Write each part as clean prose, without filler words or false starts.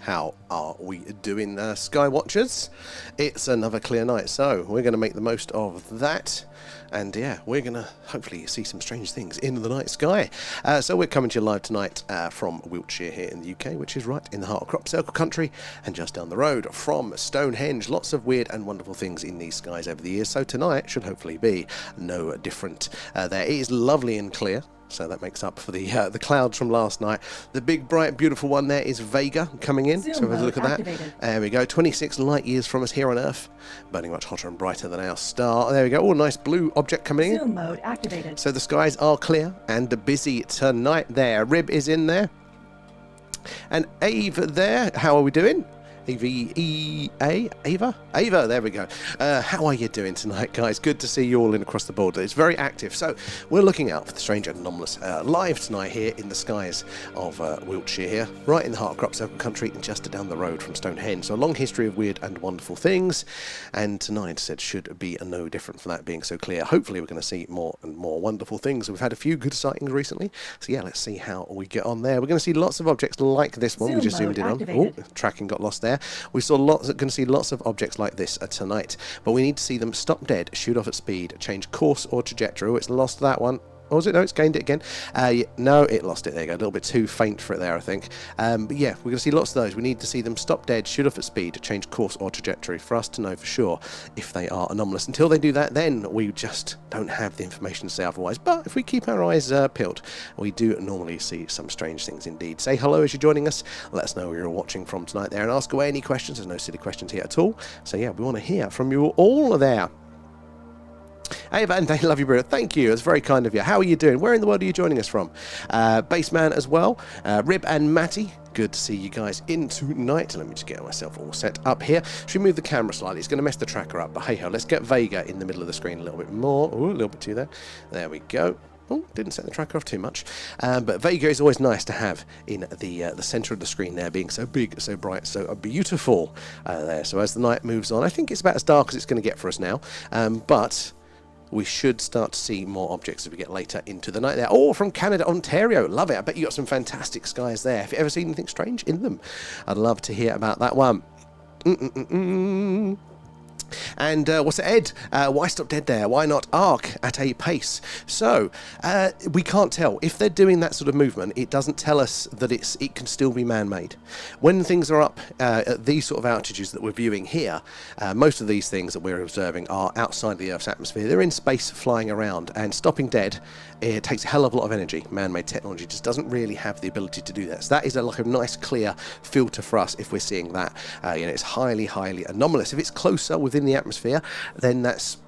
How are we doing, Skywatchers? It's another clear night, so we're going to make the most of that. And yeah, we're going to hopefully see some strange things in the night sky. So we're coming to you live tonight from Wiltshire here in the UK, which is right in the heart of crop circle country and just down the road from Stone Henge. Lots of weird and wonderful things in these skies over the years, so tonight should hopefully be no different. There it is lovely and clear. So that makes up for the clouds from last night. The big, bright, beautiful one there is Vega coming in. So have a look at that. There we go. 26 light years from us here on Earth. Burning much hotter and brighter than our star. There we go. Oh, nice blue object coming in. Zoom mode activated. So the skies are clear and busy tonight there. Rib is in there. And Ave there. How are we doing? Ava, there we go. How are you doing tonight, guys? Good to see you all in across the board. It's very active. So we're looking out for the strange and anomalous live tonight here in the skies of Wiltshire here, right in the heart of crop circle country and just down the road from Stone Henge. So a long history of weird and wonderful things, and tonight said should be no different from that being so clear. Hopefully we're going to see more and more wonderful things. We've had a few good sightings recently, so yeah, let's see how we get on there. We're going to see lots of objects like this one we just zoomed in on. Oh, tracking got lost there. We saw going to see lots of objects like this tonight, but we need to see them stop dead, shoot off at speed, change course or trajectory. Oh, it's lost that one. Or was it? No, it's gained it again. No, it lost it. There you go. A little bit too faint for it there, I think. But yeah, we're going to see lots of those. We need to see them stop dead, shoot off at speed, change course or trajectory for us to know for sure if they are anomalous. Until they do that, then we just don't have the information to say otherwise. But if we keep our eyes peeled, we do normally see some strange things indeed. Say hello as you're joining us. Let us know where you're watching from tonight there and ask away any questions. There's no silly questions here at all. So yeah, we want to hear from you all there. Ava, and they love you, bro. Thank you. It's very kind of you. How are you doing? Where in the world are you joining us from? Baseman as well. Rib and Matty. Good to see you guys in tonight. Let me just get myself all set up here. Should we move the camera slightly? It's going to mess the tracker up. But hey ho, let's get Vega in the middle of the screen a little bit more. Ooh, a little bit too there. There we go. Oh, didn't set the tracker off too much. But Vega is always nice to have in the centre of the screen there, being so big, so bright, so beautiful there. So as the night moves on, I think it's about as dark as it's going to get for us now. But we should start to see more objects as we get later into the night there. Oh, from Canada, Ontario. Love it. I bet you got some fantastic skies there. Have you ever seen anything strange in them? I'd love to hear about that one. And what's it, Ed? Why stop dead there? Why not arc at a pace? So we can't tell if they're doing that sort of movement. It doesn't tell us that it can still be man-made. When things are up at these sort of altitudes that we're viewing here, most of these things that we're observing are outside the Earth's atmosphere. They're in space, flying around, and stopping dead. It takes a hell of a lot of energy. Man-made technology just doesn't really have the ability to do that. So that is like a nice, clear filter for us if we're seeing that. It's highly, highly anomalous. If it's closer within the atmosphere, then that's,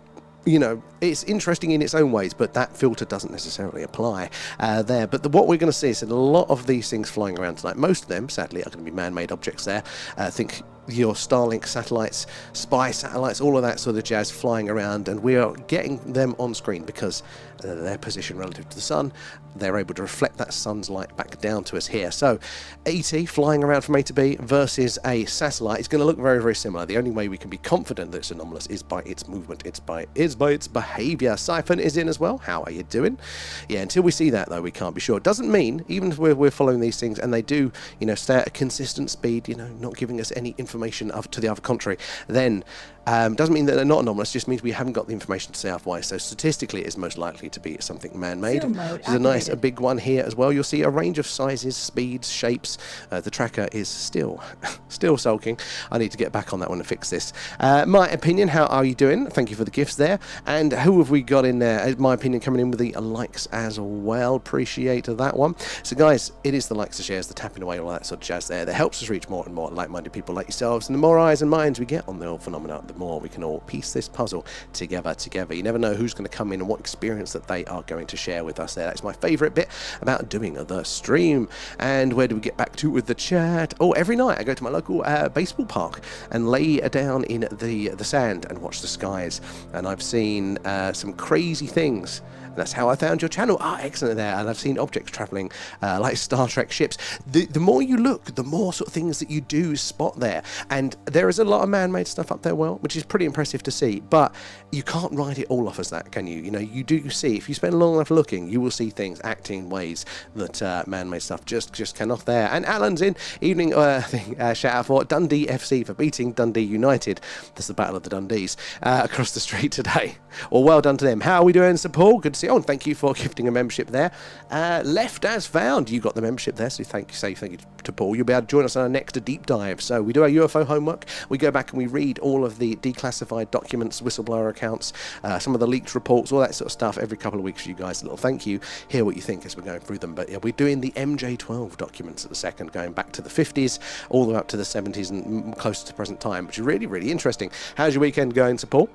it's interesting in its own ways, but that filter doesn't necessarily apply there. But what we're going to see is a lot of these things flying around tonight. Most of them, sadly, are going to be man-made objects there. Think your Starlink satellites, spy satellites, all of that sort of jazz flying around, and we are getting them on screen because their position relative to the sun, they're able to reflect that sun's light back down to us here. So ET flying around from A to B versus a satellite is going to look very, very similar. The only way we can be confident that it's anomalous is by its movement, it's by its behavior. Siphon is in as well. How are you doing? Yeah, until we see that though, we can't be sure. It doesn't mean, even if we're following these things and they do, stay at a consistent speed, not giving us any information to the other contrary, then doesn't mean that they're not anomalous, just means we haven't got the information to say otherwise. So statistically, it's most likely to be something man-made. There's a nice, big one here as well. You'll see a range of sizes, speeds, shapes. The tracker is still sulking. I need to get back on that one and fix this. My opinion, how are you doing? Thank you for the gifts there. And who have we got in there? My opinion coming in with the likes as well. Appreciate that one. So guys, it is the likes, the shares, the tapping away, all that sort of jazz there that helps us reach more and more like-minded people like yourselves. And the more eyes and minds we get on the whole phenomena, the more we can all piece this puzzle together. You never know who's going to come in and what experience that they are going to share with us there. That's my favourite bit about doing the stream. And where do we get back to with the chat? Oh, every night I go to my local baseball park and lay down in the sand and watch the skies. And I've seen some crazy things That's how I found your channel. Ah, excellent there. And I've seen objects travelling like Star Trek ships. The more you look, the more sort of things that you do spot there. And there is a lot of man-made stuff up there, well, which is pretty impressive to see. But you can't write it all off as that, can you? You know, you do see, if you spend long enough looking, you will see things acting in ways that man-made stuff just cannot there. And Alan's in. Evening, shout out for Dundee FC for beating Dundee United. That's the Battle of the Dundees across the street today. Well, well done to them. How are we doing, Sir Paul? Good to see you. Oh, and thank you for gifting a membership there. Left as found. You got the membership there, so thank you to Paul. You'll be able to join us on our next deep dive. So we do our UFO homework. We go back and we read all of the declassified documents, whistleblower accounts, some of the leaked reports, all that sort of stuff every couple of weeks for you guys. A little thank you. Hear what you think as we're going through them. But yeah, we're doing the MJ12 documents at the second, going back to the 50s, all the way up to the 70s and close to present time, which is really, really interesting. How's your weekend going, Sir Paul?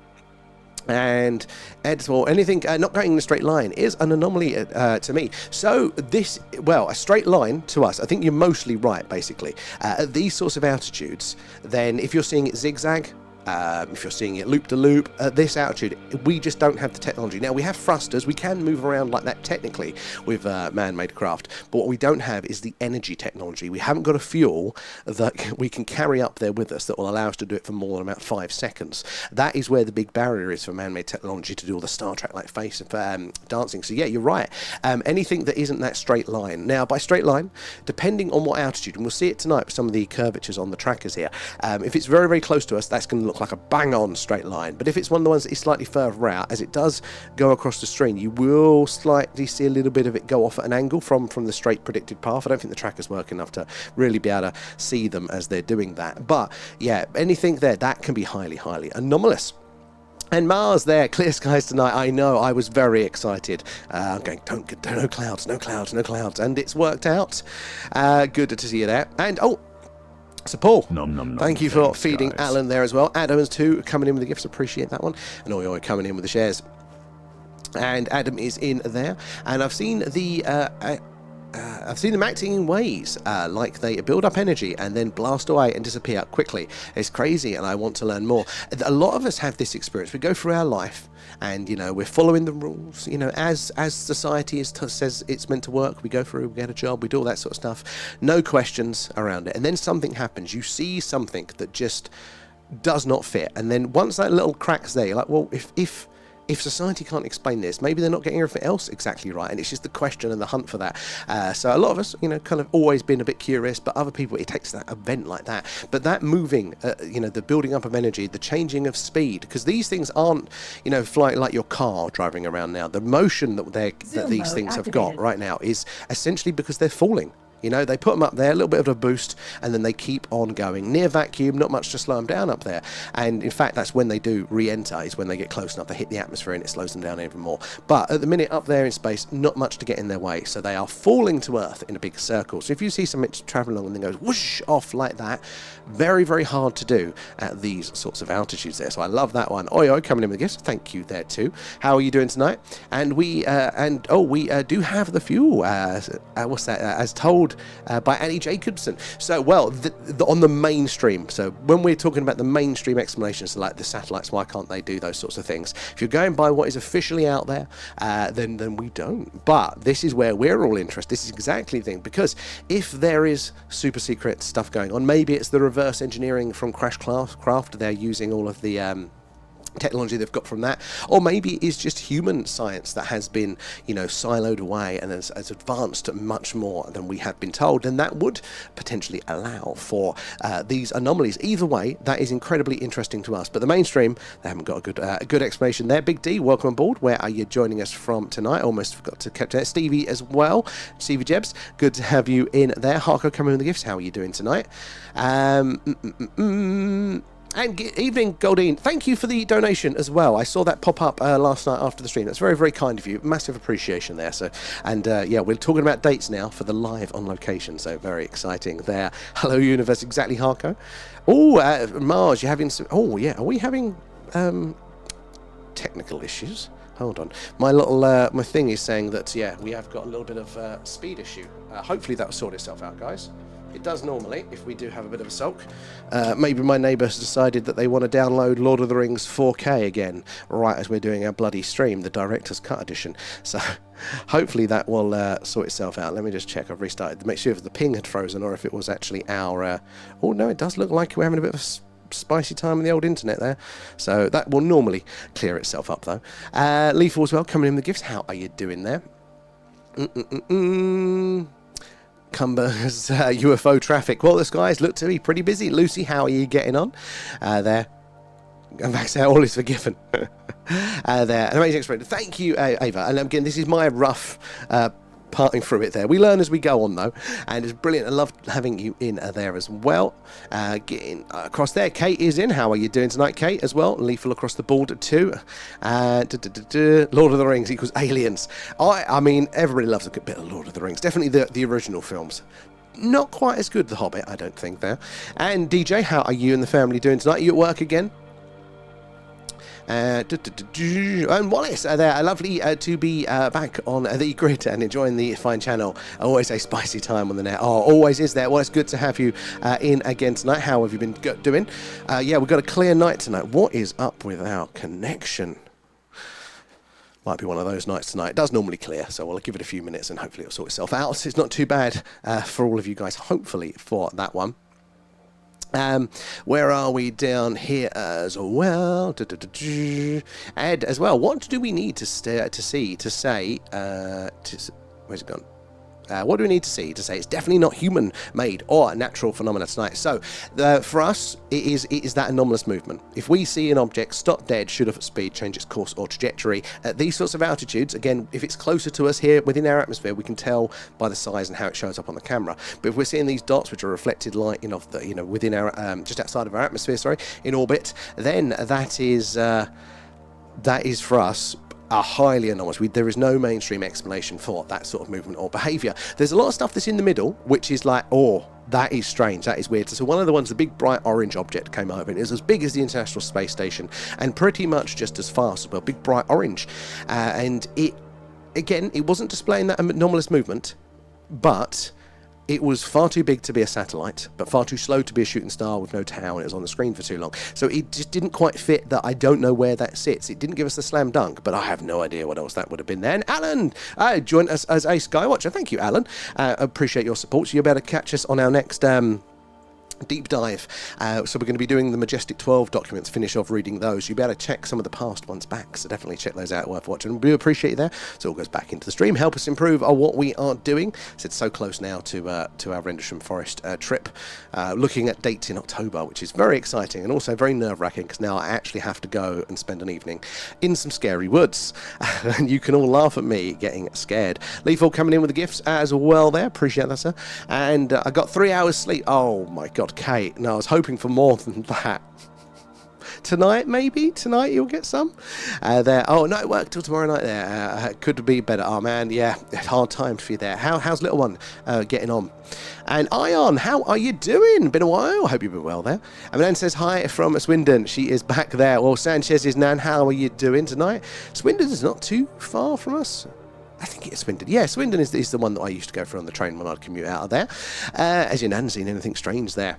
And Ed, well, anything not going in a straight line is an anomaly to me. So this, well, a straight line to us, I think you're mostly right, basically. At these sorts of altitudes, then if you're seeing it zigzag, if you're seeing it loop-to-loop, at this altitude, we just don't have the technology. Now, we have thrusters, we can move around like that technically with man-made craft, but what we don't have is the energy technology. We haven't got a fuel that we can carry up there with us that will allow us to do it for more than about 5 seconds. That is where the big barrier is for man-made technology to do all the Star Trek like face and dancing. So yeah, you're right. Anything that isn't that straight line. Now, by straight line, depending on what altitude, and we'll see it tonight with some of the curvatures on the trackers here, if it's very, very close to us, that's going to look like a bang-on straight line. But if it's one of the ones that is slightly further out, as it does go across the screen, you will slightly see a little bit of it go off at an angle from the straight predicted path. I don't think the tracker's work enough to really be able to see them as they're doing that. But yeah, anything there, that can be highly, highly anomalous. And Mars there, clear skies tonight. I know, I was very excited. I'm going, no clouds, no clouds, no clouds. And it's worked out. Good to see you there. And, oh, so Paul, thank you for feeding guys. Alan there as well. Adam's too coming in with the gifts, appreciate that one. And Oi coming in with the shares. And Adam is in there. And I've seen them acting in ways like they build up energy and then blast away and disappear quickly. It's crazy, and I want to learn more. A lot of us have this experience. We go through our life, and you know, we're following the rules. You know, as society says it's meant to work. We go through, we get a job, we do all that sort of stuff. No questions around it. And then something happens. You see something that just does not fit, and then once that little crack's there, you're like, well, if society can't explain this, maybe they're not getting everything else exactly right, and it's just the question and the hunt for that. So a lot of us, you know, kind of always been a bit curious, but other people, it takes that event like that. But that moving, you know, the building up of energy, the changing of speed, because these things aren't, you know, flying like your car driving around now. The motion that these things have got right now is essentially because they're falling. You know, they put them up there, a little bit of a boost, and then they keep on going. Near vacuum, not much to slow them down up there. And in fact, that's when they do re-enter, is when they get close enough, they hit the atmosphere and it slows them down even more. But at the minute up there in space, not much to get in their way. So they are falling to Earth in a big circle. So if you see something traveling along and then goes whoosh off like that, very, very hard to do at these sorts of altitudes there. So I love that one. Oi, coming in with a gift. Thank you there too. How are you doing tonight? And we do have the fuel. What's that? As told by Annie Jacobson. So, well, on the mainstream. So when we're talking about the mainstream explanations, so like the satellites, why can't they do those sorts of things? If you're going by what is officially out there, then we don't. But this is where we're all interested. This is exactly the thing. Because if there is super secret stuff going on, maybe it's the reverse engineering from Crash Craft. They're using all of the technology they've got from that, or maybe it is just human science that has been, you know, siloed away and has advanced much more than we have been told, and that would potentially allow for these anomalies. Either way, that is incredibly interesting to us, but the mainstream, they haven't got a good explanation there. Big D, welcome on board. Where are you joining us from tonight? Almost forgot to catch that. Stevie as well. Stevie Jebs, good to have you in there. Harko coming with the gifts. How are you doing tonight? And evening, Goldine. Thank you for the donation as well. I saw that pop up last night after the stream. That's very, very kind of you. Massive appreciation there. So, and yeah, we're talking about dates now for the live on location. So very exciting there. Hello, Universe. Exactly, Harko. Oh, Mars, you're having some. Oh, yeah. Are we having technical issues? Hold on. My little my thing is saying that yeah, we have got a little bit of speed issue. Hopefully that will sort itself out, guys. It does normally, if we do have a bit of a sulk. Maybe my neighbour has decided that they want to download Lord of the Rings 4K again, right as we're doing our bloody stream, the Director's Cut edition. So hopefully that will sort itself out. Let me just check. I've restarted to make sure if the ping had frozen or if it was actually our... oh, no, it does look like we're having a bit of a spicy time on the old internet there. So that will normally clear itself up, though. Lethal as well, coming in with the gifts. How are you doing there? Cumber's UFO traffic. Well, the skies look to be pretty busy. Lucy, how are you getting on? There. Max out, all is forgiven. There. An amazing experience. Thank you, Ava. And again, this is my rough parting through it there. We learn as we go on, though, and it's brilliant. I love having you in there as well. Getting across there. Kate is in. How are you doing tonight, Kate, as well? Lethal across the board too. Lord of the Rings equals aliens. I mean, everybody loves a good bit of Lord of the Rings. Definitely the original films. Not quite as good, The Hobbit, I don't think, there. And DJ, how are you and the family doing tonight? Are you at work again? And Wallace there, lovely to be back on the grid and enjoying the fine channel. Always a spicy time on the net. Oh, always is there. Well, it's good to have you in again tonight. How have you been doing? Yeah, we've got a clear night tonight. What is up with our connection? Might be one of those nights tonight. It does normally clear, so we'll give it a few minutes and hopefully it'll sort itself out. It's not too bad for all of you guys, hopefully, for that one. Where are we down here as well? Ed as well. What do we need to say? Where's it gone? What do we need to see to say it's definitely not human-made or natural phenomena tonight? So, for us, it is that anomalous movement. If we see an object stop dead, shoot off at speed, change its course or trajectory, at these sorts of altitudes, again, if it's closer to us here within our atmosphere, we can tell by the size and how it shows up on the camera. But if we're seeing these dots, which are reflected light, within our just outside of our atmosphere, in orbit, then that is for us are highly anomalous. There is no mainstream explanation for that sort of movement or behaviour. There's a lot of stuff that's in the middle, which is like, oh, that is strange, that is weird. So one of the ones, the big bright orange object came over, and it was as big as the International Space Station, and pretty much just as fast as well, big bright orange. And it wasn't displaying that anomalous movement, but it was far too big to be a satellite, but far too slow to be a shooting star with no tail, and it was on the screen for too long. So it just didn't quite fit that. I don't know where that sits. It didn't give us the slam dunk, but I have no idea what else that would have been there. And Alan joined us as a Skywatcher. Thank you, Alan. Appreciate your support. So you'll be able to catch us on our next deep dive. So we're going to be doing the Majestic 12 documents, finish off reading those. You'll be able to check some of the past ones back, so definitely check those out, worth watching. We do appreciate you there. So it all goes back into the stream. Help us improve what we are doing. So it's so close now to our Rendlesham Forest trip. Looking at dates in October, which is very exciting and also very nerve-wracking, because now I actually have to go and spend an evening in some scary woods. And you can all laugh at me getting scared. Lethal coming in with the gifts as well there. Appreciate that, sir. And I got 3 hours sleep. Oh my God, Kate. No, I was hoping for more than that. Tonight, maybe? Tonight you'll get some? There. Oh, no, it worked till tomorrow night there. Could be better. Oh, man, yeah. Hard times for you there. How's little one getting on? And Ion, how are you doing? Been a while. Hope you've been well there. And Nan says hi from Swindon. She is back there. Well, Sanchez is Nan. How are you doing tonight? Swindon is not too far from us. I think it's Swindon. Yeah, Swindon is the one that I used to go through on the train when I'd commute out of there. As you hadn't seen anything strange there.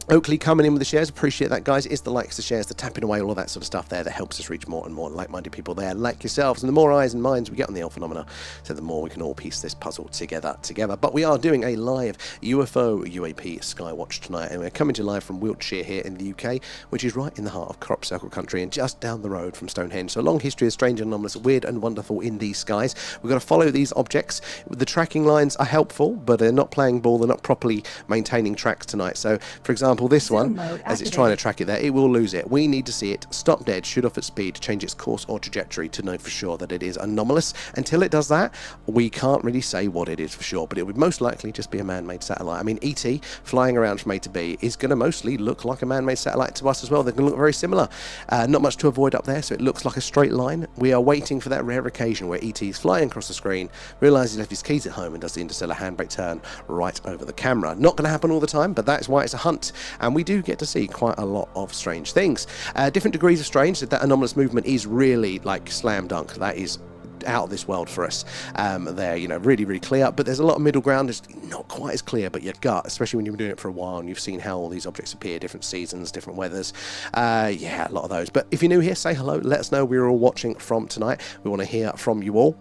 Oakley coming in with the shares. Appreciate that, guys. It's the likes, the shares, the tapping away, all of that sort of stuff there that helps us reach more and more like-minded people there, like yourselves. And the more eyes and minds we get on the phenomena, so the more we can all piece this puzzle together. But we are doing a live UFO UAP Skywatch tonight, and we're coming to you live from Wiltshire here in the UK, which is right in the heart of Crop Circle country and just down the road from Stone Henge. So a long history of strange, anomalous, weird and wonderful in these skies. We've got to follow these objects. The tracking lines are helpful, but they're not playing ball. They're not properly maintaining tracks tonight. So, for example, this one, as it's trying to track it there, it will lose it. We need to see it stop dead, shoot off at speed, change its course or trajectory to know for sure that it is anomalous. Until it does that, we can't really say what it is for sure, but it would most likely just be a man-made satellite. I mean, ET flying around from A to B is going to mostly look like a man-made satellite to us as well. They're going to look very similar. Not much to avoid up there, so it looks like a straight line. We are waiting for that rare occasion where ET is flying across the screen, realises he left his keys at home and does the interstellar handbrake turn right over the camera. Not going to happen all the time, but that's why it's a hunt, and we do get to see quite a lot of strange things. Different degrees of strange. That anomalous movement is really like slam dunk. That is out of this world for us. They're, you know, really, really clear, but there's a lot of middle ground. It's not quite as clear, but your gut, especially when you've been doing it for a while and you've seen how all these objects appear, different seasons, different weathers. Yeah, a lot of those. But if you're new here, say hello. Let us know we're all watching from tonight. We want to hear from you all.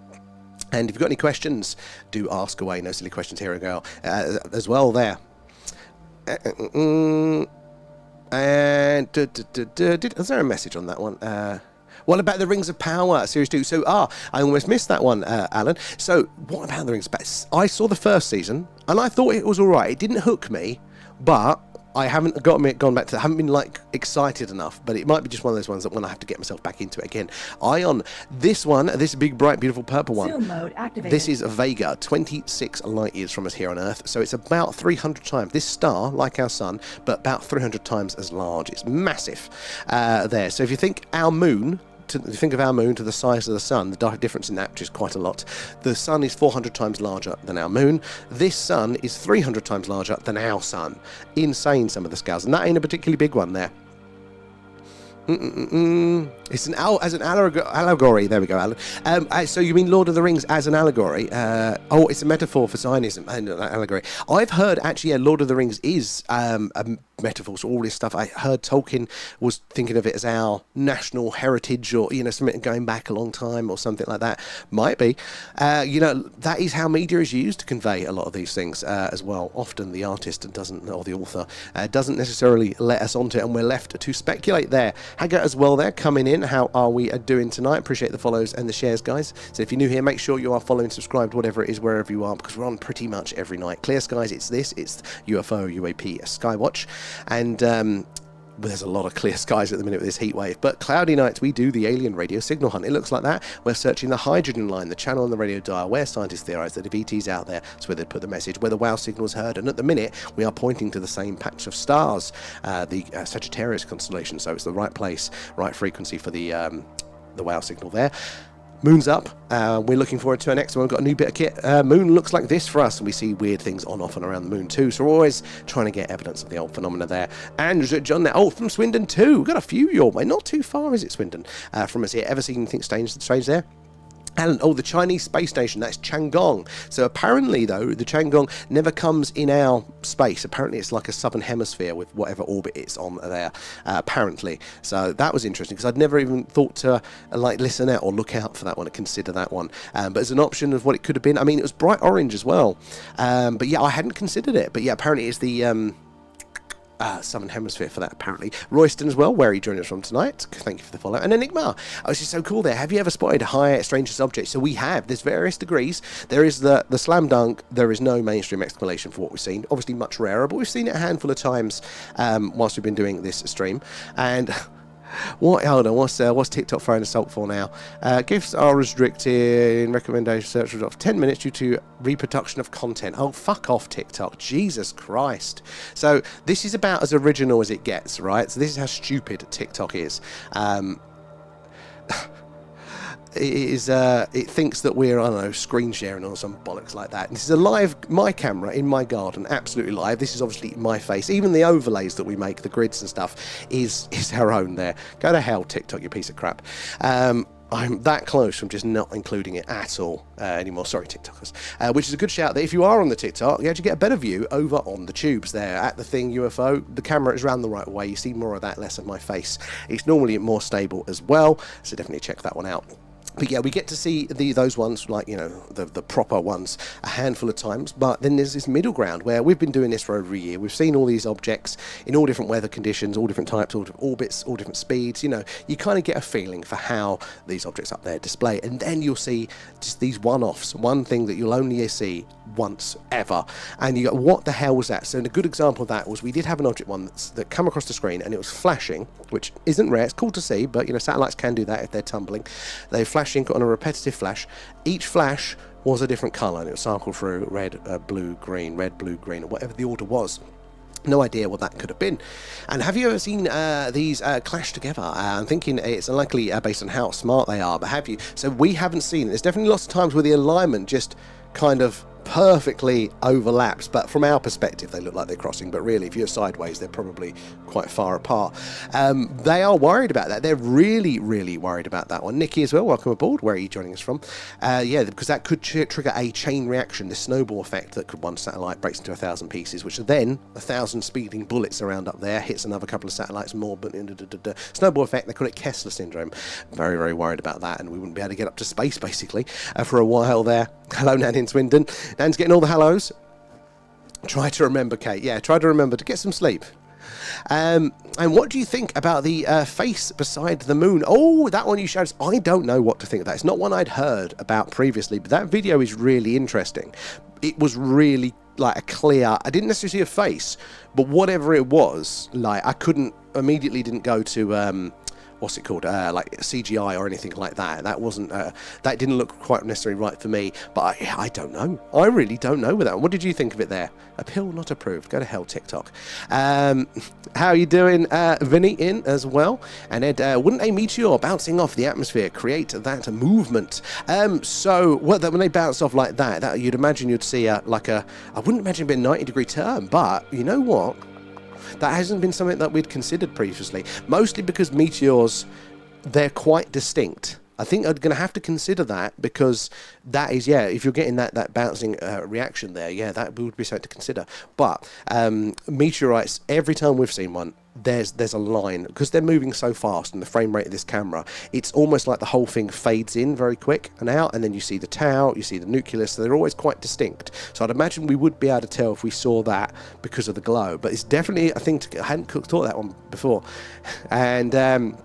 And if you've got any questions, do ask away. No silly questions here, girl. As well there. And is there a message on that one? What about the Rings of Power, Series 2? So, I almost missed that one, Alan. So, what about the Rings of Power? I saw the first season, and I thought it was all right. It didn't hook me, but I haven't gone back to. I haven't been like excited enough. But it might be just one of those ones that when I have to get myself back into it again. Ion, this one, this big, bright, beautiful purple one. Zoom mode activated. This is Vega, 26 light years from us here on Earth. So it's about 300 times this star, like our sun, but about 300 times as large. It's massive there. So if you think our moon. Think of our moon to the size of the sun, the difference in that is quite a lot. The sun is 400 times larger than our moon. This sun is 300 times larger than our sun. Insane, some of the scales, and that ain't a particularly big one there. It's an allegory. There we go, Alan. So you mean Lord of the Rings as an allegory? It's a metaphor for Zionism and an allegory. I've heard actually, Lord of the Rings is a metaphor for all this stuff. I heard Tolkien was thinking of it as our national heritage, or something going back a long time, or something like that. Might be. That is how media is used to convey a lot of these things as well. Often the artist doesn't, or the author doesn't necessarily let us onto it, and we're left to speculate there. Haggart as well there, coming in. How are we doing tonight? Appreciate the follows and the shares, guys. So if you're new here, make sure you are following, subscribed, whatever it is, wherever you are, because we're on pretty much every night. Clear Skies, it's UFO, UAP, Skywatch, and there's a lot of clear skies at the minute with this heat wave. But cloudy nights, we do the alien radio signal hunt. It looks like that. We're searching the hydrogen line, the channel on the radio dial, where scientists theorise that if ET's out there, it's where they'd put the message, where the WOW signal is heard. And at the minute, we are pointing to the same patch of stars, the Sagittarius constellation. So it's the right place, right frequency for the WOW signal there. Moon's up. We're looking forward to our next one. We've got a new bit of kit. Moon looks like this for us, and we see weird things on, off, and around the moon too. So we're always trying to get evidence of the old phenomena there. And John there, from Swindon too. We've got a few your way. Not too far, is it, Swindon? From us here. Ever seen anything strange there? Alan, the Chinese space station, that's Chang'e. So apparently, though, the Chang'e never comes in our space. Apparently, it's like a southern hemisphere with whatever orbit it's on there, apparently. So that was interesting, because I'd never even thought to listen out or look out for that one, or consider that one. But as an option of what it could have been, I mean, it was bright orange as well. But yeah, I hadn't considered it. But yeah, apparently it's the Southern Hemisphere for that, apparently. Royston as well, where he joined us from tonight. Thank you for the follow. And Enigma. This is so cool there. Have you ever spotted high strangest objects? So we have. There's various degrees. There is the slam dunk. There is no mainstream explanation for what we've seen. Obviously much rarer, but we've seen it a handful of times whilst we've been doing this stream. And what's TikTok throwing assault for now? Gifts are restricted in recommendation search results for 10 minutes due to reproduction of content. Oh, fuck off, TikTok. Jesus Christ. So this is about as original as it gets, right? So this is how stupid TikTok is. It thinks that we're, I don't know, screen sharing or some bollocks like that. And this is my camera in my garden, absolutely live. This is obviously my face. Even the overlays that we make, the grids and stuff, is our own there. Go to hell, TikTok, you piece of crap. I'm that close from just not including it at all anymore. Sorry, TikTokers. Which is a good shout that if you are on the TikTok, you actually get a better view over on the tubes there at the thing UFO. The camera is round the right way. You see more of that, less of my face. It's normally more stable as well, so definitely check that one out. But yeah, we get to see those ones, like, the proper ones, a handful of times. But then there's this middle ground where we've been doing this for over a year. We've seen all these objects in all different weather conditions, all different types, all different orbits, all different speeds. You kind of get a feeling for how these objects up there display. And then you'll see just these one-offs, one thing that you'll only see once ever. And you go, what the hell was that? So a good example of that was we did have an object that come across the screen, and it was flashing, which isn't rare. It's cool to see, but satellites can do that if they're tumbling. They flashing on a repetitive flash. Each flash was a different colour, and it was cycled through red, blue, green, or whatever the order was. No idea what that could have been. And have you ever seen these clash together? I'm thinking it's unlikely based on how smart they are, but have you? So we haven't seen it. There's definitely lots of times where the alignment just kind of perfectly overlaps, but from our perspective they look like they're crossing, but really if you're sideways they're probably quite far apart. They are worried about that. They're really worried about that one. Nikki as well, welcome aboard. Where are you joining us from? Yeah, because that could trigger a chain reaction, this snowball effect that could, one satellite breaks into 1,000 pieces, which are then 1,000 speeding bullets around up there, hits another couple of satellites more, but snowball effect, they call it Kessler syndrome. Very worried about that, and we wouldn't be able to get up to space basically for a while there. Hello Nan in Swindon. Nan's getting all the hellos. Try to remember, Kate. Yeah, try to remember to get some sleep. And what do you think about the face beside the moon? Oh, that one you showed us. I don't know what to think of that. It's not one I'd heard about previously, but that video is really interesting. It was really like a clear, I didn't necessarily see a face, but whatever it was, like I immediately didn't go to what's it called, like CGI or anything like that. That wasn't, that didn't look quite necessarily right for me, but I don't know. I really don't know with that one. What did you think of it there? Appeal not approved. Go to hell, TikTok. How are you doing, Vinny in as well? And Ed, wouldn't a meteor bouncing off the atmosphere create that movement? So when they bounce off like that you'd imagine you'd see I wouldn't imagine it'd be a 90-degree turn, but you know what? That hasn't been something that we'd considered previously, mostly because meteors, they're quite distinct. I think I'm going to have to consider that, because that is, yeah, if you're getting that bouncing reaction there, yeah, that would be something to consider. But meteorites, every time we've seen one, there's a line, because they're moving so fast and the frame rate of this camera, it's almost like the whole thing fades in very quick and out, and then you see the tail, you see the nucleus, so they're always quite distinct. So I'd imagine we would be able to tell if we saw that because of the glow, but it's definitely a thing I hadn't thought of that one before. And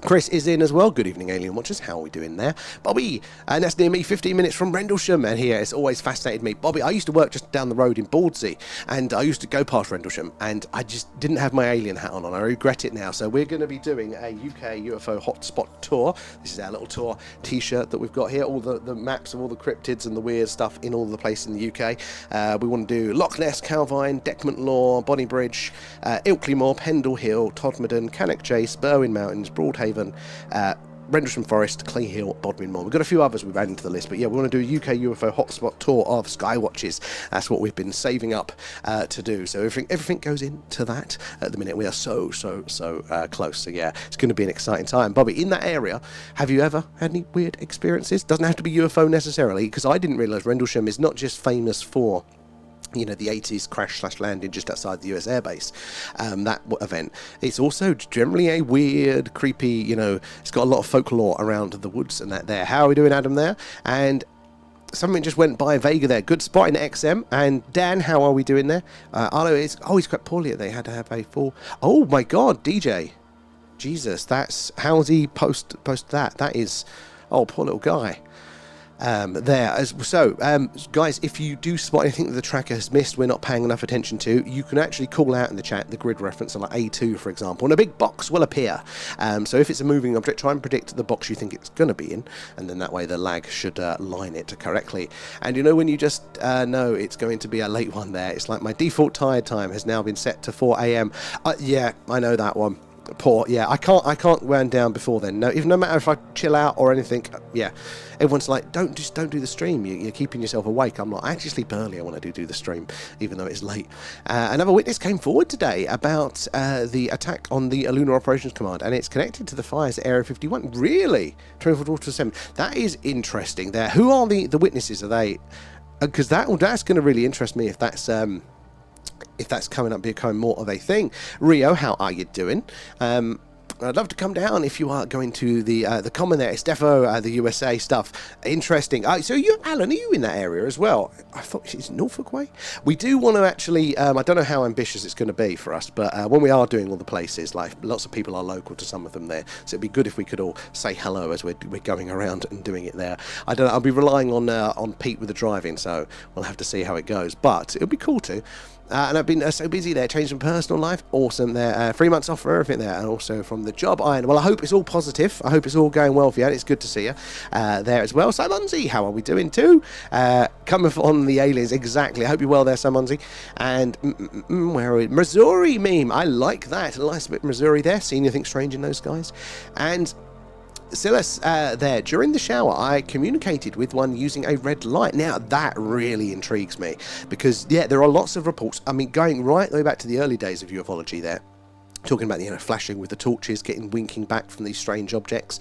Chris is in as well. Good evening, Alien Watchers. How are we doing there? Bobby, and that's near me, 15 minutes from Rendlesham, and here it's always fascinated me. Bobby, I used to work just down the road in Baldsey, and I used to go past Rendlesham, and I just didn't have my alien hat on, and I regret it now. So we're going to be doing a UK UFO hotspot tour. This is our little tour t-shirt that we've got here, all the maps of all the cryptids and the weird stuff in all the places in the UK. We want to do Loch Ness, Calvine, Decmont Law, Bonnybridge, Ilkley Moor, Pendle Hill, Todmorden, Cannock Chase, Berwyn Mountains, Broadhaven, Rendlesham Forest, Clay Hill, Bodmin Moor. We've got a few others we've added to the list, but yeah, we want to do a UK UFO hotspot tour of Skywatches. That's what we've been saving up to do. So everything goes into that at the minute. We are so close. So yeah, it's going to be an exciting time. Bobby, in that area, have you ever had any weird experiences? Doesn't have to be UFO necessarily, because I didn't realise Rendlesham is not just famous for, you know, the 80s crash/landing just outside the US airbase, that event. It's also generally a weird, creepy, you know, it's got a lot of folklore around the woods and that there. How are we doing, Adam, there? And something just went by Vega there. Good spot in XM. And Dan, how are we doing there? Arlo is, he's quite poorly. They had to have a full, oh my God, DJ. Jesus, that's, how's he post that? That is, oh, poor little guy. Guys, if you do spot anything that the tracker has missed, we're not paying enough attention to, you can actually call out in the chat the grid reference on like A2, for example, and a big box will appear. So if it's a moving object, try and predict the box you think it's going to be in, and then that way the lag should line it correctly. And you know, when you just know it's going to be a late one there, it's like my default tired time has now been set to 4 a.m. Yeah, I know that one. Poor, yeah, I can't run down before then. No matter if I chill out or anything, yeah. Everyone's like, don't do the stream. You're keeping yourself awake. I'm like, I actually sleep early. I want to do the stream, even though it's late. Another witness came forward today about the attack on the Lunar Operations Command, and it's connected to the fires at Area 51. Really, 24/7. That is interesting. There, who are the witnesses? Are they? Because that's going to really interest me if that's coming up, becoming more of a thing. Rio, how are you doing? I'd love to come down if you are going to the common there. It's defo the USA stuff. Interesting. So Alan, are you in that area as well? I thought it's Norfolk way. We do want to actually, I don't know how ambitious it's going to be for us, but when we are doing all the places, like lots of people are local to some of them there, so it'd be good if we could all say hello as we're going around and doing it there. I don't know, I'll be relying on Pete with the driving, so we'll have to see how it goes, but it'll be cool too. And I've been so busy there, changing personal life. Awesome there. 3 months off for everything there, and also from the job iron. Well, I hope it's all positive. I hope it's all going well for you. And it's good to see you there as well. Simonzi, how are we doing too? Coming on the aliens, exactly. I hope you're well there, Simonzi. And where are we? Missouri meme. I like that. A nice bit of Missouri there. Seen anything strange in those guys? And Silas, there, during the shower, I communicated with one using a red light. Now, that really intrigues me because, yeah, there are lots of reports. I mean, going right the way back to the early days of ufology there. Talking about, you know, flashing with the torches, winking back from these strange objects.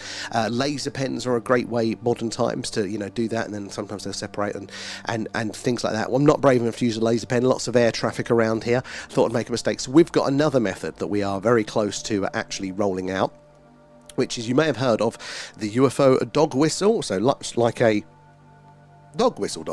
Laser pens are a great way, modern times, to, you know, do that, and then sometimes they'll separate and things like that. Well, I'm not brave enough to use a laser pen. Lots of air traffic around here. Thought I'd make a mistake. So we've got another method that we are very close to actually rolling out, which is, you may have heard of the UFO dog whistle. So like a dog whistle,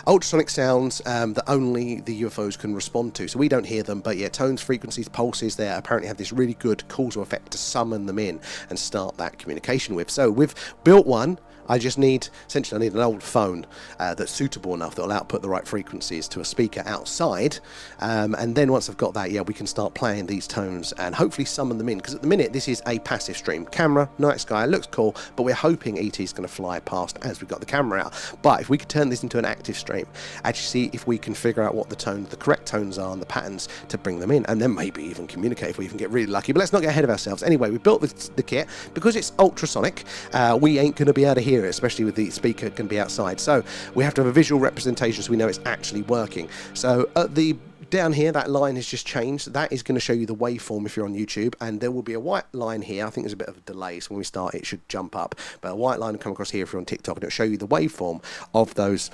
ultrasonic sounds that only the UFOs can respond to. So we don't hear them, but yeah, tones, frequencies, pulses there apparently have this really good causal effect to summon them in and start that communication with. So we've built one. I just need, essentially, I need an old phone that's suitable enough that will output the right frequencies to a speaker outside. And then once I've got that, yeah, we can start playing these tones and hopefully summon them in. Because at the minute, this is a passive stream. Camera, night sky, looks cool, but we're hoping ET's going to fly past as we've got the camera out. But if we could turn this into an active stream, actually see if we can figure out what the correct tones are and the patterns to bring them in, and then maybe even communicate if we even get really lucky. But let's not get ahead of ourselves. Anyway, we built the kit. Because it's ultrasonic, we ain't going to be able to hear it, especially with the speaker can be outside. So we have to have a visual representation so we know it's actually working. So at the down here, that line has just changed. That is going to show you the waveform if you're on YouTube, and there will be a white line here. I think there's a bit of a delay, so when we start it should jump up, but a white line will come across here if you're on TikTok, and it'll show you the waveform of those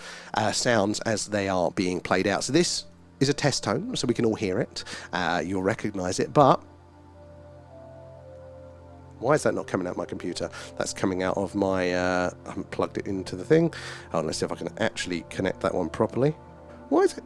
sounds as they are being played out. So this is a test tone, so we can all hear it. You'll recognize it, but why is that not coming out of my computer? That's coming out of my, I haven't plugged it into the thing. Oh, let's see if I can actually connect that one properly. Why is it?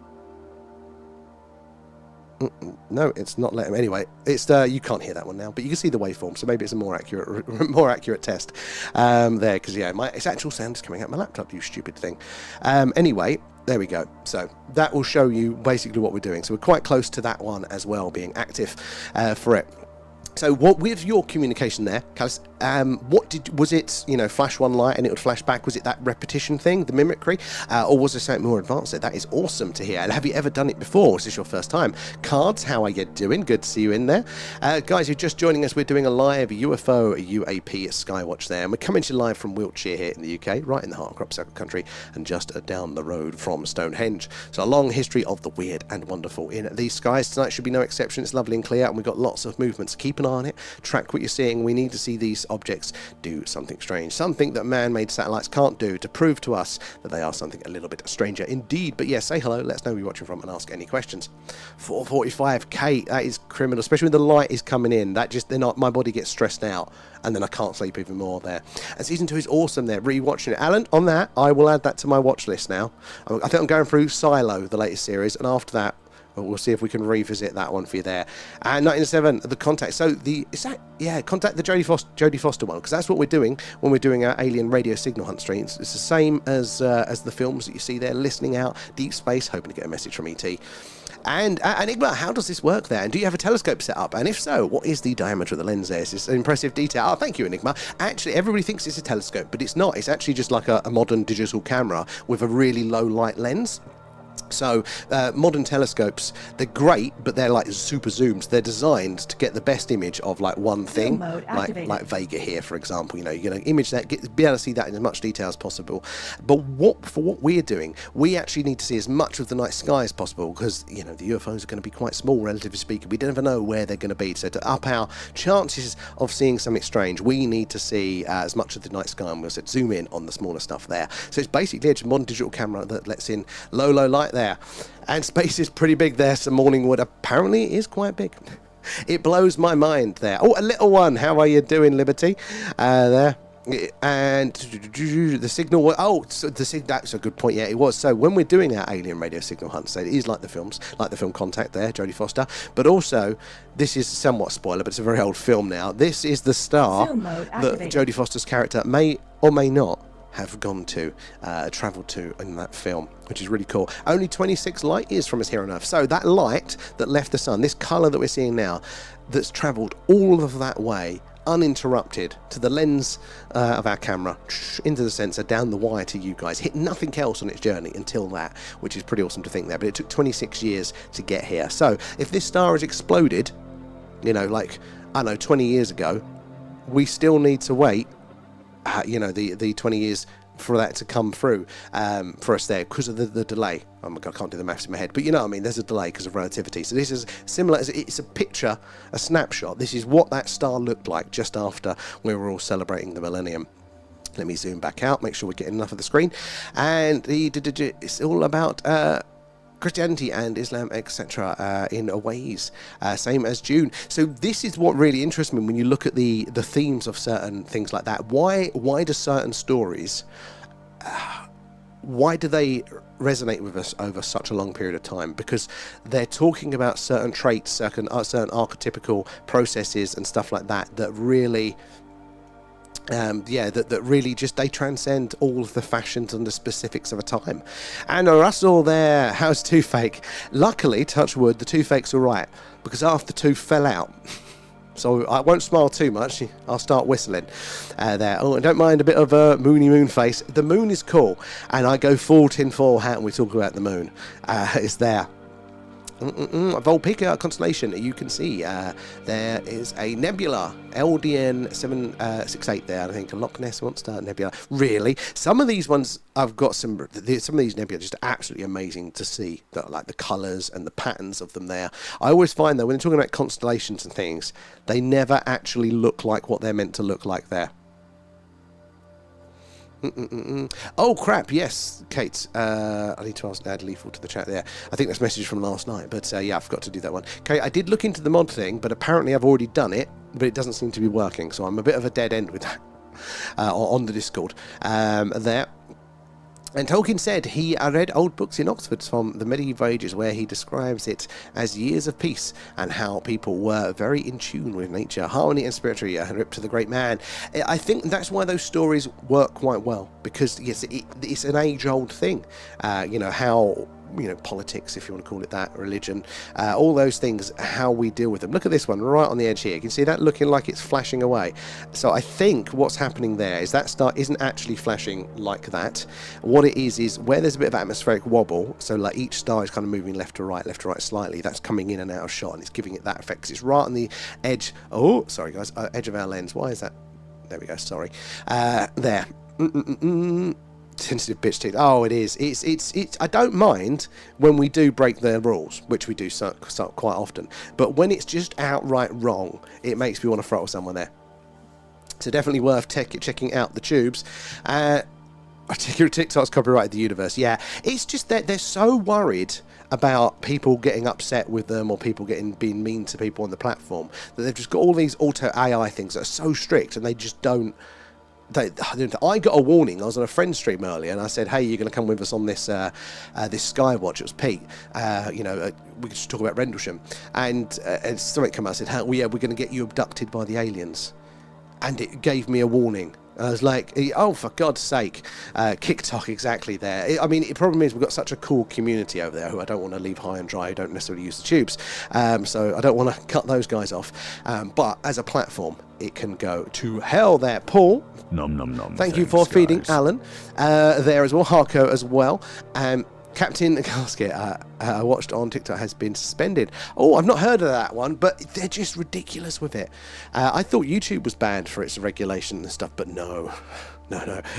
No, it's not letting me. Anyway, it's you can't hear that one now, but you can see the waveform, so maybe it's a more accurate test there, because yeah, its actual sound is coming out my laptop, you stupid thing. Anyway, there we go. So that will show you basically what we're doing. So we're quite close to that one as well, being active for it. So what with your communication there, Callus, was it, you know, flash one light and it would flash back? Was it that repetition thing, the mimicry, or was there something more advanced? That is awesome to hear. And have you ever done it before? Is this your first time? Cards, how are you doing? Good to see you in there. Guys, you're just joining us. We're doing a live UFO UAP at Skywatch there, and we're coming to you live from Wiltshire here in the UK, right in the heart of crop circle country, and just down the road from Stone Henge. So a long history of the weird and wonderful in these skies. Tonight should be no exception. It's lovely and clear, and we've got lots of movements. Keep an eye on it, track what you're seeing. We need to see these objects do something strange, something that man-made satellites can't do, to prove to us that they are something a little bit stranger indeed. But yeah, say hello, let us know where you're watching from, and ask any questions. 4:45, that is criminal, especially when the light is coming in. That just, my body gets stressed out, and then I can't sleep even more there. And season 2 is awesome there, rewatching it. Alan, on that, I will add that to my watch list now. I think I'm going through Silo, the latest series, and after that, we'll see if we can revisit that one for you there. And 1907, the Contact. So Contact, the Jodie Foster one, because that's what we're doing when we're doing our alien radio signal hunt streams. It's the same as the films that you see there, listening out deep space, hoping to get a message from ET. And Enigma, how does this work there? And do you have a telescope set up? And if so, what is the diameter of the lens there? It's an impressive detail. Oh, thank you, Enigma. Actually, everybody thinks it's a telescope, but it's not. It's actually just like a modern digital camera with a really low light lens. So modern telescopes, they're great, but they're like super zooms. They're designed to get the best image of like one thing, like Vega here, for example. You know, you're going to image that, be able to see that in as much detail as possible. But for what we're doing, we actually need to see as much of the night sky as possible, because you know the UFOs are going to be quite small, relatively speaking. We never know where they're going to be. So to up our chances of seeing something strange, we need to see as much of the night sky, and we'll zoom in on the smaller stuff there. So it's basically a modern digital camera that lets in low light there. And space is pretty big there, so Morningwood apparently is quite big. It blows my mind there. Oh, a little one, how are you doing, Liberty? There. And the signal, so that's a good point. Yeah, it was. So when we're doing our alien radio signal hunt, so it is like the films, like the film Contact there, Jodie Foster, but also this is somewhat spoiler, but it's a very old film now. This is the star that Jodie Foster's character may or may not have gone to, travelled to in that film, which is really cool. Only 26 light years from us here on Earth. So that light that left the sun, this colour that we're seeing now, that's travelled all of that way, uninterrupted, to the lens of our camera, into the sensor, down the wire to you guys, hit nothing else on its journey until that, which is pretty awesome to think there. But it took 26 years to get here. So if this star has exploded, you know, like, I don't know, 20 years ago, we still need to wait you know, the 20 years for that to come through for us there because of the delay. Oh my God, I can't do the maths in my head, but you know what I mean, there's a delay because of relativity. So this is similar, it's a picture, a snapshot. This is what that star looked like just after we were all celebrating the millennium. Let me zoom back out, make sure we're getting enough of the screen. And it's all about Christianity and Islam, etc. In a ways, same as June. So this is what really interests me when you look at the themes of certain things like that. Why do certain stories, why do they resonate with us over such a long period of time? Because they're talking about certain traits, certain archetypical processes and stuff like that that really that really just, they transcend all of the fashions and the specifics of a time. And Russell there, how's toothache? Luckily, touch wood, the toothache's all right, because half the tooth fell out. So I won't smile too much, I'll start whistling there. Oh, I don't mind a bit of a moony moon face. The moon is cool, and I go full tinfoil hat and we talk about the moon. It's there. Volpica constellation, you can see there is a nebula, LDN 768 there, I think, a Loch Ness Monster nebula. Really, some of these ones, I've got some of these nebula just absolutely amazing to see, like the colours and the patterns of them there. I always find that when they're talking about constellations and things, they never actually look like what they're meant to look like there. Oh crap, yes, Kate, I need to add lethal to the chat there. I think that's a message from last night, but yeah, I forgot to do that one. Kate, I did look into the mod thing, but apparently I've already done it, but it doesn't seem to be working, so I'm a bit of a dead end with that on the Discord there. And Tolkien said he read old books in Oxford from the medieval ages where he describes it as years of peace and how people were very in tune with nature, harmony and spirituality, rip to the great man. I think that's why those stories work quite well, because yes, it's an age-old thing. You know, how, you know, politics, if you want to call it that, religion, all those things, how we deal with them. Look at this one right on the edge here. You can see that looking like it's flashing away. So I think what's happening there is that star isn't actually flashing like that. What it is where there's a bit of atmospheric wobble, so like each star is kind of moving left to right slightly, that's coming in and out of shot, and it's giving it that effect, 'cause it's right on the edge. Oh, sorry guys, edge of our lens. Why is that? There we go, sorry. There. Sensitive bitch teeth. Oh, it is. It's. I don't mind when we do break their rules, which we do quite often. But when it's just outright wrong, it makes me want to throttle someone there. So definitely worth checking out the tubes. I take your TikTok's copyrighted the universe. Yeah, it's just that they're so worried about people getting upset with them or people being mean to people on the platform that they've just got all these auto AI things that are so strict, and they just don't. I got a warning. I was on a friend's stream earlier, and I said, "Hey, you're going to come with us on this this Skywatch." It was Pete. You know, we could just talk about Rendlesham, and something came out and said, "Hey, yeah, we're going to get you abducted by the aliens," and it gave me a warning. I was like, oh, for God's sake, TikTok exactly there. I mean, the problem is we've got such a cool community over there who I don't want to leave high and dry, who don't necessarily use the tubes. So I don't want to cut those guys off. But as a platform, it can go to hell there. Paul, nom, nom, nom. Thank you for feeding guys. Alan there as well. Harco as well. Captain Gasket, I watched on TikTok, has been suspended. Oh, I've not heard of that one, but they're just ridiculous with it. I thought YouTube was banned for its regulation and stuff, but no.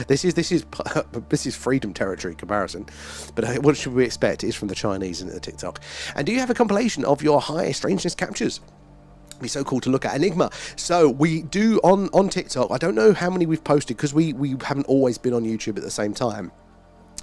This is freedom territory comparison. But what should we expect? It is from the Chinese and the TikTok. And do you have a compilation of your high strangeness captures? Be so cool to look at. Enigma. So we do on TikTok. I don't know how many we've posted because we haven't always been on YouTube at the same time.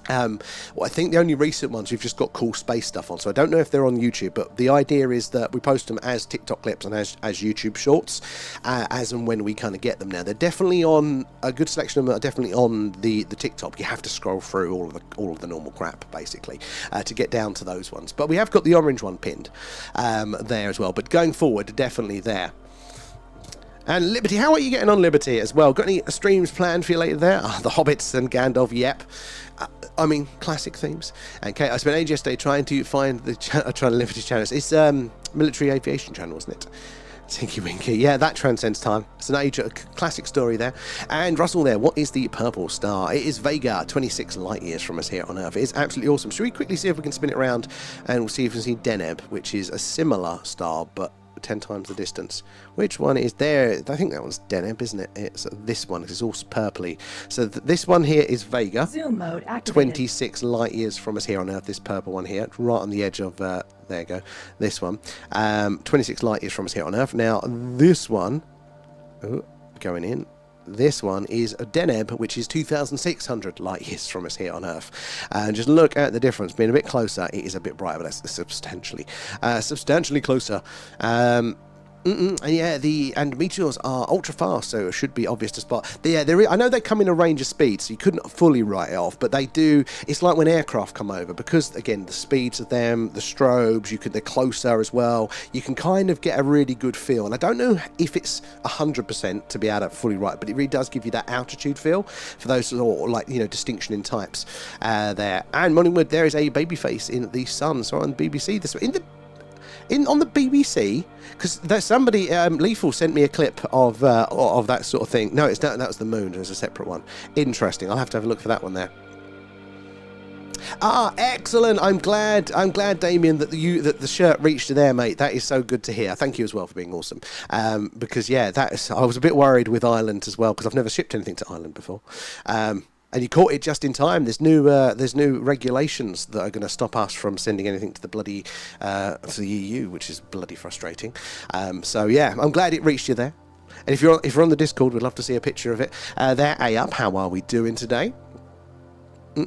Well, I think the only recent ones we've just got cool space stuff on, so I don't know if they're on YouTube, but the idea is that we post them as TikTok clips and as YouTube shorts, as and when we kind of get them. Now they're definitely on, a good selection of them are definitely on the TikTok. You have to scroll through all of the normal crap basically to get down to those ones, but we have got the orange one pinned there as well. But going forward, definitely there. And Liberty, how are you getting on, Liberty, as well? Got any streams planned for you later there? The Hobbits and Gandalf, yep. I mean, classic themes. Okay, I spent ages yesterday trying to find trying to Liberty channels. It's military aviation channel, isn't it? Tinky Winky. Yeah, that transcends time. It's an age, a classic story there. And Russell there, what is the purple star? It is Vega, 26 light years from us here on Earth. It is absolutely awesome. Should we quickly see if we can spin it around and we'll see if we can see Deneb, which is a similar star, but 10 times the distance. Which one is there? I think that one's Deneb, isn't it? It's this one, because it's all purpley. So this one here is Vega. Zoom mode activated. 26 light years from us here on Earth, this purple one here, right on the edge of, there you go, this one. 26 light years from us here on Earth. Now, this one, going in, this one is a Deneb, which is 2,600 light years from us here on Earth. And just look at the difference. Being a bit closer, it is a bit brighter, but that's substantially closer. Yeah, and meteors are ultra fast, so it should be obvious to spot. I know they come in a range of speeds, so you couldn't fully write it off, but they do. It's like when aircraft come over, because again the speeds of them, the strobes, they're closer as well. You can kind of get a really good feel, and I don't know if it's 100% to be able to fully write, but it really does give you that altitude feel for those sort of distinction in types there. And Morningwood, there is a baby face in the sun. So on BBC on the BBC, because there's somebody, Lethal sent me a clip of that sort of thing. No, that was the moon. There's a separate one. Interesting. I'll have to have a look for that one there. Excellent. I'm glad, Damien, that the shirt reached you there, mate. That is so good to hear. Thank you as well for being awesome. Because yeah, I was a bit worried with Ireland as well, because I've never shipped anything to Ireland before. And you caught it just in time. There's new regulations that are going to stop us from sending anything to the bloody to the EU, which is bloody frustrating. So yeah, I'm glad it reached you there. And if you're on the Discord, we'd love to see a picture of it. There, A-Up, how are we doing today? Yeah,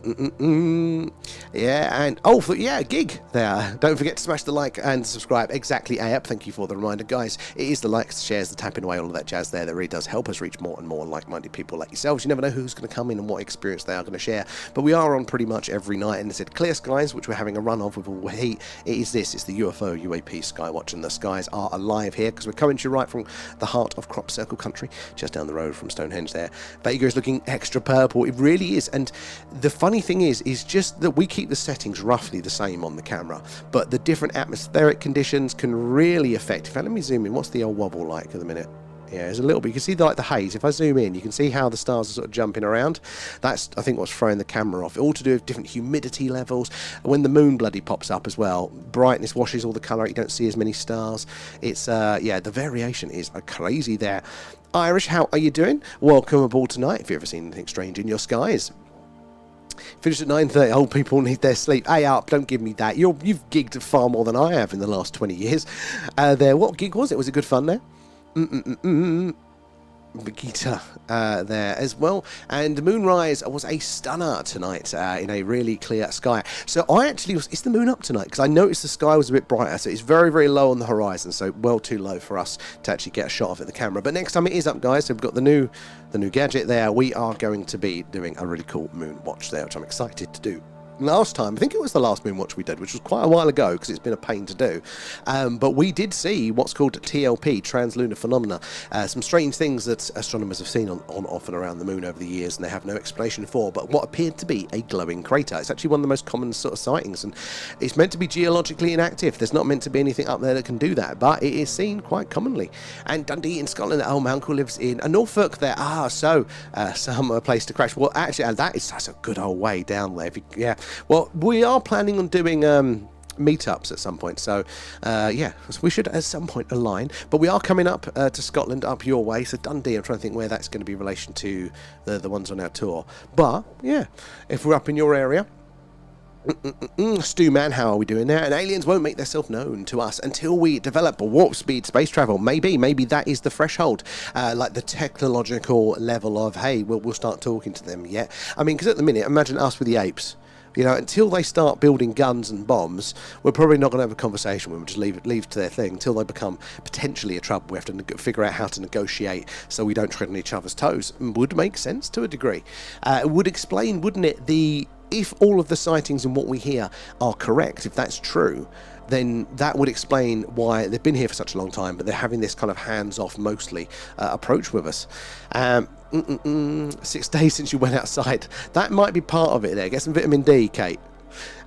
and gig there. Don't forget to smash the like and subscribe. Exactly, A-Up. Thank you for the reminder, guys. It is the likes, shares, the tapping away, all of that jazz there that really does help us reach more and more like-minded people like yourselves. You never know who's going to come in and what experience they are going to share, but we are on pretty much every night. And it's at clear skies, which we're having a run of with all the heat. It's the UFO UAP Skywatch, and the skies are alive here because we're coming to you right from the heart of Crop Circle country, just down the road from Stone Henge there. Vega is looking extra purple. It really is. And the funny thing is just that we keep the settings roughly the same on the camera, but the different atmospheric conditions can really affect. In fact, let me zoom in. What's the old wobble like at the minute? Yeah, there's a little bit. You can see the haze. If I zoom in, you can see how the stars are sort of jumping around. That's, I think, what's throwing the camera off. All to do with different humidity levels. When the moon bloody pops up as well, brightness washes all the colour. You don't see as many stars. It's, the variation is crazy there. Irish, how are you doing? Welcome aboard tonight. If you've ever seen anything strange in your skies. Finished at 9:30. Old people need their sleep. Hey, up! Don't give me that. You've gigged far more than I have in the last 20 years. What gig was it? Was it good fun there? Vegeta there as well. And moonrise was a stunner tonight in a really clear sky. So is the moon up tonight? Because I noticed the sky was a bit brighter, so it's very, very low on the horizon, so well too low for us to actually get a shot of it in the camera. But next time it is up, guys, so we've got the new gadget there. We are going to be doing a really cool moon watch there, which I'm excited to do. Last time, I think it was the last moon watch we did, which was quite a while ago because it's been a pain to do, but we did see what's called TLP, translunar phenomena, some strange things that astronomers have seen on, off and around the moon over the years, and they have no explanation for, but what appeared to be a glowing crater. It's actually one of the most common sort of sightings, and it's meant to be geologically inactive. There's not meant to be anything up there that can do that, but it is seen quite commonly. And Dundee in Scotland, my uncle lives in Norfolk there. Some place to crash. Well, actually, that's a good old way down there. Well, we are planning on doing meetups at some point, so we should at some point align. But we are coming up to Scotland, up your way, so Dundee. I'm trying to think where that's going to be in relation to the ones on our tour. But yeah, if we're up in your area. Stu Man, how are we doing there? And aliens won't make themselves known to us until we develop a warp speed space travel. Maybe that is the threshold, like the technological level of, hey, we'll start talking to them. Yeah, I mean, because at the minute, imagine us with the apes. You know, until they start building guns and bombs, we're probably not going to have a conversation with them. Just leave to their thing until they become potentially a trouble. We have to figure out how to negotiate so we don't tread on each other's toes. Would make sense to a degree. It would explain, wouldn't it, if all of the sightings and what we hear are correct, if that's true, then that would explain why they've been here for such a long time, but they're having this kind of hands-off, mostly, approach with us. 6 days since you went outside. That might be part of it there. Get some vitamin D, Kate.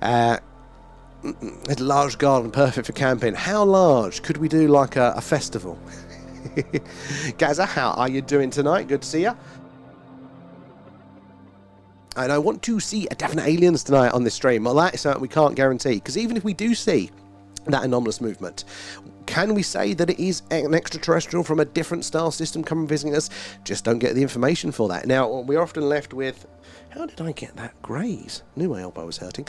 A large garden, perfect for camping. How large? Could we do like a festival? Gaza, how are you doing tonight? Good to see you. And I want to see a definite aliens tonight on this stream. Well, that is something we can't guarantee, because even if we do see that anomalous movement, Can we say that it is an extraterrestrial from a different star system coming visiting us? Just don't get the information for that. Now, we're often left with, how did I get that graze? Knew my elbow was hurting.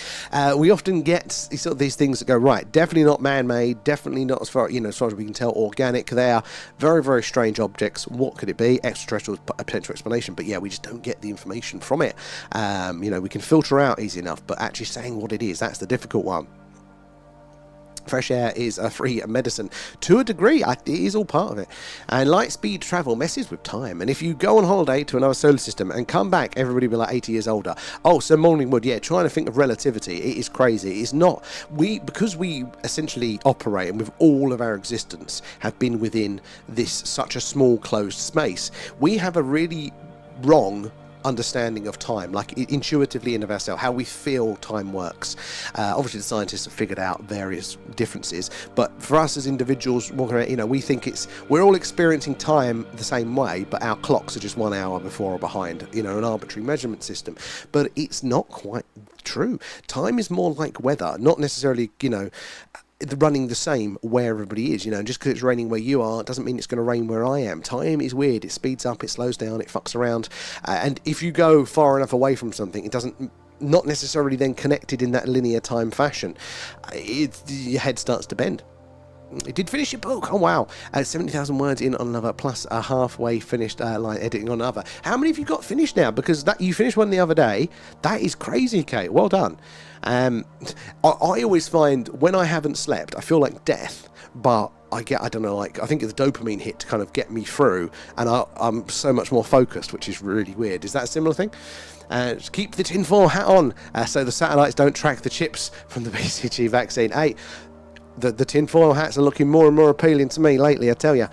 We often get sort of these things that go, right, definitely not man-made, definitely not as far, as far as we can tell, organic. They are very, very strange objects. What could it be? Extraterrestrial, a potential explanation, but yeah, we just don't get the information from it. We can filter out easy enough, but actually saying what it is, that's the difficult one. Fresh air is a free medicine to a degree. It is all part of it. And light speed travel messes with time. And if you go on holiday to another solar system and come back, everybody will be like 80 years older. Oh, so Morningwood, yeah, trying to think of relativity. It is crazy. It's not. Because we essentially operate and with all of our existence have been within this such a small closed space, we have a really wrong understanding of time, like intuitively in of ourselves, how we feel time works. Obviously the scientists have figured out various differences, but for us as individuals walking around, we think we're all experiencing time the same way, but our clocks are just 1 hour before or behind, an arbitrary measurement system. But it's not quite true. Time is more like weather, not necessarily, running the same where everybody is, and just because it's raining where you are doesn't mean it's going to rain where I am. Time is weird. It speeds up, it slows down, it fucks around, and if you go far enough away from something, it doesn't, not necessarily then connected in that linear time fashion. Your head starts to bend. It did finish your book. Oh wow, 70,000 words in on another, plus a halfway finished line editing on another. How many have you got finished now? Because that you finished one the other day. That is crazy, Kate. Well done. I always find when I haven't slept, I feel like death, but I think it's a dopamine hit to kind of get me through, and I'm so much more focused, which is really weird. Is that a similar thing? Just keep the tinfoil hat on so the satellites don't track the chips from the BCG vaccine. Hey, the tinfoil hats are looking more and more appealing to me lately, I tell you.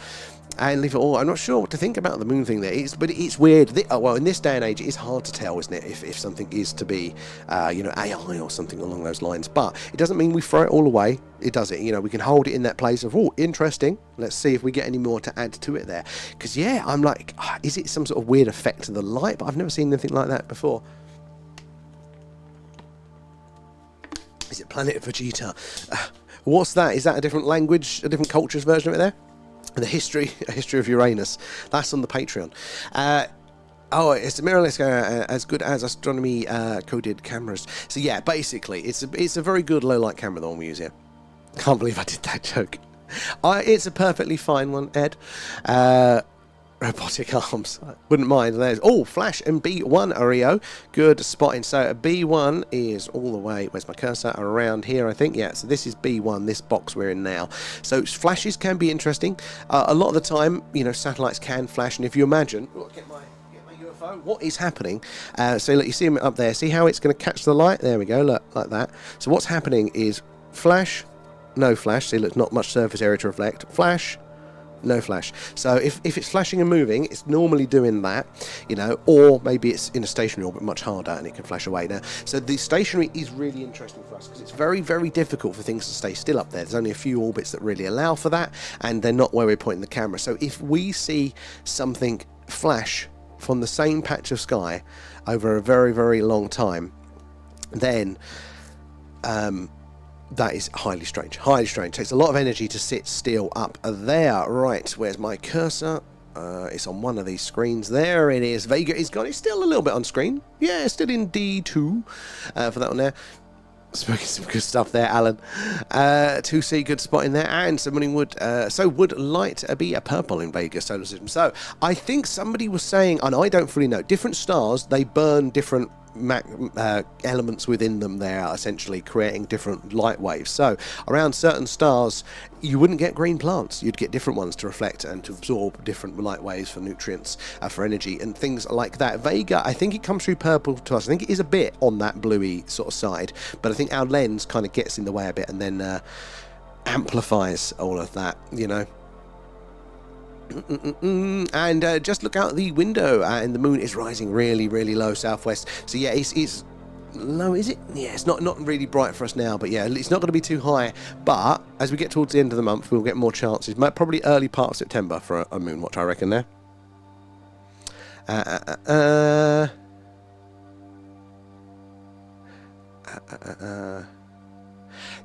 And leave it all. I'm not sure what to think about the moon thing there. But it's weird. In this day and age, it is hard to tell, isn't it, if something is to be, AI or something along those lines. But it doesn't mean we throw it all away. It does it. We can hold it in that place of, interesting. Let's see if we get any more to add to it there. Because, yeah, I'm like, is it some sort of weird effect of the light? But I've never seen anything like that before. Is it Planet Vegeta? What's that? Is that a different language, a different culture's version of it there? A history of Uranus. That's on the Patreon. It's the mirrorless as good as astronomy coded cameras. So yeah, basically, it's a very good low light camera, the one we use here. Can't believe I did that joke. It's a perfectly fine one, Ed. Robotic arms. Wouldn't mind. There's Flash and B1 Oreo. Good spotting. So B1 is all the way, where's my cursor? Around here, I think. Yeah, so this is B1, this box we're in now. So flashes can be interesting. A lot of the time, satellites can flash, and if you imagine, get my UFO, what is happening? So look, you see them up there. See how it's going to catch the light? There we go, look, like that. So what's happening is flash, no flash. See, look, not much surface area to reflect. Flash, no flash. So if it's flashing and moving, it's normally doing that, or maybe it's in a stationary orbit, much harder, and it can flash away now. So the stationary is really interesting for us because it's very, very difficult for things to stay still up there. There's only a few orbits that really allow for that, and they're not where we're pointing the camera. So if we see something flash from the same patch of sky over a very, very long time, then that is highly strange. Highly strange. Takes a lot of energy to sit still up there. Right, where's my cursor? It's on one of these screens. There it is. Vega is gone. It's still a little bit on screen. Yeah, it's still in D2 for that one there. Smoking some good stuff there, Alan. 2C, good spot in there. And somebody would light be a purple in Vega solar system. So I think somebody was saying, and I don't fully know, different stars, they burn different elements within them. They are essentially creating different light waves. So around certain stars, you wouldn't get green plants. You'd get different ones to reflect and to absorb different light waves for nutrients, for energy, and things like that. Vega, I think it comes through purple to us. I think it is a bit on that bluey sort of side, but I think our lens kind of gets in the way a bit and then amplifies all of that, And just look out the window, and the moon is rising really, really low southwest. So yeah, it's low, is it? Yeah, it's not really bright for us now, but yeah, it's not going to be too high. But as we get towards the end of the month, we'll get more chances. Probably early part of September for a moon watch, I reckon. There.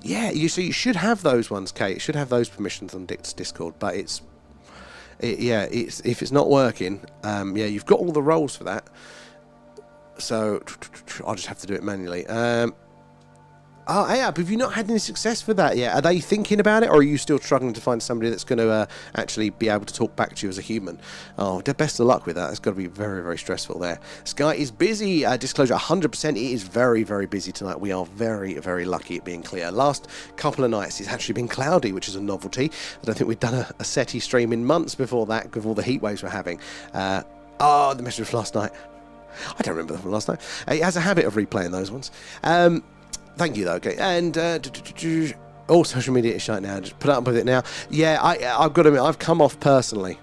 Yeah, you should have those ones, Kate. You should have those permissions on Discord, but if it's not working, you've got all the roles for that. So I'll just have to do it manually. Ayab, have you not had any success with that yet? Are they thinking about it, or are you still struggling to find somebody that's going to actually be able to talk back to you as a human? Oh, best of luck with that. It's got to be very, very stressful there. Sky is busy. Disclosure, 100%. It is very, very busy tonight. We are very, very lucky at being clear. Last couple of nights, it's actually been cloudy, which is a novelty. I don't think we've done a SETI stream in months before that, with all the heat waves we're having. The message from last night. I don't remember them from last night. It has a habit of replaying those ones. Thank you, though. Okay, and all social media is shut now. Just put up with it now. Yeah, I've got to admit, I've come off personally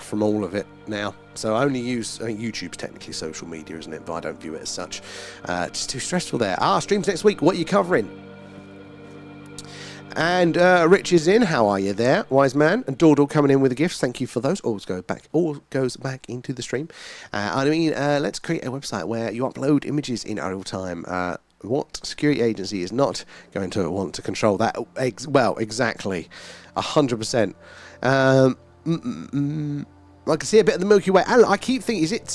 from all of it now. So I only use YouTube's technically social media, isn't it? But I don't view it as such. Just too stressful there. Streams next week. What are you covering? And Rich is in. How are you there, wise man? And Dordal coming in with the gifts. Thank you for those. All goes back into the stream. Let's create a website where you upload images in real time. What security agency is not going to want to control that? Well, exactly. 100%. I can see a bit of the Milky Way. And I keep thinking, is it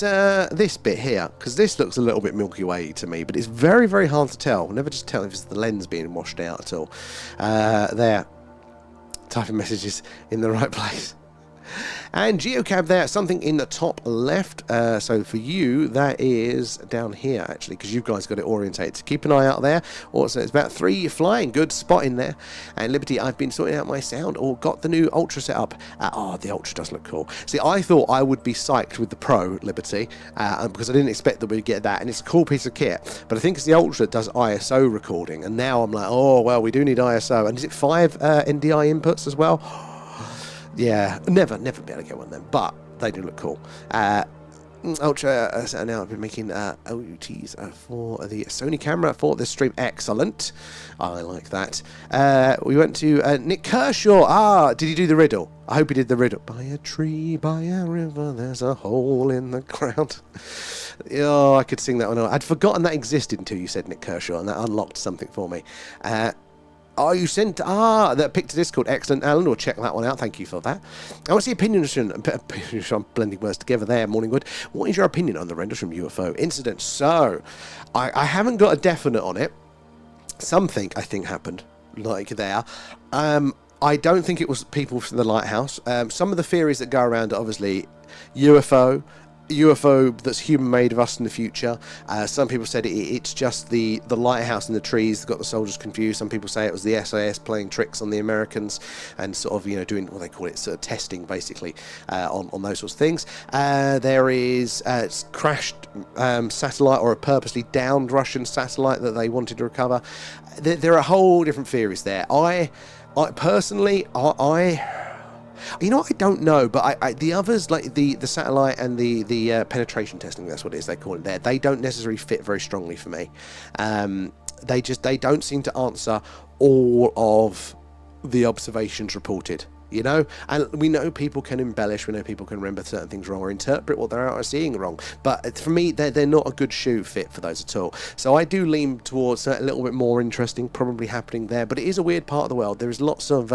this bit here? Because this looks a little bit Milky Way to me, but it's very, very hard to tell. Never just tell if it's the lens being washed out at all. There. Typing messages in the right place. And Geocab there, something in the top left. So for you, that is down here, actually, because you guys got it orientated. So keep an eye out there. Also, it's about 3 flying. Good spot in there. And Liberty, I've been sorting out my sound or got the new Ultra set up. The Ultra does look cool. See, I thought I would be psyched with the Pro, Liberty, because I didn't expect that we'd get that. And it's a cool piece of kit. But I think it's the Ultra that does ISO recording. And now I'm like, oh, well, we do need ISO. And is it 5 NDI inputs as well? Yeah, never be able to get one of them, but they do look cool. Ultra, now I've been making OUTs for the Sony camera for this stream. Excellent. I like that. We went to Nick Kershaw. Did he do the riddle? I hope he did the riddle. By a tree, by a river, there's a hole in the ground. Oh, I could sing that one. I'd forgotten that existed until you said Nick Kershaw, and that unlocked something for me. You sent that pick to Discord. Excellent, Alan. We'll check that one out. Thank you for that. I want to see opinions. I'm blending words together there. Morningwood. What is your opinion on the Rendlesham UFO incident? So, I haven't got a definite on it. Something I think happened like there. I don't think it was people from the lighthouse. Some of the theories that go around are obviously UFO that's human-made of us in the future. Some people said it's just the lighthouse in the trees that got the soldiers confused. Some people say it was the SAS playing tricks on the Americans and sort of, doing what they call it, sort of testing, basically, on those sorts of things. There is crashed satellite or a purposely downed Russian satellite that they wanted to recover. There are whole different theories there. I personally, I don't know, but the others, like the satellite and the penetration testing, that's what it is they call it there, they don't necessarily fit very strongly for me. They don't seem to answer all of the observations reported. And we know people can embellish, we know people can remember certain things wrong or interpret what they're seeing wrong, but for me they're not a good shoe fit for those at all. So I do lean towards a little bit more interesting probably happening there, but it is a weird part of the world. There is lots of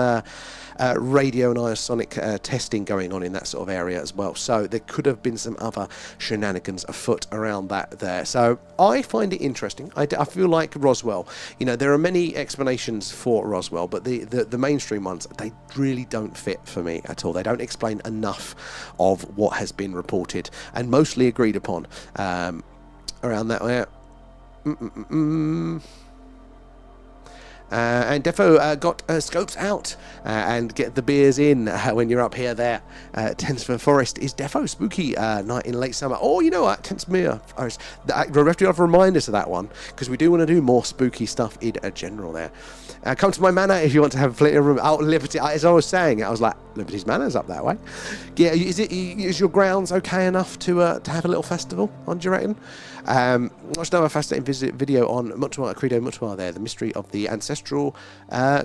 radio and iosonic testing going on in that sort of area as well, so there could have been some other shenanigans afoot around that there. So I find it interesting. I feel like Roswell, there are many explanations for Roswell, but the mainstream ones, they really don't fit for me at all. They don't explain enough of what has been reported and mostly agreed upon around that way. And Defo got scopes out and get the beers in when you're up here there. Tensford Forest is Defo spooky night in late summer. Oh, you know what? Tensmere Forest. We have to have reminders of that one because we do want to do more spooky stuff in general there. Come to my manor if you want to have plenty of room. Liberty, as I was saying, I was like, Liberty's Manor's up that way. Yeah, is your grounds okay enough to have a little festival on, do you reckon? Watched another fascinating video on Mutuar, Credo Mutuar there, the mystery of the ancestral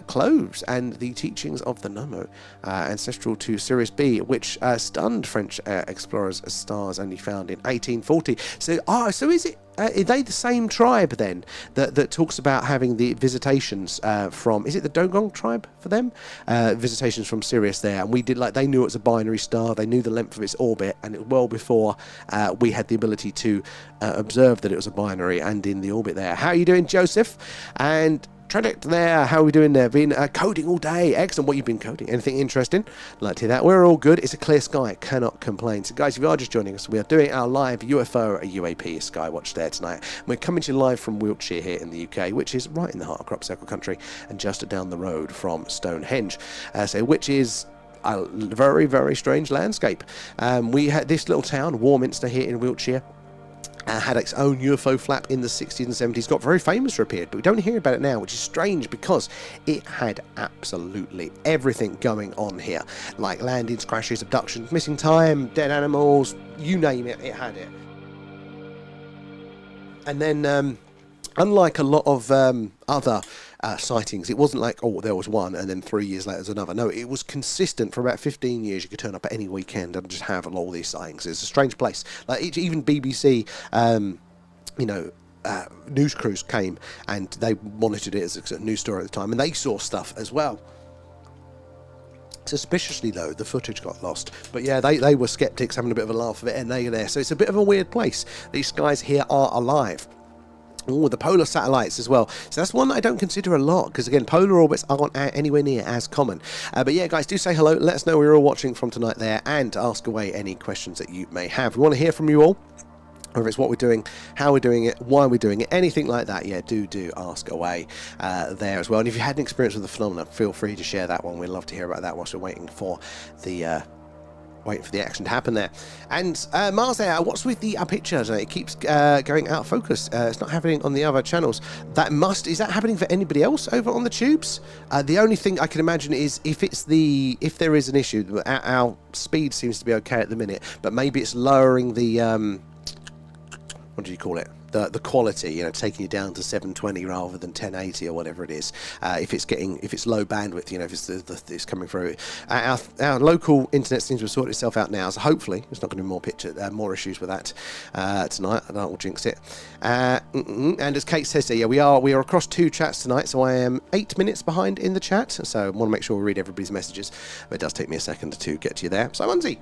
cloves and the teachings of the Nomo, ancestral to Sirius B, which stunned French explorers as stars only found in 1840. So is it Are they the same tribe then that talks about having the visitations from? Is it the Dogon tribe for them? Visitations from Sirius there, and we did they knew it was a binary star. They knew the length of its orbit, and it was well before we had the ability to observe that it was a binary and in the orbit there. How are you doing, Joseph? And Tradict there, how are we doing there? Been coding all day. Excellent. What you've been coding? Anything interesting? Like to hear that. We're all good. It's a clear sky. Cannot complain. So guys, if you are just joining us, we are doing our live UFO UAP Skywatch there tonight. We're coming to you live from Wiltshire here in the UK, which is right in the heart of Crop Circle country and just down the road from Stone Henge. Which is a very, very strange landscape. We had this little town, Warminster, here in Wiltshire. Had its own UFO flap in the 60s and 70s, got very famous for a period, but we don't hear about it now, which is strange because it had absolutely everything going on here, like landings, crashes, abductions, missing time, dead animals, you name it, it had it. And then, unlike a lot of other sightings, it wasn't like, oh, there was one and then 3 years later there's another. No, it was consistent for about 15 years. You could turn up at any weekend and just have all these sightings. It's a strange place. Like even BBC, news crews came and they monitored it as a news story at the time, and they saw stuff as well. Suspiciously, though, the footage got lost. But yeah, they were skeptics, having a bit of a laugh of it, and they're there. So it's a bit of a weird place. These guys here are alive. Oh, the polar satellites as well. So that's one that I don't consider a lot, because again, polar orbits aren't anywhere near as common. But yeah, guys, do say hello. Let us know where you're all watching from tonight there, and ask away any questions that you may have. We want to hear from you all. Whether it's what we're doing, how we're doing it, why we're doing it, anything like that, yeah, do ask away there as well. And if you had an experience with the phenomenon, feel free to share that one. We'd love to hear about that whilst we're waiting for the action to happen there. And Mars there, what's with the pictures? It keeps going out of focus. It's not happening on the other channels. Is that happening for anybody else over on the tubes? The only thing I can imagine is if there is an issue, our speed seems to be okay at the minute, but maybe it's lowering the what do you call it? The quality, taking you down to 720 rather than 1080 or whatever it is. If it's low bandwidth, if it's coming through. Our local internet seems to have sorted itself out now, so hopefully there's not going to be more issues with that tonight. I don't want to jinx it. And as Kate says there, yeah, we are across 2 chats tonight, so I am 8 minutes behind in the chat. So I want to make sure we read everybody's messages. But it does take me a second to get to you there. So Munzie.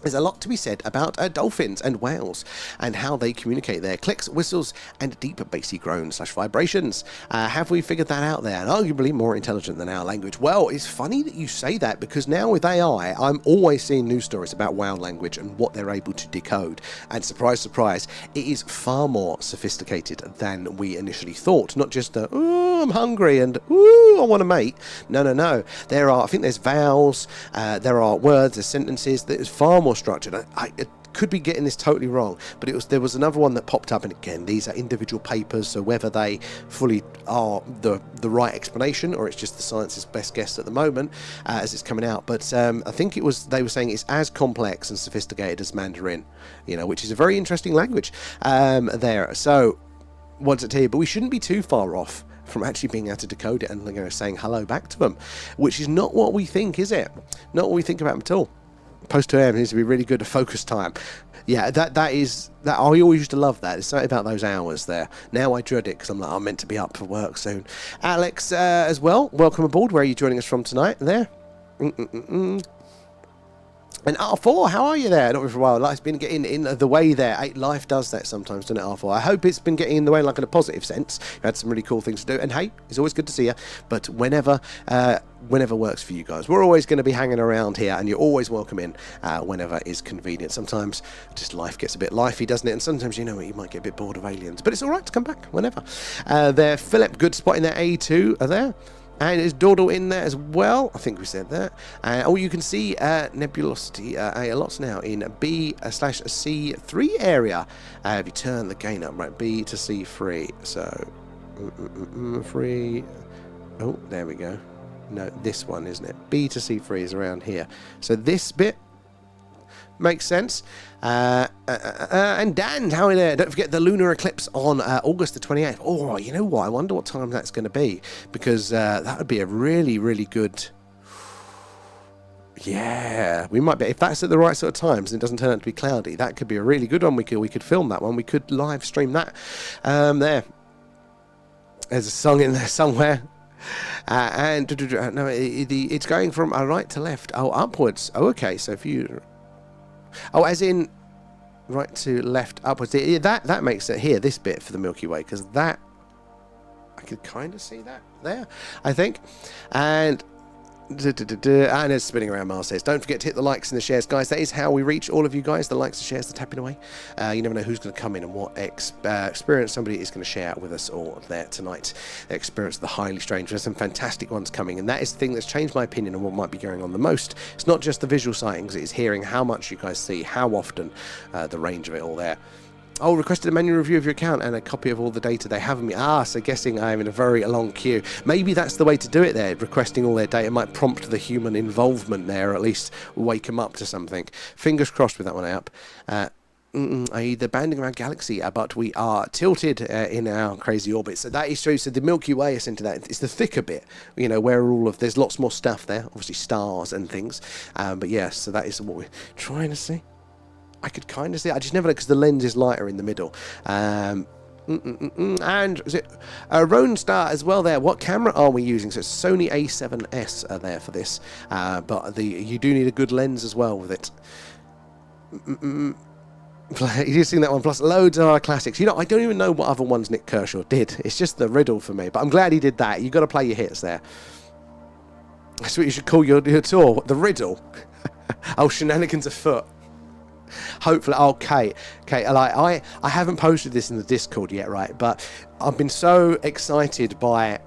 There's a lot to be said about dolphins and whales and how they communicate their clicks, whistles, and deep bassy groans / vibrations. Have we figured that out there? And arguably more intelligent than our language. Well, it's funny that you say that, because now with AI, I'm always seeing news stories about whale language and what they're able to decode. And surprise, surprise, it is far more sophisticated than we initially thought. Not just oh, I'm hungry and ooh, I want to mate. No. I think there's vowels, there are words, there's sentences. There's far more structured. I could be getting this totally wrong, but there was another one that popped up, and again, these are individual papers, so whether they fully are the right explanation or it's just the science's best guess at the moment as it's coming out. But I think they were saying it's as complex and sophisticated as Mandarin, which is a very interesting language there. So what does it tell you? But we shouldn't be too far off from actually being able to decode it and saying hello back to them, which is not what we think, is it? Not what we think about them at all. Post 2 AM needs to be really good at focus time. Yeah, that I always used to love that. It's something about those hours there. Now I dread it because I'm meant to be up for work soon. Alex as well, welcome aboard. Where are you joining us from tonight? There. And R4, how are you there? Not for a while. Life's been getting in the way there. Life does that sometimes, doesn't it, R4? I hope it's been getting in the way, like in a positive sense. You had some really cool things to do. And hey, it's always good to see you. But whenever works for you guys, we're always going to be hanging around here, and you're always welcome in whenever is convenient. Sometimes just life gets a bit lifey, doesn't it? And sometimes, you might get a bit bored of aliens. But it's all right to come back whenever. There, Philip, good spot in there. A2 are there. And is Dawdle in there as well? I think we said that. You can see nebulosity lots now in B/C3 area. If you turn the gain up, right, B to C3. So, 3. Oh, there we go. No, this one, isn't it? B to C3 is around here. So this bit makes sense. And Dan, how are you there? Don't forget the lunar eclipse on August the 28th. Oh, you know what? I wonder what time that's going to be, because that would be a really, really good Yeah, we might be. If that's at the right sort of times and it doesn't turn out to be cloudy, that could be a really good one. We could film that one. We could live stream that. There's a song in there somewhere. And no, it's going from right to left. Oh, upwards. Oh, okay. So if you... Oh, as in right to left, upwards. That makes it here, this bit for the Milky Way, because that... I could kind of see that there, I think. And it's spinning around. Mars says, don't forget to hit the likes and the shares, guys. That is how we reach all of you guys. The likes and shares, the tapping away. You never know who's going to come in and what experience somebody is going to share with us all there tonight. The experience of the highly strange. There's some fantastic ones coming, and that is the thing that's changed my opinion on what might be going on the most. It's not just the visual sightings, it is hearing how much you guys see, how often, the range of it all there. Oh, requested a manual review of your account and a copy of all the data they have of me. So guessing I'm in a very long queue. Maybe that's the way to do it there. Requesting all their data might prompt the human involvement there, or at least wake them up to something. Fingers crossed with that one up. I.e. the banding around galaxy, but we are tilted in our crazy orbit. So that is true. So the Milky Way is into that. It's the thicker bit, you know, where all of... There's lots more stuff there, obviously stars and things. But yes, so that is what we're trying to see. I could kind of see it. I just never know because the lens is lighter in the middle. And is it Roan Star as well there? What camera are we using? So it's Sony A7S there for this. But you do need a good lens as well with it. You've seen that one, plus loads of our classics. You know, I don't even know what other ones Nick Kershaw did. It's just the riddle for me. But I'm glad he did that. You've got to play your hits there. That's what you should call your tour. The riddle. Oh, shenanigans afoot. Hopefully, okay, like I haven't posted this in the Discord yet, right? But I've been so excited by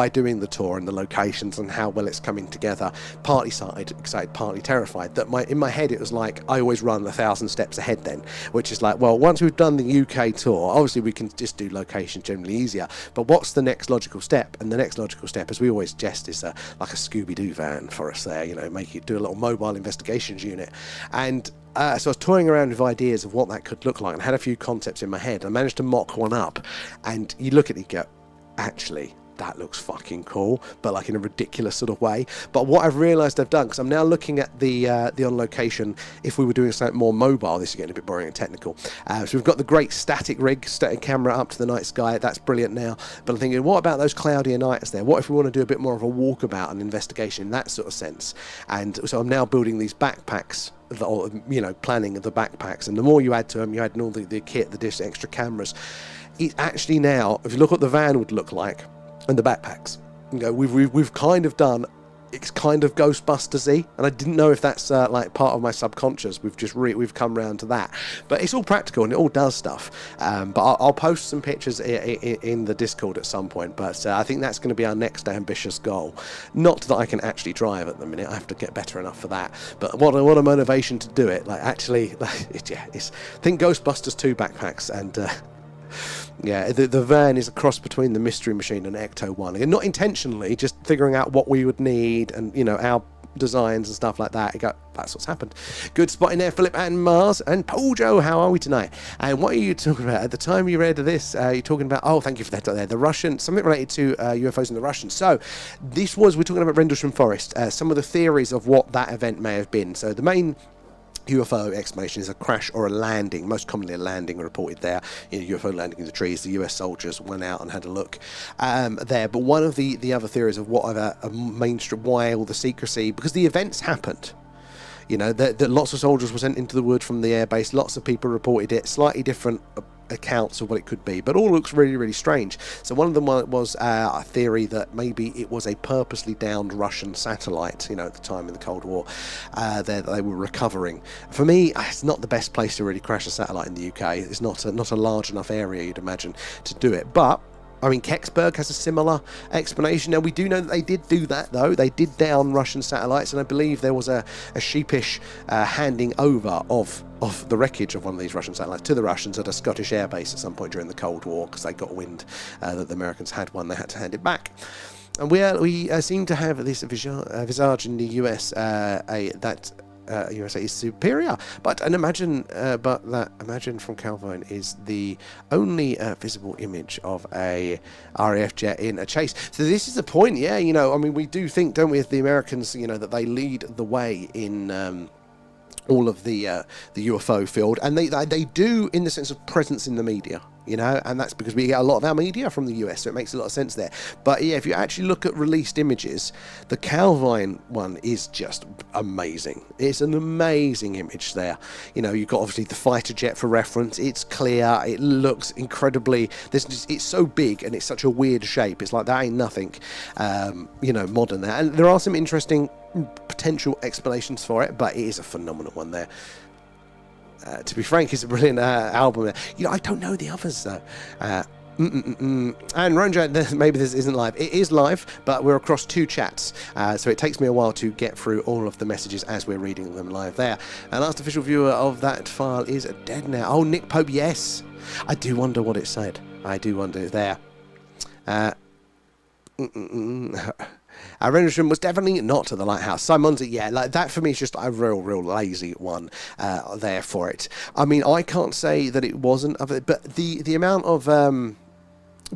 doing the tour and the locations and how well it's coming together. Partly excited, partly terrified. That in my head it was like I always run 1,000 steps ahead then, which is like, well, once we've done the UK tour, obviously we can just do locations generally easier. But what's the next logical step? And the next logical step, as we always jest, is like a Scooby-Doo van for us there. You know, make you do a little mobile investigations unit. And so I was toying around with ideas of what that could look like and had a few concepts in my head. I managed to mock one up, and you look at it and go, actually, that looks fucking cool, but like in a ridiculous sort of way. But what I've realised I've done, because I'm now looking at the on location, if we were doing something more mobile, this is getting a bit boring and technical. So we've got the great static camera up to the night sky. That's brilliant now. But I'm thinking, what about those cloudier nights there? What if we want to do a bit more of a walkabout and investigation in that sort of sense? And so I'm now building these backpacks, or, you know, planning of the backpacks. And the more you add to them, you add all the kit, the extra cameras. It actually now, if you look what the van would look like, and the backpacks, you know, we've kind of done, it's kind of Ghostbusters-y, and I didn't know if that's like part of my subconscious. We've come round to that, but it's all practical and it all does stuff. But I'll post some pictures in the Discord at some point. But I think that's going to be our next ambitious goal. Not that I can actually drive at the minute. I have to get better enough for that. But what a motivation to do it! Like actually, it's think Ghostbusters 2 backpacks and. Yeah, the van is a cross between the Mystery Machine and Ecto 1. Again, not intentionally, just figuring out what we would need and, you know, our designs and stuff like that. That's what's happened. Good spot in there, Philip and Mars and Pojo. How are we tonight? And what are you talking about? At the time you read this, you're talking about, oh, thank you for that there, the Russian, something related to UFOs and the Russians. So we're talking about Rendlesham Forest, some of the theories of what that event may have been. So the main UFO explanation is a crash or a landing, most commonly a landing reported there. UFO landing in the trees. The US soldiers went out and had a look there. But one of the other theories of what a mainstream, why all the secrecy, because the events happened. You know, that lots of soldiers were sent into the wood from the airbase. Lots of people reported it. Slightly different accounts of what it could be, but all looks really, really strange. So one of them was a theory that maybe it was a purposely downed Russian satellite, you know, at the time in the Cold War, that they were recovering. For me, it's not the best place to really crash a satellite in the UK. It's not a large enough area, you'd imagine, to do it. But I mean, Kecksburg has a similar explanation. Now, we do know that they did do that, though. They did down Russian satellites, and I believe there was a sheepish handing over of the wreckage of one of these Russian satellites to the Russians at a Scottish airbase at some point during the Cold War, because they got wind that the Americans had one. They had to hand it back. And we seem to have this visage in the US that USA is superior. But imagine from Calvine is the only visible image of a RAF jet in a chase. So this is the point, yeah. You know, I mean, we do think, don't we, as the Americans, you know, that they lead the way in all of the UFO field, and they do in the sense of presence in the media, you know, and that's because we get a lot of our media from the US, so it makes a lot of sense there. But yeah, if you actually look at released images, the Calvine one is just amazing. It's an amazing image there. You know, you've got obviously the fighter jet for reference. It's clear, it looks incredibly, it's so big and it's such a weird shape. It's like that ain't nothing, you know, modern there. And there are some interesting potential explanations for it, but it is a phenomenal one there. To be frank, it's a brilliant album. You know, I don't know the others though. And Ronja, maybe this isn't live. It is live, but we're across 2 chats, so it takes me a while to get through all of the messages as we're reading them live there. And last official viewer of that file is dead now. Oh, Nick Pope, yes. I do wonder what it said. I do wonder there. Our rendition was definitely not to the lighthouse. Simon's, yeah, like that for me is just a real lazy one there for it. I mean, I can't say that it wasn't, but the amount of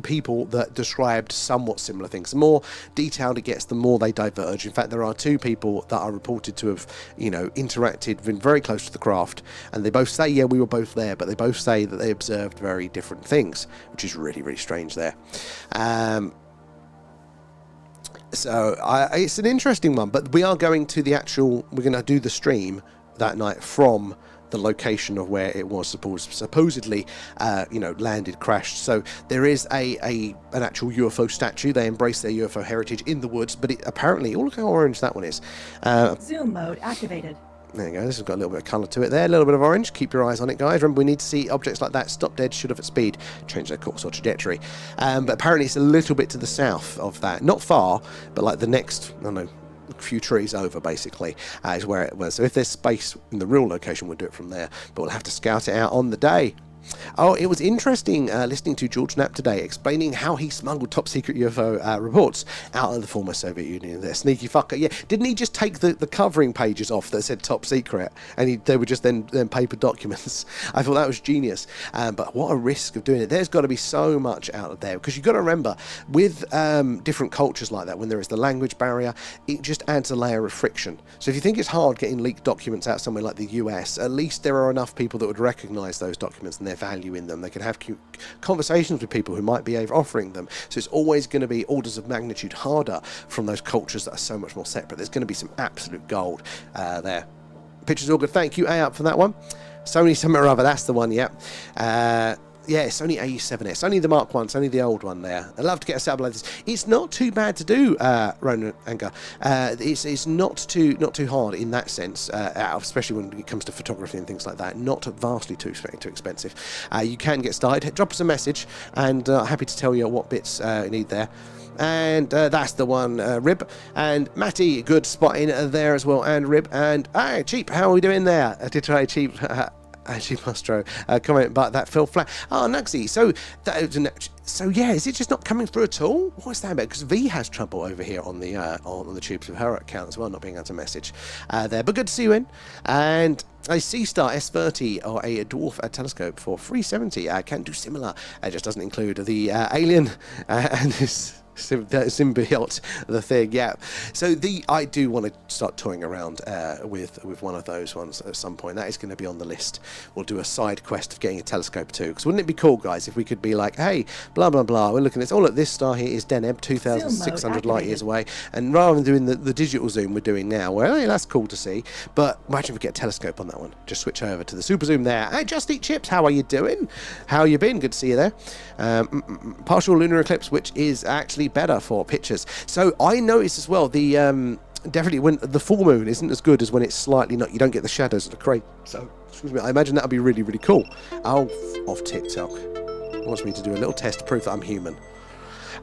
people that described somewhat similar things, the more detailed it gets, the more they diverge. In fact, there are 2 people that are reported to have, you know, interacted, been very close to the craft, and they both say, yeah, we were both there, but they both say that they observed very different things, which is really strange there. So it's an interesting one, but we are going to we're going to do the stream that night from the location of where it was supposedly, you know, landed, crashed. So there is an actual UFO statue. They embrace their UFO heritage in the woods, but apparently, oh, look how orange that one is. Zoom mode activated. There you go, this has got a little bit of colour to it there, a little bit of orange. Keep your eyes on it, guys. Remember, we need to see objects like that stop dead, shoot off at speed, change their course or trajectory. But apparently it's a little bit to the south of that. Not far, but like the next, I don't know, few trees over, basically, is where it was. So if there's space in the real location, we'll do it from there. But we'll have to scout it out on the day. Oh, it was interesting listening to George Knapp today explaining how he smuggled top secret UFO reports out of the former Soviet Union. There, sneaky fucker. Yeah, didn't he just take the covering pages off that said top secret, and they were just then paper documents? I thought that was genius. But what a risk of doing it. There's got to be so much out of there, because you've got to remember, with different cultures like that, when there is the language barrier, it just adds a layer of friction. So if you think it's hard getting leaked documents out somewhere like the US, at least there are enough people that would recognise those documents and their value in them. They can have conversations with people who might be offering them. So it's always going to be orders of magnitude harder from those cultures that are so much more separate. There's going to be some absolute gold there. Pictures all good. Thank you, A-Up, for that one. Sony something or other, that's the one, yeah. Yeah, Sony A7S, only the Mark 1, only the old one there. I'd love to get a setup like this. It's not too bad to do, Ronan Anger. It's not too hard in that sense, especially when it comes to photography and things like that. Not vastly too expensive. You can get started. Drop us a message, and happy to tell you what bits you need there. And that's the one, Rib. And Matty, good spotting there as well, and Rib. And hey, Cheap, how are we doing there? I did try Cheap. Actually, Mastro, comment, but that fell flat. Oh, Nugsy. So yeah, is it just not coming through at all? What's that about? Because V has trouble over here on the tubes of her account as well, not being able to message there. But good to see you in. And a Seastar S30 or a dwarf telescope for 370 can do similar. It just doesn't include the alien and his symbiote, the thing, yeah. So I do want to start toying around with one of those ones at some point. That is going to be on the list. We'll do a side quest of getting a telescope too, because wouldn't it be cool, guys, if we could be like, hey, blah blah blah, we're looking at this. Oh look, this star here is Deneb, 2,600 light years away, and rather than doing the digital zoom we're doing now, well, hey, that's cool to see. But imagine if we get a telescope on that one. Just switch over to the super zoom there. Hey, Just Eat Chips, how are you doing? How you been? Good to see you there. Partial lunar eclipse, which is actually better for pictures. So I noticed as well the definitely when the full moon isn't as good as when it's slightly not, you don't get the shadows of the crate. So excuse me, I imagine that would be really cool. Off TikTok wants me to do a little test to prove that I'm human.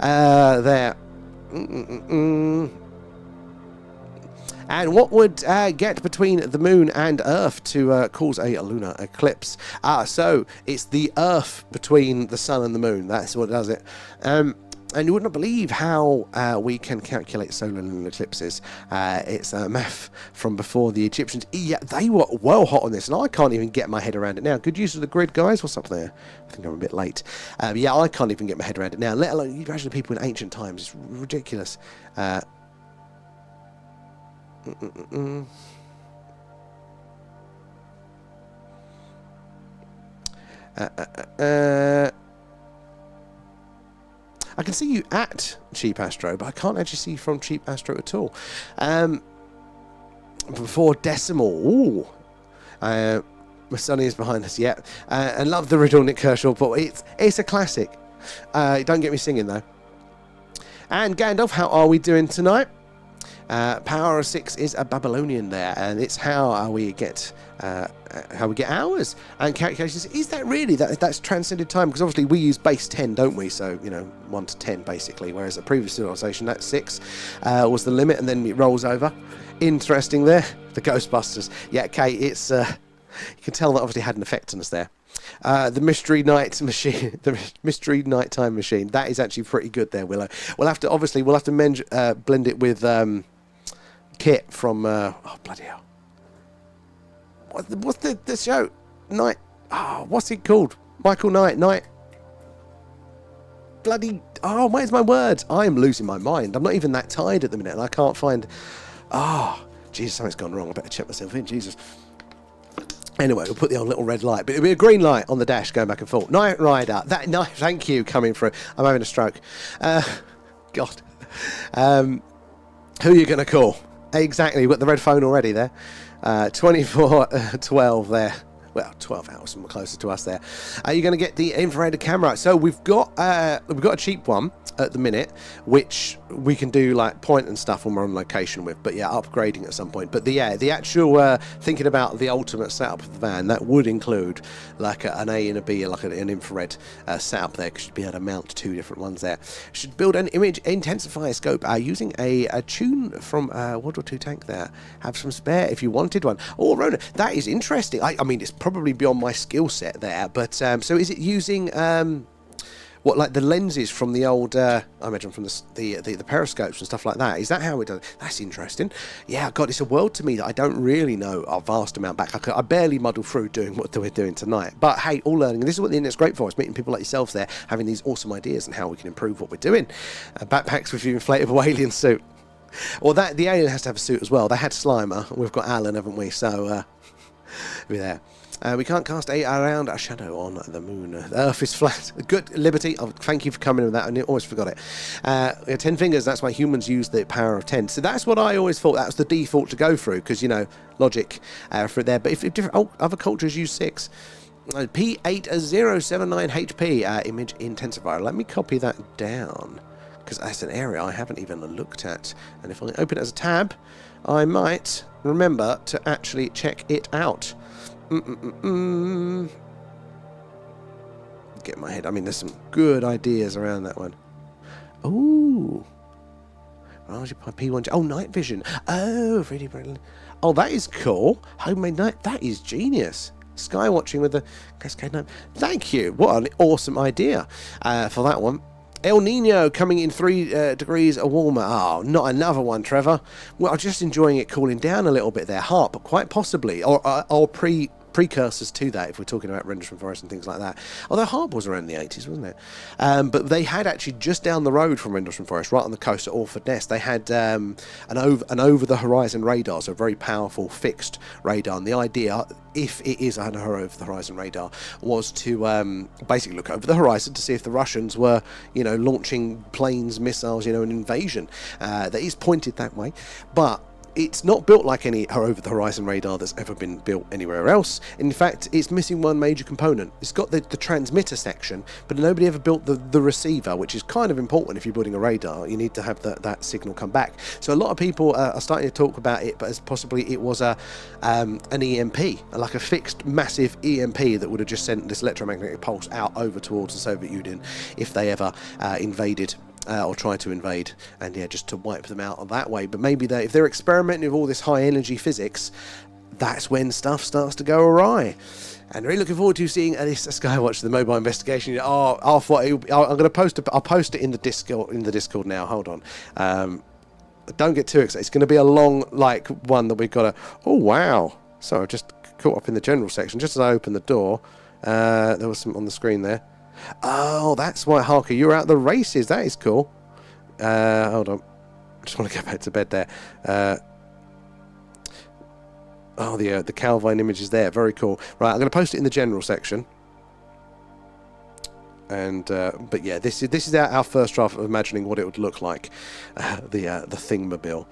There. And what would get between the moon and Earth to cause a lunar eclipse? So it's the Earth between the sun and the moon. That's what does it. And you wouldn't believe how we can calculate solar lunar eclipses. It's math from before the Egyptians. Yeah, they were well hot on this, and I can't even get my head around it now. Good use of the grid, guys. What's up there? I think I'm a bit late. Yeah, I can't even get my head around it now, let alone, you imagine the people in ancient times. It's ridiculous. I can see you at Cheap Astro, but I can't actually see you from Cheap Astro at all. Before Decimal, ooh. My Sonny is behind us, yeah. And love the riddle, Nick Kershaw, but it's a classic. Don't get me singing, though. And Gandalf, how are we doing tonight? Power of 6 is a Babylonian there, and it's how we get hours and calculations. Is that really that's transcended time? Because obviously we use base 10, don't we? So 1 to 10 basically, whereas a previous civilization that 6 was the limit, and then it rolls over. Interesting there. The Ghostbusters. Yeah, okay, it's you can tell that obviously had an effect on us there. The Mystery Night Machine, the Mystery Nighttime Machine. That is actually pretty good there, Willow. We'll have to blend it with Kit from oh bloody hell. What's the show? Night. Oh, what's it called? Michael Night. Bloody. Oh, where's my words? I am losing my mind. I'm not even that tired at the minute, and I can't find. Oh, Jesus, something's gone wrong. I better check myself in. Jesus. Anyway, we'll put the old little red light, but it'll be a green light on the dash going back and forth. Night Rider. Thank you, coming through. I'm having a stroke. God. Who are you going to call? Exactly. We've got the red phone already there. 24:12 there. Well, 12 hours more closer to us there. You're going to get the infrared camera. So we've got a cheap one at the minute, which we can do like point and stuff when we're on location with. But yeah, upgrading at some point. But the actual thinking about the ultimate setup of the van, that would include like an A and a B, like an infrared setup there, because you'd be able to mount 2 different ones there. Should build an image intensifier scope using a tune from World War II tank there. Have some spare if you wanted one. Oh, Rona, that is interesting. I mean, it's probably beyond my skill set there, but so is it using what, like the lenses from the old I imagine from the periscopes and stuff like that? Is that how it does? That's interesting. Yeah, God, it's a world to me that I don't really know a vast amount back. I barely muddle through doing what we're doing tonight, but hey, all learning, and this is what the internet's great for, is meeting people like yourselves there, having these awesome ideas and how we can improve what we're doing. Backpacks with your inflatable alien suit. Well, the alien has to have a suit as well. They had Slimer, we've got Alan, haven't we? So we're there. We can't cast around a shadow on the moon. The Earth is flat. Good, Liberty. Oh, thank you for coming with that. I always forgot it. 10 fingers, that's why humans use the power of 10. So that's what I always thought. That was the default to go through, because, logic for it there. But if different other cultures use 6. P8079 HP image intensifier. Let me copy that down, because that's an area I haven't even looked at. And if I open it as a tab, I might remember to actually check it out. Get my head. I mean, there's some good ideas around that one. Ooh. P1. Oh, night vision. Oh, really brilliant. Oh, that is cool. Homemade night. That is genius. Skywatching with the cascade night. Thank you. What an awesome idea for that one. El Nino coming in 3 degrees warmer. Oh, not another one, Trevor. Well, I'm just enjoying it cooling down a little bit there. Harp, quite possibly. Or precursors to that, if we're talking about Rendlesham Forest and things like that. Although Harp was around the 80s, wasn't it? But they had actually just down the road from Rendlesham Forest, right on the coast at Orford Nest, they had an over-the-horizon radar, so a very powerful fixed radar. And the idea, if it is an over-the-horizon radar, was to basically look over the horizon to see if the Russians were, launching planes, missiles, an invasion. That is pointed that way, but it's not built like any over-the-horizon radar that's ever been built anywhere else. In fact, it's missing one major component. It's got the transmitter section, but nobody ever built the receiver, which is kind of important if you're building a radar. You need to have that signal come back. So a lot of people are starting to talk about it, but as possibly it was an EMP, like a fixed massive EMP that would have just sent this electromagnetic pulse out over towards the Soviet Union if they ever invaded. Or try to invade, and just to wipe them out that way. But maybe if they're experimenting with all this high energy physics, that's when stuff starts to go awry. And really looking forward to seeing this Skywatch, the mobile investigation. I'm going to post it. I'll post it in the Discord now. Hold on. Don't get too excited. It's going to be a long, one that we've got to... Oh, wow. So I just caught up in the general section. Just as I opened the door, there was some on the screen there. Oh, that's why, Harker, you're out the races. That is cool. Hold on. I just want to go back to bed there. The Calvine image is there. Very cool. Right, I'm going to post it in the general section. And but yeah, this is our first draft of imagining what it would look like, the Thingmobile.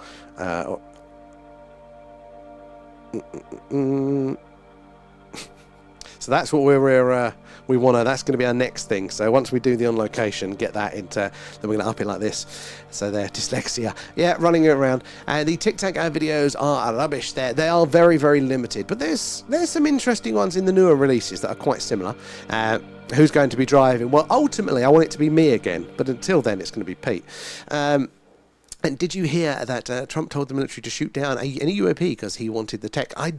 So that's what we want to. That's going to be our next thing. So once we do the on location, get that into, then we're going to up it like this. So there, dyslexia. Yeah, running it around. And the Tic Tac videos are rubbish. They are very, very limited. But there's some interesting ones in the newer releases that are quite similar. Who's going to be driving? Well, ultimately, I want it to be me again. But until then, it's going to be Pete. And did you hear that Trump told the military to shoot down any UAP because he wanted the tech? I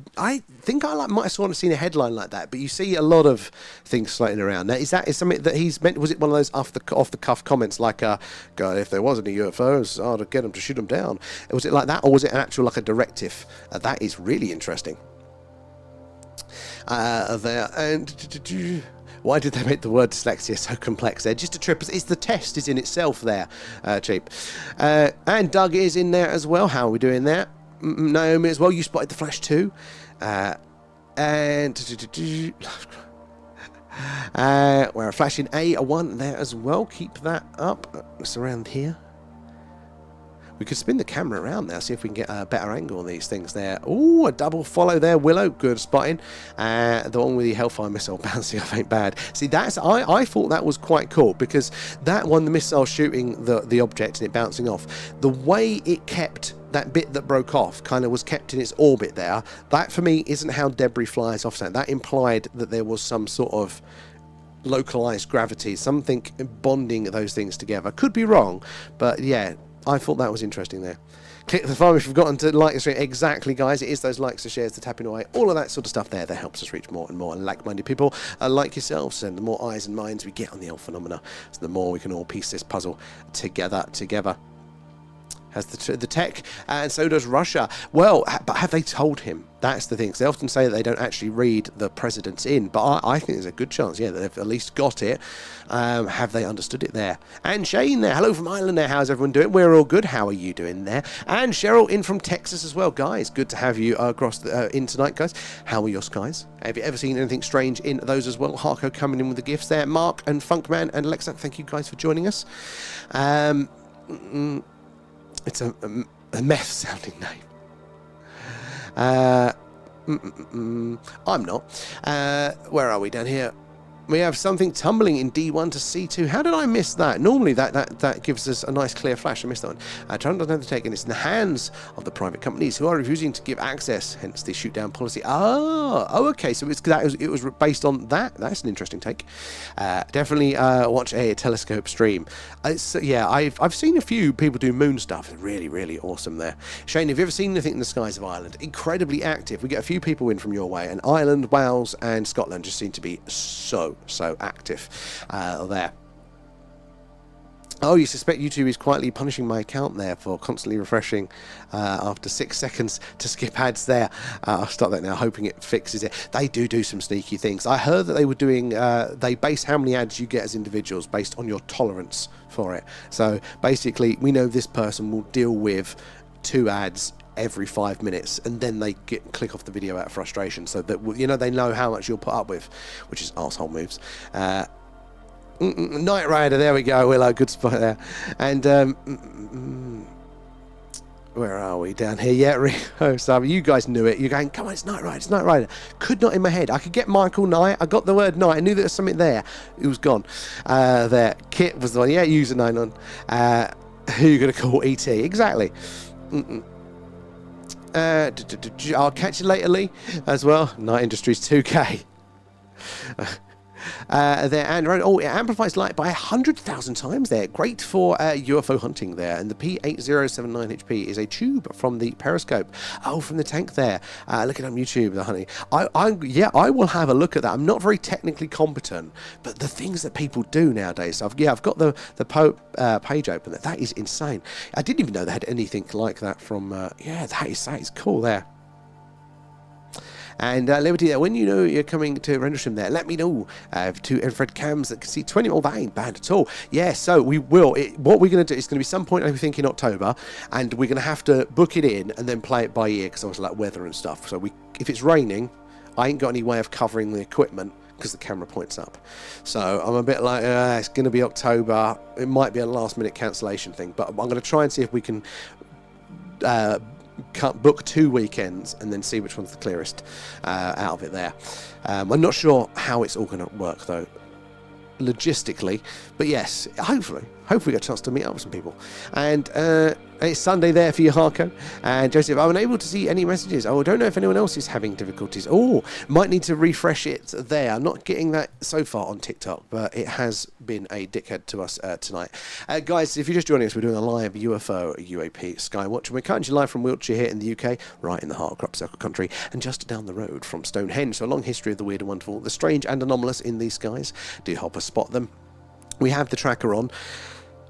think I might have seen a headline like that, but you see a lot of things floating around. Now, is something that he's meant? Was it one of those off the cuff comments like, "God, if there was any UFOs, I'd get them to shoot them down"? Was it like that, or was it an actual a directive? That is really interesting. There and. Why did they make the word dyslexia so complex there? Just a trip. It's the test is in itself there, Cheap. And Doug is in there as well. How are we doing there? Naomi as well. You spotted the Flash too. And we're flashing A1 there as well. Keep that up. It's around here. We could spin the camera around now, see if we can get a better angle on these things there. Oh, a double follow there, Willow. Good spotting. The one with the Hellfire missile bouncing off ain't bad. See, I thought that was quite cool because that one, the missile shooting the object and it bouncing off, the way it kept that bit that broke off kind of was kept in its orbit there. That, for me, isn't how debris flies off. That implied that there was some sort of localized gravity, something bonding those things together. Could be wrong, but yeah, I thought that was interesting there. Click the farm if you've forgotten to like the stream. Exactly, guys. It is those likes, the shares, the tapping away, all of that sort of stuff there that helps us reach more and more like-minded people like yourselves. And the more eyes and minds we get on the old phenomena, so the more we can all piece this puzzle together. Has the tech, and so does Russia. Well, but have they told him? That's the thing. They often say that they don't actually read the presidents in, but I think there's a good chance, yeah, that they've at least got it. Have they understood it there? And Shane there. Hello from Ireland there. How's everyone doing? We're all good. How are you doing there? And Cheryl in from Texas as well. Guys, good to have you across in tonight, guys. How are your skies? Have you ever seen anything strange in those as well? Harko coming in with the gifts there. Mark and Funkman and Alexa, thank you guys for joining us. It's a meth-sounding name. I'm not. Where are we down here? We have something tumbling in D1 to C2. How did I miss that? Normally that gives us a nice clear flash. I missed that one. Trump doesn't have to take it. It's in the hands of the private companies who are refusing to give access, hence the shoot-down policy. Oh, okay. So it was based on that. That's an interesting take. Definitely watch a telescope stream. Yeah, I've seen a few people do moon stuff. It's really, really awesome there. Shane, have you ever seen anything in the skies of Ireland? Incredibly active. We get a few people in from your way, and Ireland, Wales, and Scotland just seem to be so active there. Oh, you suspect YouTube is quietly punishing my account there for constantly refreshing after 6 seconds to skip ads there. I'll stop that now, hoping it fixes it. They do some sneaky things. I heard that they were doing, they base how many ads you get as individuals based on your tolerance for it. So basically, we know this person will deal with 2 ads every 5 minutes, and then they click off the video out of frustration, so that they know how much you'll put up with, which is arsehole moves. Knight Rider, there we go, Willow, good spot there. And where are we? Down here, yeah. So you guys knew it. You're going, come on, it's Knight Rider. Could not in my head. I could get Michael Knight. I got the word Knight. I knew there was something there. It was gone. There, Kit was the one. Yeah, username on. Who you gonna call ET? Exactly. I'll catch you later, Lee, as well. Night Industries 2K. there, and it amplifies light by 100,000 times there. Great for UFO hunting there. And the P8079HP is a tube from the periscope. Oh, from the tank there. Look at it on YouTube, the honey. I will have a look at that. I'm not very technically competent, but the things that people do nowadays. So I've got the page open. That is insane. I didn't even know they had anything like that from. That is cool there. And Liberty there, when you know you're coming to Rendlesham there, let me know. To infrared cams that can see 20. Oh, that ain't bad at all. Yeah, so we will. What we're going to do is going to be some point, I think, in October, and we're going to have to book it in and then play it by ear because obviously like weather and stuff. So if it's raining, I ain't got any way of covering the equipment because the camera points up. So I'm a bit like, it's going to be October. It might be a last minute cancellation thing, but I'm going to try and see if we can book 2 weekends and then see which one's the clearest out of it there. I'm not sure how it's all going to work though, logistically, but yes, hopefully we get a chance to meet up with some people. And it's Sunday there for you, Harko. And Joseph, I'm unable to see any messages. I don't know if anyone else is having difficulties. Oh, might need to refresh it there. I'm not getting that so far on TikTok, but it has been a dickhead to us tonight. Guys, if you're just joining us, we're doing a live UFO UAP Skywatch. We're currently live from Wiltshire here in the UK, right in the heart of crop circle country, and just down the road from Stone Henge. So a long history of the weird and wonderful, the strange and anomalous in these skies. Do help us spot them. We have the tracker on,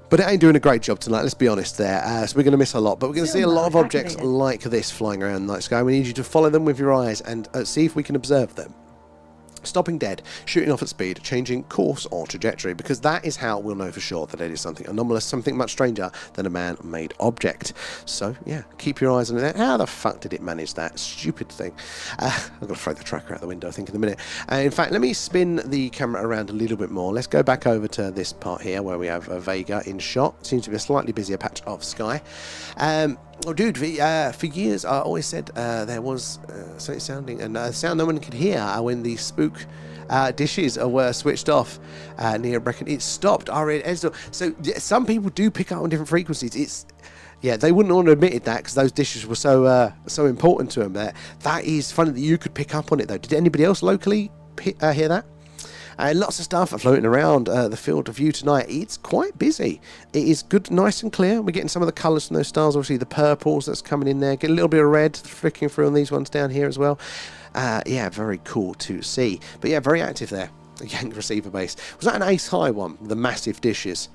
but it ain't doing a great job tonight, let's be honest there. So we're going to miss a lot, but we're going to see a lot of objects like this flying around the night sky. We need you to follow them with your eyes and see if we can observe them. Stopping dead, shooting off at speed, changing course or trajectory, because that is how we'll know for sure that it is something anomalous, something much stranger than a man-made object. So, yeah, keep your eyes on it. How the fuck did it manage that stupid thing? I'm going to throw the tracker out the window, I think, in a minute. In fact, let me spin the camera around a little bit more. Let's go back over to this part here where we have Vega in shot. Seems to be a slightly busier patch of sky. Oh, dude, for years I always said there was something sounding, and a sound no one could hear when the spook dishes were switched off near Brecon. It stopped. So some people do pick up on different frequencies. They wouldn't want to admit that because those dishes were so important to them. That is funny that you could pick up on it though. Did anybody else locally hear that? Lots of stuff floating around the field of view tonight. It's quite busy. It is good, nice and clear. We're getting some of the colours from those stars. Obviously, the purples that's coming in there. Get a little bit of red flicking through on these ones down here as well. Very cool to see. But yeah, very active there. Yank receiver base. Was that an ace high one? The massive dishes.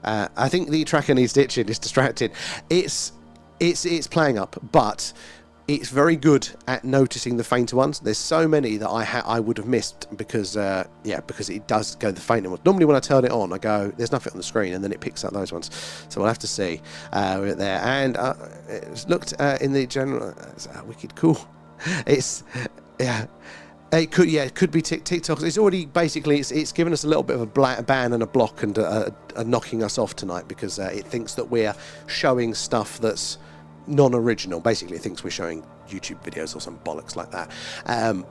I think the tracker needs ditching. It's distracted. It's playing up, but it's very good at noticing the fainter ones. There's so many that I would have missed because it does go the fainter ones. Normally when I turn it on, I go, there's nothing on the screen, and then it picks up those ones. So we'll have to see there. And it's looked in the general. It's wicked cool. It could be TikTok. It's already basically it's given us a little bit of a ban and a block and knocking us off tonight because it thinks that we're showing stuff that's non-original. Basically it thinks we're showing YouTube videos or some bollocks like that,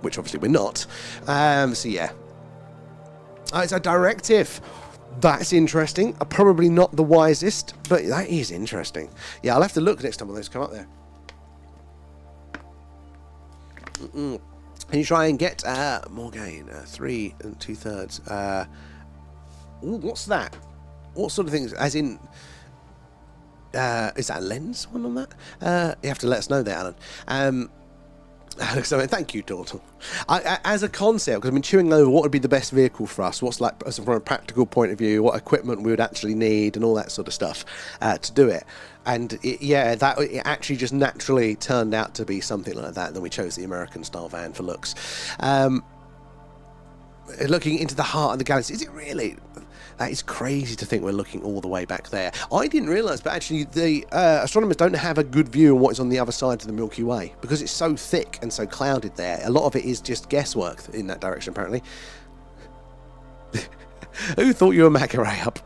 which obviously we're not. It's a directive. That's interesting. Probably not the wisest, but that is interesting. Yeah, I'll have to look next time when those come up there. Can you try and get more gain? 3 2/3. What's that? What sort of things? As in, is that a lens one on that? You have to let us know there, Alan. So thank you, Dalton. As a concept, because I've been chewing over what would be the best vehicle for us, what's like from a practical point of view, what equipment we would actually need, and all that sort of stuff to do it. And it actually just naturally turned out to be something like that. And then we chose the American style van for looks. Looking into the heart of the galaxy, is it really? That is crazy to think we're looking all the way back there. I didn't realise, but actually the astronomers don't have a good view on what is on the other side of the Milky Way because it's so thick and so clouded there. A lot of it is just guesswork in that direction, apparently. Who thought you were MAGA up?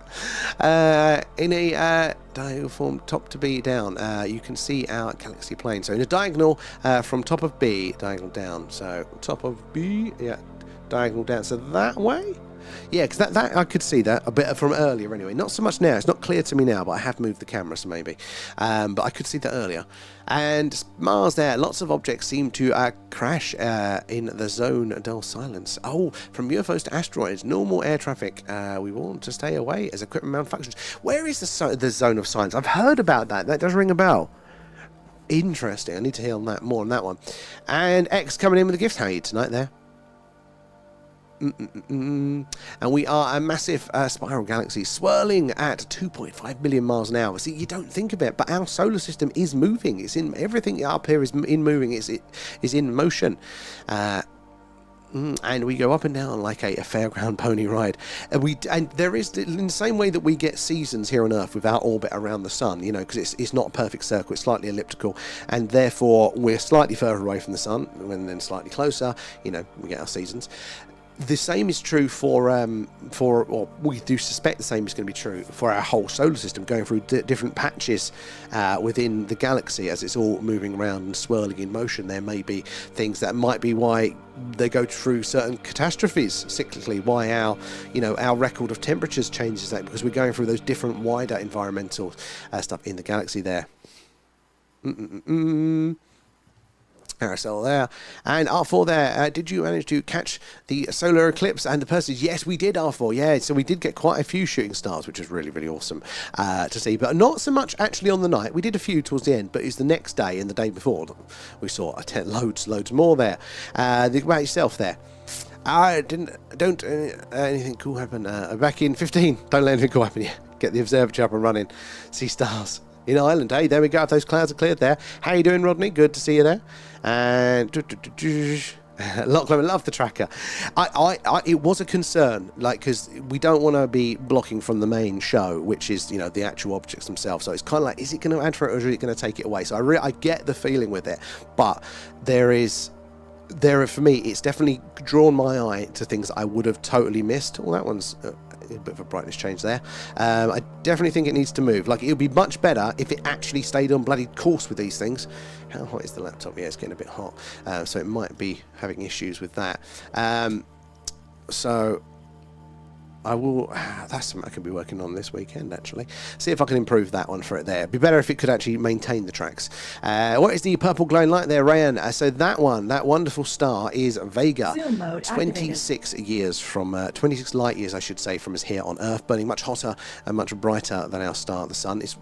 In a diagonal form, top to B down, you can see our galaxy plane. So in a diagonal from top of B, diagonal down. So top of B, yeah, diagonal down. So that way. Yeah, because that I could see that a bit from earlier anyway. Not so much now. It's not clear to me now, but I have moved the camera, so maybe. But I could see that earlier. And Mars there. Lots of objects seem to crash in the zone dull silence. Oh, from UFOs to asteroids. Normal air traffic. We want to stay away as equipment malfunctions. Where is the zone of silence? I've heard about that. That does ring a bell. Interesting. I need to hear on that more on that one. And X coming in with a gift. How are you tonight there? And we are a massive spiral galaxy swirling at 2.5 billion miles an hour. See, you don't think of it, but our solar system is moving. It's in everything up here is in moving. It is in motion. And we go up and down like a fairground pony ride. And there is, in the same way that we get seasons here on Earth with our orbit around the sun, you know, because it's not a perfect circle, it's slightly elliptical, and therefore we're slightly further away from the sun, and then slightly closer, you know, we get our seasons. The same is true or we do suspect the same is going to be true for our whole solar system, going through different patches within the galaxy as it's all moving around and swirling in motion. There may be things that might be why they go through certain catastrophes cyclically, why our record of temperatures changes, that because we're going through those different wider environmental stuff in the galaxy there. Carousel there, and R4 there. Did you manage to catch the solar eclipse? And the person says, yes, we did, R4. Yeah, so we did get quite a few shooting stars, which was really, really awesome to see. But not so much actually on the night. We did a few towards the end, but it's the next day and the day before we saw loads more there. Think about yourself there. Don't anything cool happen. Back in 15, don't let anything cool happen yet. Get the observatory up and running. See stars in Ireland. Hey, there we go. If those clouds are cleared there. How you doing, Rodney? Good to see you there. And Lachlan, love the tracker. It was a concern, like, because we don't want to be blocking from the main show, which is, you know, the actual objects themselves. So it's kind of like, is it going to add for it or is it going to take it away? So I get the feeling with it, but for me, it's definitely drawn my eye to things I would have totally missed. Well, that one's a bit of a brightness change there. I definitely think it needs to move. Like, it would be much better if it actually stayed on bloody course with these things. How hot is the laptop? Yeah, it's getting a bit hot. So it might be having issues with that. So I will, that's something I can be working on this weekend, actually. See if I can improve that one for it there. It'd be better if it could actually maintain the tracks. What is the purple glowing light there, Rayan? So that wonderful star is Vega. Zoom mode 26 years from, 26 light years, I should say, from us here on Earth, burning much hotter and much brighter than our star, the sun. It's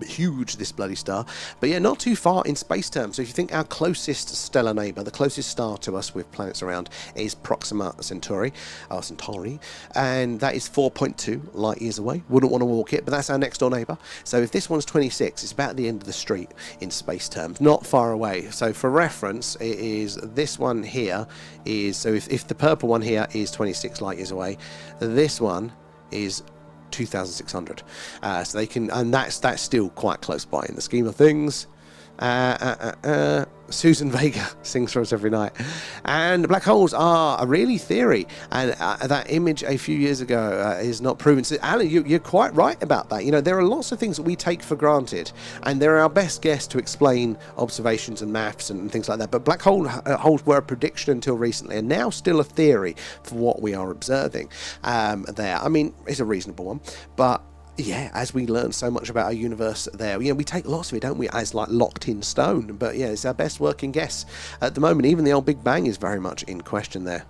huge, this bloody star, but yeah, not too far in space terms. So if you think our closest stellar neighbour, the closest star to us with planets around, is Proxima Centauri, and that is 4.2 light years away. Wouldn't want to walk it, but that's our next door neighbour. So if this one's 26, it's about the end of the street in space terms, not far away. So for reference, it is this one here is, so if the purple one here is 26 light years away, this one is 2,600. So they can, and that's still quite close by in the scheme of things. Susan Vega sings for us every night. And black holes are a really theory, and that image a few years ago is not proven. So, Alan, you're quite right about that. You know, there are lots of things that we take for granted, and they're our best guess to explain observations and maths and things like that. But black holes were a prediction until recently, and now still a theory for what we are observing there. I mean, it's a reasonable one, but yeah, as we learn so much about our universe there, you know, we take lots of it, don't we, as like locked in stone. But yeah, it's our best working guess at the moment. Even the old Big Bang is very much in question there.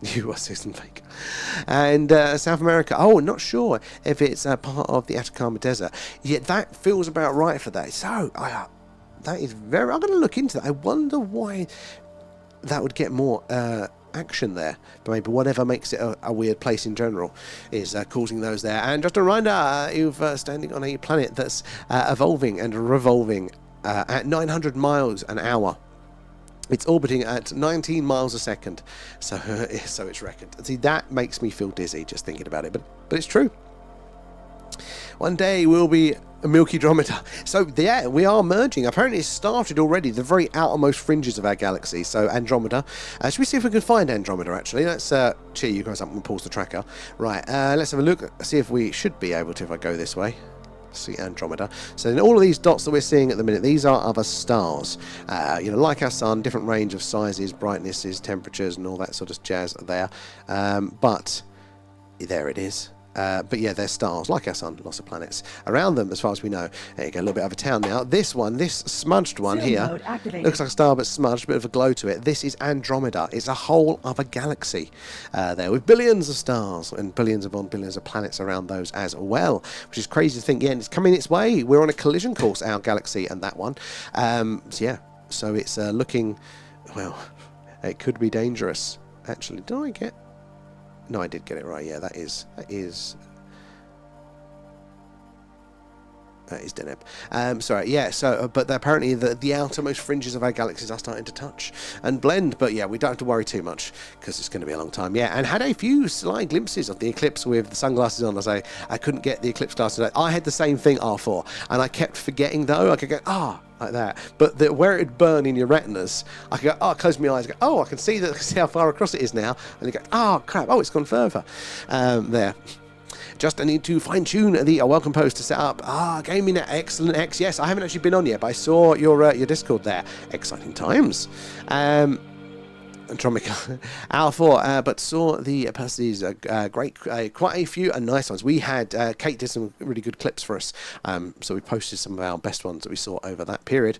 You are Susan Baker. And South America, not sure if it's part of the Atacama Desert. Yeah, that feels about right for that. So that is very, I'm going to look into that. I wonder why that would get more action there, but maybe whatever makes it a weird place in general is causing those there. And just a reminder, you're standing on a planet that's evolving and revolving at 900 miles an hour. It's orbiting at 19 miles a second, so it's reckoned. See, that makes me feel dizzy just thinking about it, but it's true. One day we'll be a Milky Drometer. So yeah, we are merging. Apparently it started already, the very outermost fringes of our galaxy. So Andromeda. Should we see if we can find Andromeda actually? Let's cheer you guys up and pause the tracker. Right, let's have a look, see if we should be able to, if I go this way. See Andromeda. So in all of these dots that we're seeing at the minute, these are other stars. Like our sun, different range of sizes, brightnesses, temperatures, and all that sort of jazz there. But there it is. But yeah, they're stars, like our sun, lots of planets around them, as far as we know. There you go, a little bit of a town now. This one, this smudged one here, looks like a star but smudged, a bit of a glow to it. This is Andromeda. It's a whole other galaxy there, with billions of stars and billions upon billions of planets around those as well, which is crazy to think. Yeah, and it's coming its way. We're on a collision course, our galaxy and that one. So it's looking, well, it could be dangerous. Actually, did I get... No, I did get it right. Yeah, that is Deneb. Sorry, yeah. So, but apparently the outermost fringes of our galaxies are starting to touch and blend. But yeah, we don't have to worry too much because it's going to be a long time. Yeah, and had a few slight glimpses of the eclipse with the sunglasses on. I couldn't get the eclipse glasses. I had the same thing, R4, and I kept forgetting though. I could go like that, but where it'd burn in your retinas, I could go, close my eyes, go, I can see that, see how far across it is now, and you go, crap, it's gone further. There. Just I need to fine tune the welcome post to set up. Gaming at Excellent X. Yes, I haven't actually been on yet, but I saw your Discord there. Exciting times. Andromeda Alpha, but saw the personalities great, quite a few nice ones. We had Kate did some really good clips for us, so we posted some of our best ones that we saw over that period.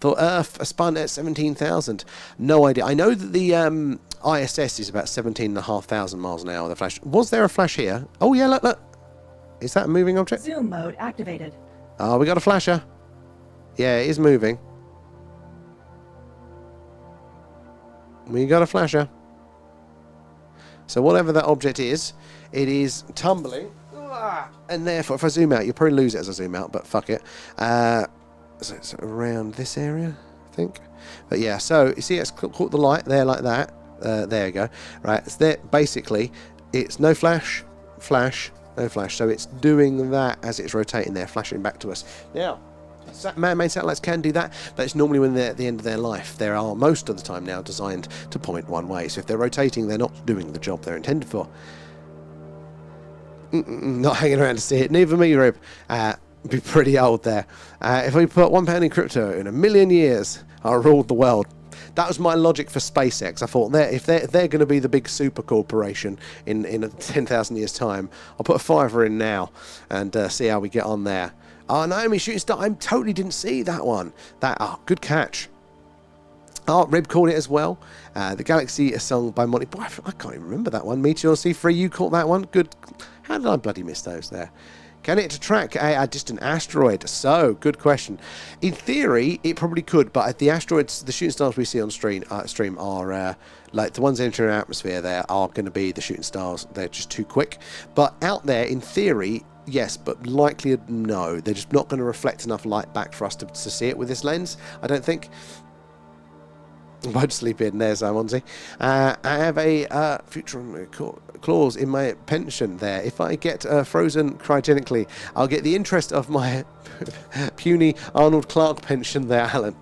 Thought Earth spun at 17,000. No idea. I know that the ISS is about 17,500 miles an hour. The flash. Was there a flash here? Oh yeah, look. Is that a moving object? Zoom mode activated. Oh, we got a flasher. Yeah, it is moving. We got a flasher. So whatever that object is, it is tumbling. And therefore, if I zoom out, you'll probably lose it as I zoom out, but fuck it. So it's around this area, I think. But yeah, so you see it's caught the light there like that. There you go. Right, it's there. Basically, it's no flash, no flash. So it's doing that as it's rotating there, flashing back to us. Now, man-made satellites can do that, but it's normally when they're at the end of their life. They are most of the time now designed to point one way. So if they're rotating, they're not doing the job they're intended for. Not hanging around to see it. Neither me, Rib. Be pretty old there. If we put £1 in crypto in 1,000,000 years, I'll rule the world. That was my logic for SpaceX. I thought if they're going to be the big super corporation in 10,000 years' time, I'll put a $5 in now and see how we get on there. Naomi Shooting Star. I totally didn't see that one. Good catch. Rib caught it as well. The Galaxy, a song by Monty. Boy, I can't even remember that one. Meteors C3, you caught that one. Good. How did I bloody miss those there? Can it track a distant asteroid? So, good question. In theory, it probably could, but the asteroids, the shooting stars we see on stream are like the ones entering our atmosphere. There are going to be the shooting stars. They're just too quick. But out there, in theory, yes, but likely no. They're just not going to reflect enough light back for us to see it with this lens, I don't think. Won't sleep in. There's Monzi. I have a future clause in my pension there. If I get frozen cryogenically, I'll get the interest of my puny Arnold Clark pension there, Alan.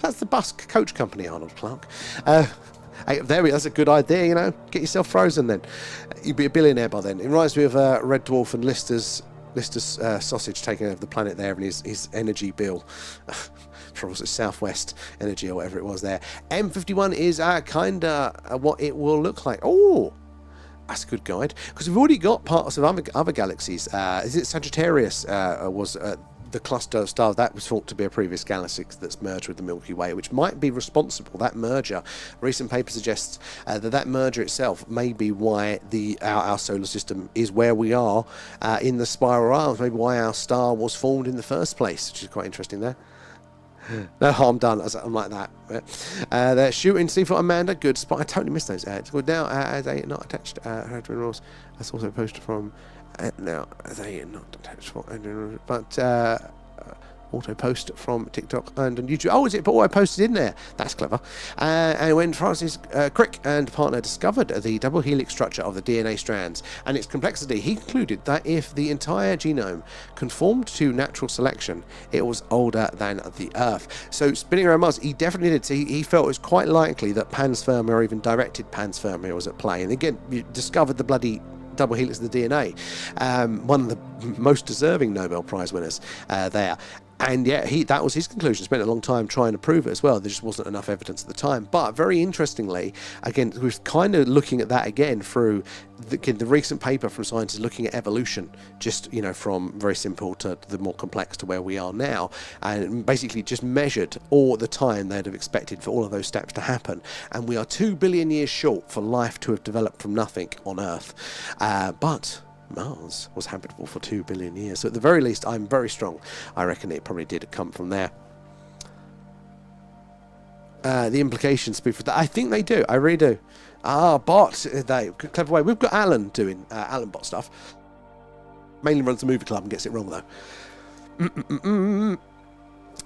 That's the bus coach company, Arnold Clark. Hey, that's a good idea, Get yourself frozen then. You'd be a billionaire by then. It reminds me of Red Dwarf and Lister's sausage taking over the planet there and his energy bill. From Southwest Energy or whatever it was there. M51 is kind of what it will look like. Oh, that's a good guide. Because we've already got parts of other galaxies. Is it Sagittarius was the cluster of stars that was thought to be a previous galaxy that's merged with the Milky Way, which might be responsible. That merger, a recent paper suggests that merger itself may be why our solar system is where we are in the spiral arms. Maybe why our star was formed in the first place, which is quite interesting there. No harm done. I'm like that. They're shooting C4 Amanda. Good spot. I totally missed those ads. Well, now as a not attached rules. That's also posted from now as a not attached for but auto post from TikTok and on YouTube. Oh, is it? But I posted in there. That's clever. And when Francis Crick and partner discovered the double helix structure of the DNA strands and its complexity, he concluded that if the entire genome conformed to natural selection, it was older than the Earth. So spinning around Mars, he definitely did. So he felt it was quite likely that panspermia or even directed panspermia was at play. And again, you discovered the bloody double helix of the DNA. One of the most deserving Nobel Prize winners there. And yeah, that was his conclusion. Spent a long time trying to prove it as well. There just wasn't enough evidence at the time. But very interestingly, again, we're kind of looking at that again through the recent paper from scientists looking at evolution, just, from very simple to the more complex to where we are now, and basically just measured all the time they'd have expected for all of those steps to happen. And we are 2 billion years short for life to have developed from nothing on Earth. But Mars was habitable for 2 billion years. So at the very least, I'm very strong. I reckon it probably did come from there. The implications speak for that. I think they do. I really do. Bot. Clever way. We've got Alan doing Alan bot stuff. Mainly runs the movie club and gets it wrong, though.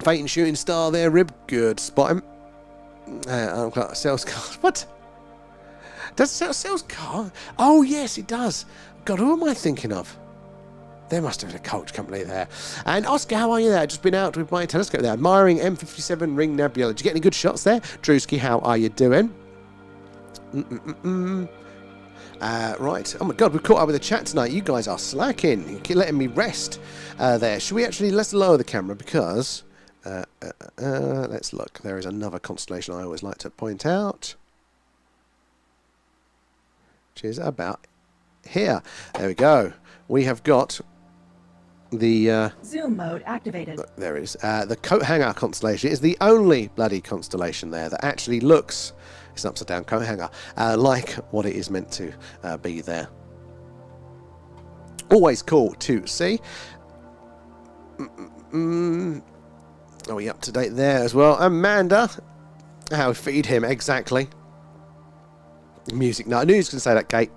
Fate and shooting star there, Rib. Good. Spot him. Sales card. What? Does it sell sales card? Oh, yes, it does. God, who am I thinking of? There must have been a coach company there. And Oscar, how are you there? Just been out with my telescope there, admiring M57 Ring Nebula. Did you get any good shots there? Drewski, how are you doing? Right. Oh my God, we've caught up with the chat tonight. You guys are slacking. You're letting me rest there. Should we actually, let's lower the camera because, let's look. There is another constellation I always like to point out, which is about here. There we go. We have got the zoom mode activated. There it is. The Coat Hanger constellation is the only bloody constellation there that actually looks, it's an upside down coat hanger, like what it is meant to be there. Always cool to see. Are we up to date there as well? Amanda, how feed him exactly. Music. No, I knew you was going to say that, Kate.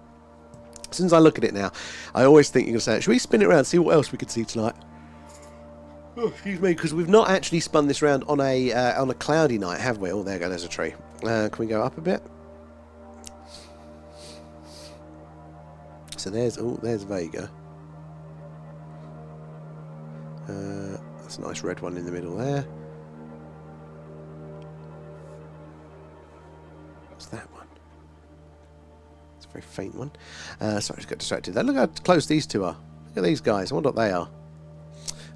As soon as I look at it now, I always think you're going to say it. Should we spin it around and see what else we could see tonight? Oh, excuse me, because we've not actually spun this round on a cloudy night, have we? Oh, there you go, there's a tree. Can we go up a bit? So there's Vega. That's a nice red one in the middle there. What's that one? Very faint one. Sorry, I just got distracted there. Look how close these two are. Look at these guys. I wonder what they are.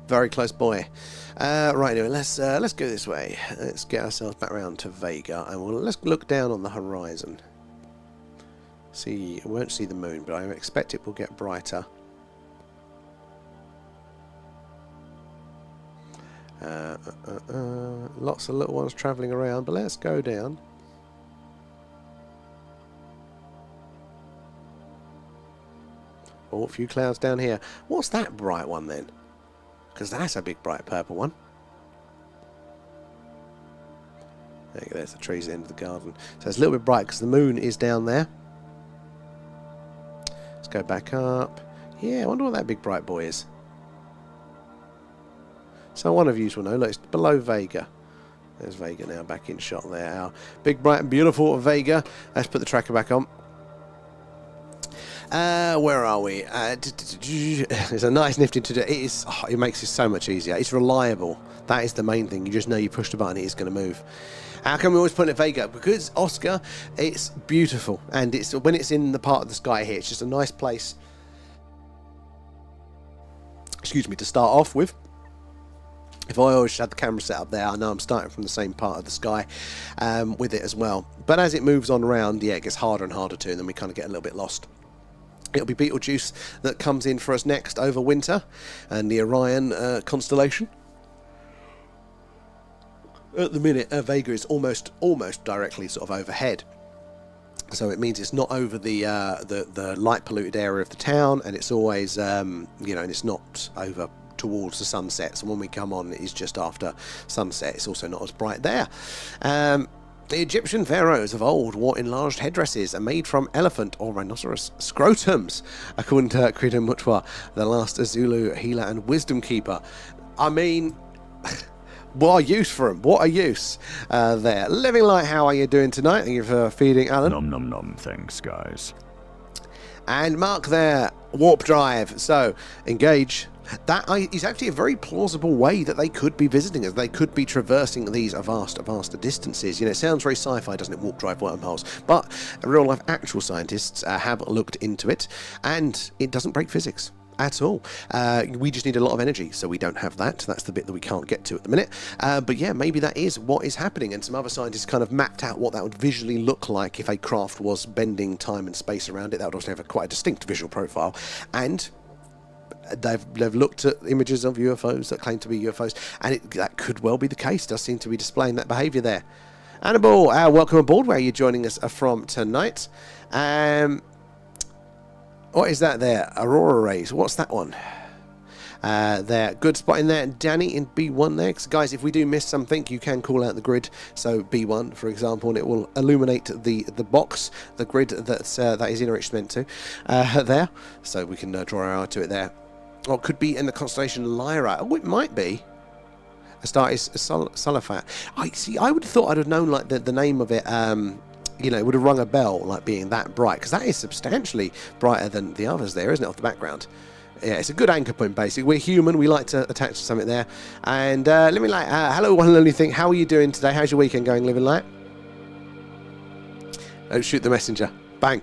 Very close boy. Right, anyway, let's go this way. Let's get ourselves back around to Vega, and let's look down on the horizon. See, I won't see the moon, but I expect it will get brighter. Lots of little ones travelling around, but let's go down. Oh, a few clouds down here. What's that bright one then? Because that's a big bright purple one. There's the trees at the end of the garden. So it's a little bit bright because the moon is down there. Let's go back up. Yeah, I wonder what that big bright boy is. So one of you will know. Look, it's below Vega. There's Vega now back in shot there. Our big, bright and beautiful Vega. Let's put the tracker back on. Where are we? It's a nice nifty to do. It makes it so much easier. It's reliable. That is the main thing. You just know you push the button, it is going to move. How come we always put it Vega? Because Oscar, it's beautiful, and it's when it's in the part of the sky here, it's just a nice place. Excuse me, to start off with. If I always had the camera set up there, I know I'm starting from the same part of the sky with it as well. But as it moves on around, yeah, it gets harder and harder to, and then we kind of get a little bit lost. It'll be Betelgeuse that comes in for us next over winter, and the Orion constellation. At the minute, Vega is almost directly sort of overhead, so it means it's not over the light polluted area of the town, and it's always and it's not over towards the sunset. So when we come on, it is just after sunset. It's also not as bright there. The Egyptian pharaohs of old wore enlarged headdresses made from elephant or rhinoceros scrotums, according to Credo Mutwa, the last Zulu healer and wisdom keeper. I mean, what a use for them. What a use there. Living Light, how are you doing tonight? Thank you for feeding, Alan. Nom nom nom, thanks, guys. And Mark there, warp drive. So, engage That is actually a very plausible way that they could be visiting us. They could be traversing these vast distances. You know, it sounds very sci-fi, doesn't it? Warp drive wormholes. But real life actual scientists have looked into it, and it doesn't break physics at all. We just need a lot of energy, so we don't have that. That's the bit that we can't get to at the minute. But yeah, maybe that is what is happening, and some other scientists kind of mapped out what that would visually look like if a craft was bending time and space around it. That would also have quite a distinct visual profile, and they've looked at images of UFOs that claim to be UFOs, and that could well be the case. It does seem to be displaying that behaviour there. Annabelle, welcome aboard. Where are you joining us from tonight? What is that there? Aurora rays. What's that one? There. Good spot in there. Danny in B1 there. Guys, if we do miss something, you can call out the grid. So B1, for example, and it will illuminate the box, the grid that is instrument to there. So we can draw our eye to it there. Or it could be in the constellation Lyra. Oh, it might be. A star is Salafat. I would have thought I'd have known like the name of it. You know, it would have rung a bell, like being that bright, because that is substantially brighter than the others there, isn't it, off the background? Yeah, it's a good anchor point, basically. We're human, we like to attach to something there. And let me like, hello, one and only thing. How are you doing today? How's your weekend going, living light? Don't shoot the messenger. Bang.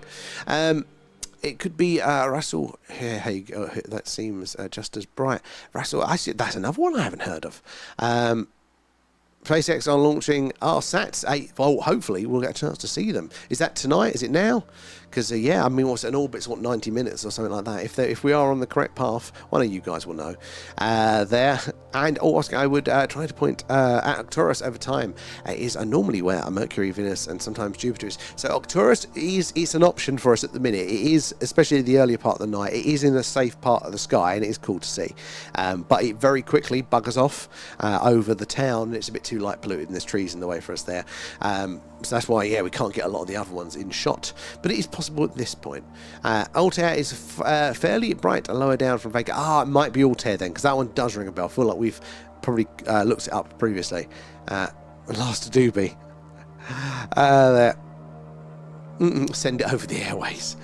It could be Russell. Here you go. That seems just as bright. Russell, that's another one I haven't heard of. SpaceX are launching our sats. Well, hopefully we'll get a chance to see them. Is that tonight? Is it now? Because yeah, I mean, what's an orbit's 90 minutes or something like that. If we are on the correct path, one of you guys will know there. And Oscar, I would try to point at Arcturus over time. It is normally where Mercury, Venus, and sometimes Jupiter is. So Arcturus is an option for us at the minute. It is, especially the earlier part of the night. It is in a safe part of the sky, and it is cool to see. But it very quickly buggers off over the town. It's a bit too light polluted, and there's trees in the way for us there. So that's why, yeah, we can't get a lot of the other ones in shot. But it is possible at this point. Altair is fairly bright lower down from Vega. It might be Altair then, because that one does ring a bell. I feel like we've probably looked it up previously. Last Doobie. There. Send it over the airways.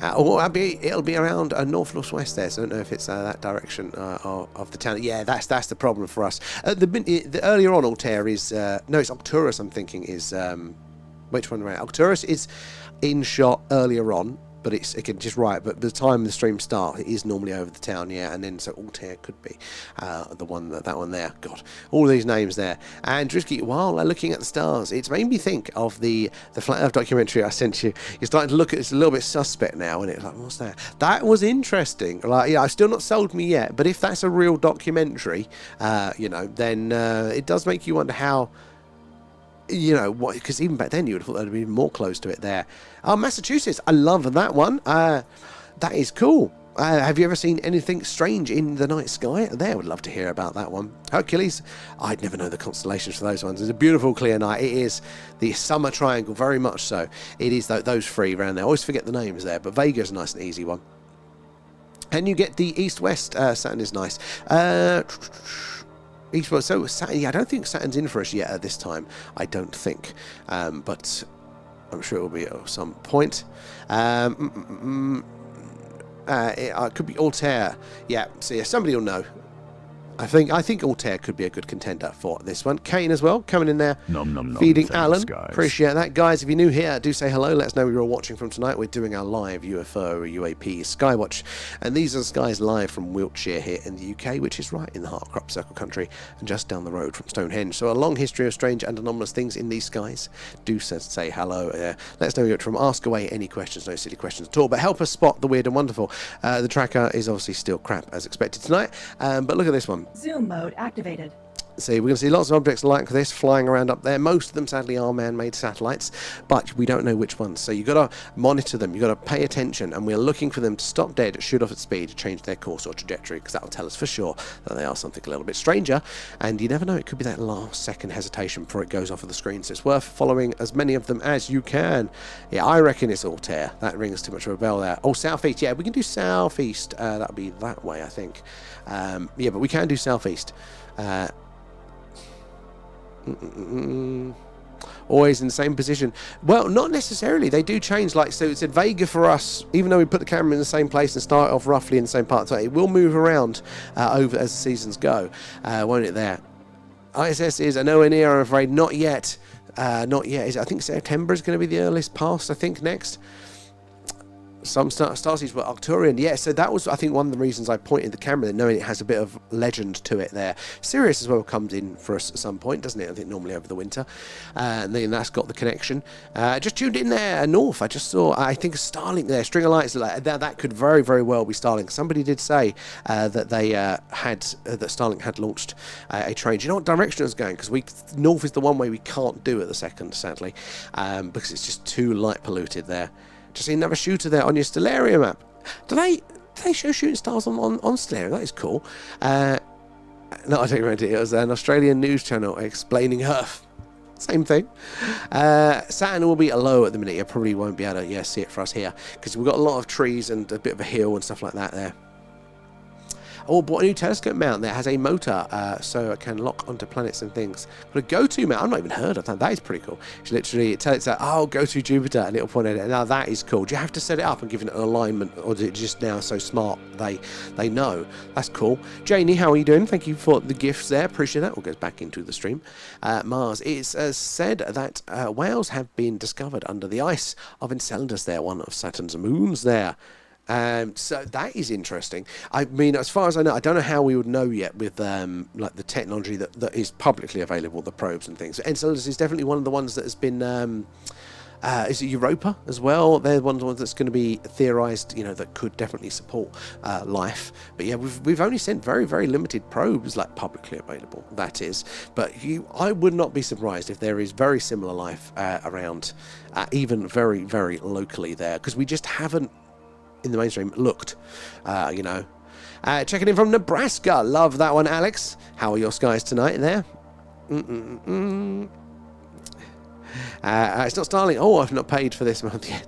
It'll be around north-northwest there, so I don't know if it's that direction of the town. Yeah, that's the problem for us. The earlier on, Altair is... no, it's Arcturus, I'm thinking, is... which one? Right? Arcturus is in shot earlier on, but it's again just right. But by the time the stream starts, it is normally over the town, yeah. And then so Altair could be the one that one there. God, all these names there. And Drisky, while looking at the stars, it's made me think of the Flat Earth documentary I sent you. You're starting to look at it's a little bit suspect now, and it's like, what's that? That was interesting. Like, yeah, I've still not sold me yet. But if that's a real documentary, you know, then it does make you wonder how. You know, because even back then you would have thought there'd be more close to it there. Massachusetts, I love that one. That is cool. Have you ever seen anything strange in the night sky? There, I would love to hear about that one. Hercules, I'd never know the constellations for those ones. It's a beautiful clear night. It is the summer triangle, very much so. It is those three around there. I always forget the names there, but Vega's a nice and easy one. And you get the east-west Saturn is nice. So Saturn, yeah, I don't think Saturn's in for us yet at this time. I don't think, but I'm sure it will be at some point. It could be Altair. Yeah, so yeah, somebody will know. I think Altair could be a good contender for this one. Kane as well, coming in there, feeding thanks, Alan. guys. Appreciate that, guys. If you're new here, do say hello. Let us know you're all watching from tonight. We're doing our live UFO, UAP, Skywatch, and these are the skies live from Wiltshire here in the UK, which is right in the heart of Crop Circle country and just down the road from Stone Henge. So a long history of strange and anomalous things in these skies. Do say hello. Let us know you're from. Ask away any questions, no silly questions at all, but help us spot the weird and wonderful. The tracker is obviously still crap as expected tonight, but look at this one. Zoom mode activated. See, we're going to see lots of objects like this flying around up there. Most of them, sadly, are man-made satellites, but we don't know which ones. So you've got to monitor them. You've got to pay attention, and we're looking for them to stop dead, shoot off at speed, change their course or trajectory, because that will tell us for sure that they are something a little bit stranger. And you never know, it could be that last second hesitation before it goes off of the screen. So it's worth following as many of them as you can. Yeah, I reckon it's Altair. That rings too much of a bell there. Oh, southeast. Yeah, we can do southeast. That'll be that way, I think. Yeah, but we can do southeast. Always in the same position. Well, not necessarily. They do change. Like, so it said Vega for us, even though we put the camera in the same place and start off roughly in the same part, so it will move around over as the seasons go, won't it there? ISS is nowhere near, I'm afraid. Not yet. Not yet. I think September is going to be the earliest pass, I think, next. Some starseeds were Arcturian. Yeah, so that was, I think, one of the reasons I pointed the camera there, knowing it has a bit of legend to it there. Sirius as well comes in for us at some point, doesn't it? I think normally over the winter. And then that's got the connection. Just tuned in there, north. I just saw, I think, Starlink there. String of lights. That could very, very well be Starlink. Somebody did say that they that Starlink had launched a train. Do you know what direction it was going? Because north is the one way we can't do at the second, sadly, because it's just too light polluted there. Just see another shooter there on your Stellaria map. Do they show shooting stars on Stellaria? That is cool. No, I don't remember. It was an Australian news channel explaining Earth. Same thing. Saturn will be low at the minute. You probably won't be able to see it for us here because we've got a lot of trees and a bit of a hill and stuff like that there. Oh, bought a new telescope mount that has a motor, so it can lock onto planets and things. But a go-to mount, I've not even heard of that. That is pretty cool. It's literally, it tells it, oh, go to Jupiter, and it'll point at it. Now that is cool. Do you have to set it up and give it an alignment, or is it just now so smart they know? That's cool. Janie, how are you doing? Thank you for the gifts there. Appreciate that. All goes back into the stream. Mars. It's said that whales have been discovered under the ice of Enceladus there, one of Saturn's moons there. So that is interesting. I mean, as far as I know, I don't know how we would know yet with like the technology that is publicly available, the probes and things. Enceladus is definitely one of the ones that has been. Is it Europa as well? They're one of the ones that's going to be theorized, that could definitely support life. But yeah, we've only sent very, very limited probes, like publicly available. That is. But I would not be surprised if there is very similar life around, even very, very locally there, because we just haven't. In the mainstream looked, checking in from Nebraska. Love that one, Alex. How are your skies tonight there? It's not Starlink. Oh, I've not paid for this month yet.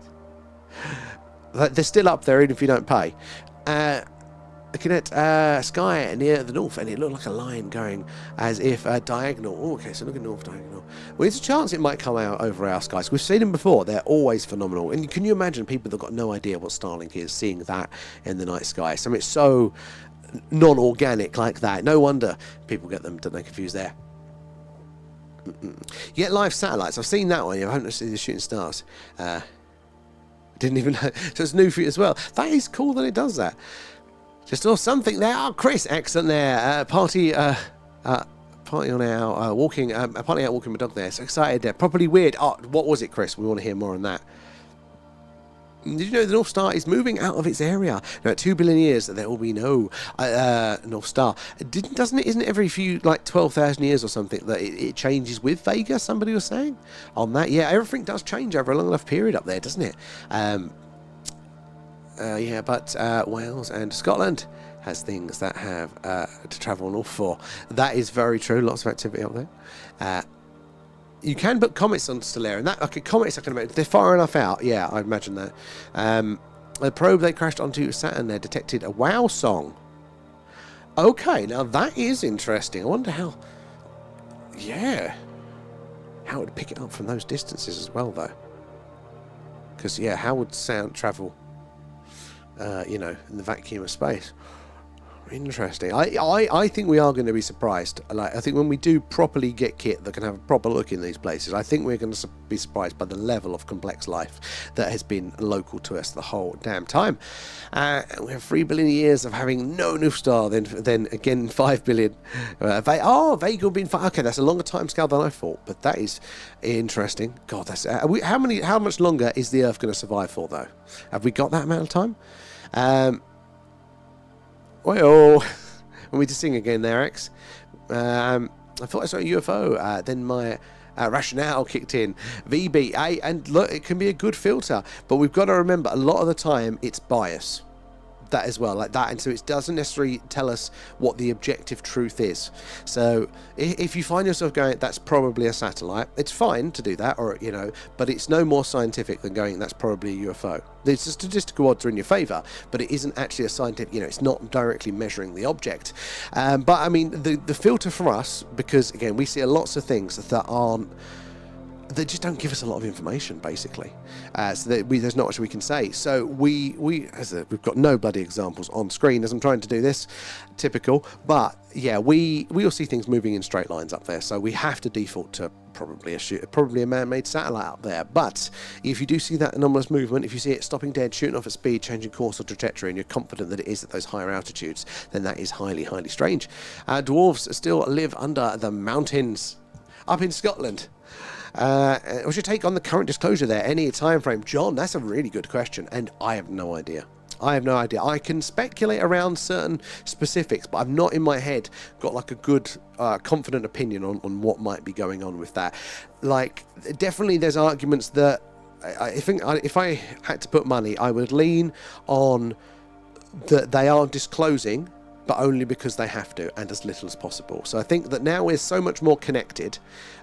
They're still up there even if you don't pay. Looking at sky near the north, and it looked like a line going as if diagonal. Oh, okay, so looking north, diagonal. Well, there's a chance it might come out over our skies. We've seen them before. They're always phenomenal. And can you imagine people that got no idea what Starlink is, seeing that in the night sky? So it's so non-organic like that. No wonder people get them confused there. Yet live satellites. I've seen that one. I haven't seen the shooting stars. Didn't even know. So it's new for you as well. That is cool that it does that. Just saw something there. Oh, Chris, excellent there. Party on our walking. Party out walking my dog there. So excited there. Properly weird. Oh, what was it, Chris? We want to hear more on that. Did you know the North Star is moving out of its area? Now, 2 billion years, there will be no North Star. Isn't it every few, 12,000 years or something that it changes with Vega? Somebody was saying on that. Yeah, everything does change over a long enough period up there, doesn't it? Yeah, but Wales and Scotland has things that have to travel north for. That is very true. Lots of activity up there. You can put comets on Stellaria, and that comets I can imagine they're far enough out. Yeah, I imagine that. The probe they crashed onto Saturn there detected a wow song. Okay, now that is interesting. I wonder how. Yeah, how it would pick it up from those distances as well, though. Because yeah, how would sound travel? In the vacuum of space. Interesting. I think we are going to be surprised. I think when we do properly get kit that can have a proper look in these places, I think we're going to be surprised by the level of complex life that has been local to us the whole damn time. We have 3 billion years of having no North Star, then again 5 billion. Vega being 5. Okay, that's a longer time scale than I thought, but that is interesting. God, that's how much longer is the Earth going to survive for, though? Have we got that amount of time? Well, want me to sing again there, X? I thought I saw a UFO. Then my rationale kicked in. VB, and look, it can be a good filter, but we've got to remember a lot of the time it's bias. That as well, like that, and so it doesn't necessarily tell us what the objective truth is. So if you find yourself going, that's probably a satellite, it's fine to do that, or but it's no more scientific than going, that's probably a UFO. The statistical odds are in your favour, but it isn't actually a scientific, it's not directly measuring the object. But I mean, the filter for us, because again, we see lots of things that aren't they just don't give us a lot of information, basically. So that there's not much we can say. So we've got no bloody examples on screen as I'm trying to do this, typical. But yeah, we all see things moving in straight lines up there. So we have to default to probably a man-made satellite up there. But if you do see that anomalous movement, if you see it stopping dead, shooting off at speed, changing course or trajectory, and you're confident that it is at those higher altitudes, then that is highly, highly strange. Dwarves still live under the mountains up in Scotland. What's your take on the current disclosure there? Any time frame? John, that's a really good question, and I have no idea. I can speculate around certain specifics, but I've not in my head got like a good, confident opinion on what might be going on with that. Like, definitely there's arguments that I think if I had to put money, I would lean on that they are disclosing, but only because they have to, and as little as possible. So I think that now we're so much more connected,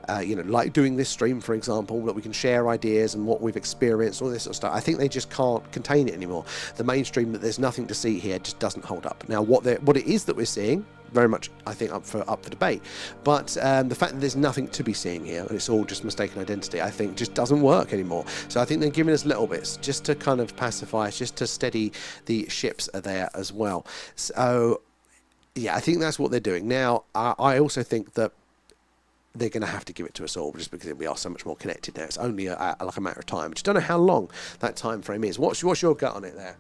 like doing this stream, for example, that we can share ideas and what we've experienced, all this sort of stuff. I think they just can't contain it anymore. The mainstream, that there's nothing to see here, just doesn't hold up. Now, what it is that we're seeing, very much, I think, up for debate. But the fact that there's nothing to be seeing here, and it's all just mistaken identity, I think just doesn't work anymore. So I think they're giving us little bits, just to kind of pacify us, just to steady the ships there as well. So yeah, I think that's what they're doing. Now, I also think that they're going to have to give it to us all, just because we are so much more connected now. It's only like a matter of time. I just don't know how long that time frame is. What's your gut on it there?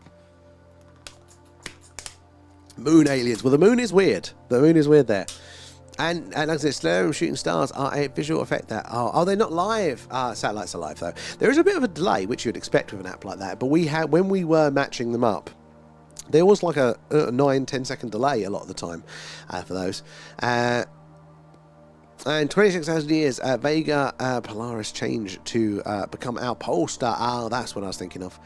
Moon aliens. Well, the moon is weird. The moon is weird there. And like I said, slow shooting stars are a visual effect there. Oh, they're not live. Satellites are live, though. There is a bit of a delay, which you'd expect with an app like that. But when we were matching them up, there was like a 9-10 second delay a lot of the time for those. And 26,000 years, Vega Polaris changed to become our pole star. Oh, that's what I was thinking of.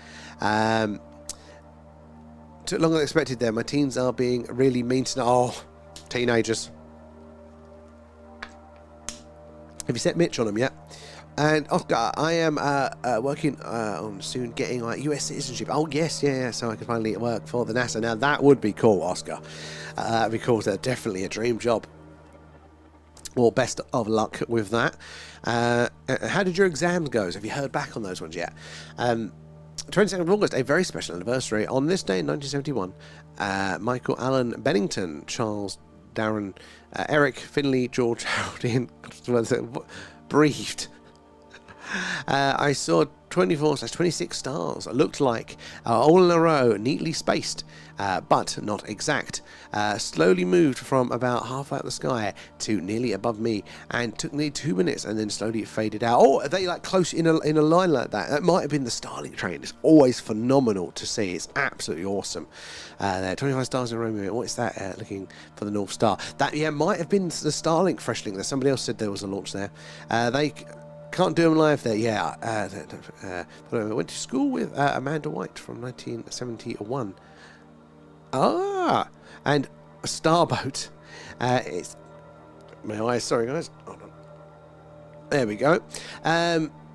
Took longer than expected there. My teens are being really mean to... Oh, teenagers. Have you set Mitch on them yet? And Oscar, I am working on soon getting like US citizenship. Oh yes, yeah. So I can finally work for the NASA. Now that would be cool, Oscar. Because they're definitely a dream job. Well, best of luck with that. How did your exams go? Have you heard back on those ones yet? 22nd of August, a very special anniversary. On this day in 1971, Michael Allen Bennington, Charles Darren, Eric Finley, George Harold Ian breathed. I saw 24/26 stars. It looked like all in a row, neatly spaced, but not exact. Slowly moved from about half out of the sky to nearly above me, and took nearly 2 minutes, and then slowly it faded out. Oh, are they like close in a line like that? That might have been the Starlink train. It's always phenomenal to see. It's absolutely awesome. There, 25 stars in Romeo. What is that? Looking for the North Star. That might have been the Starlink fresh link there. Somebody else said there was a launch there. They can't do them live there. Yeah. I went to school with Amanda White from 1971. And a starboat. It's my eyes. Sorry, guys. Hold on. There we go.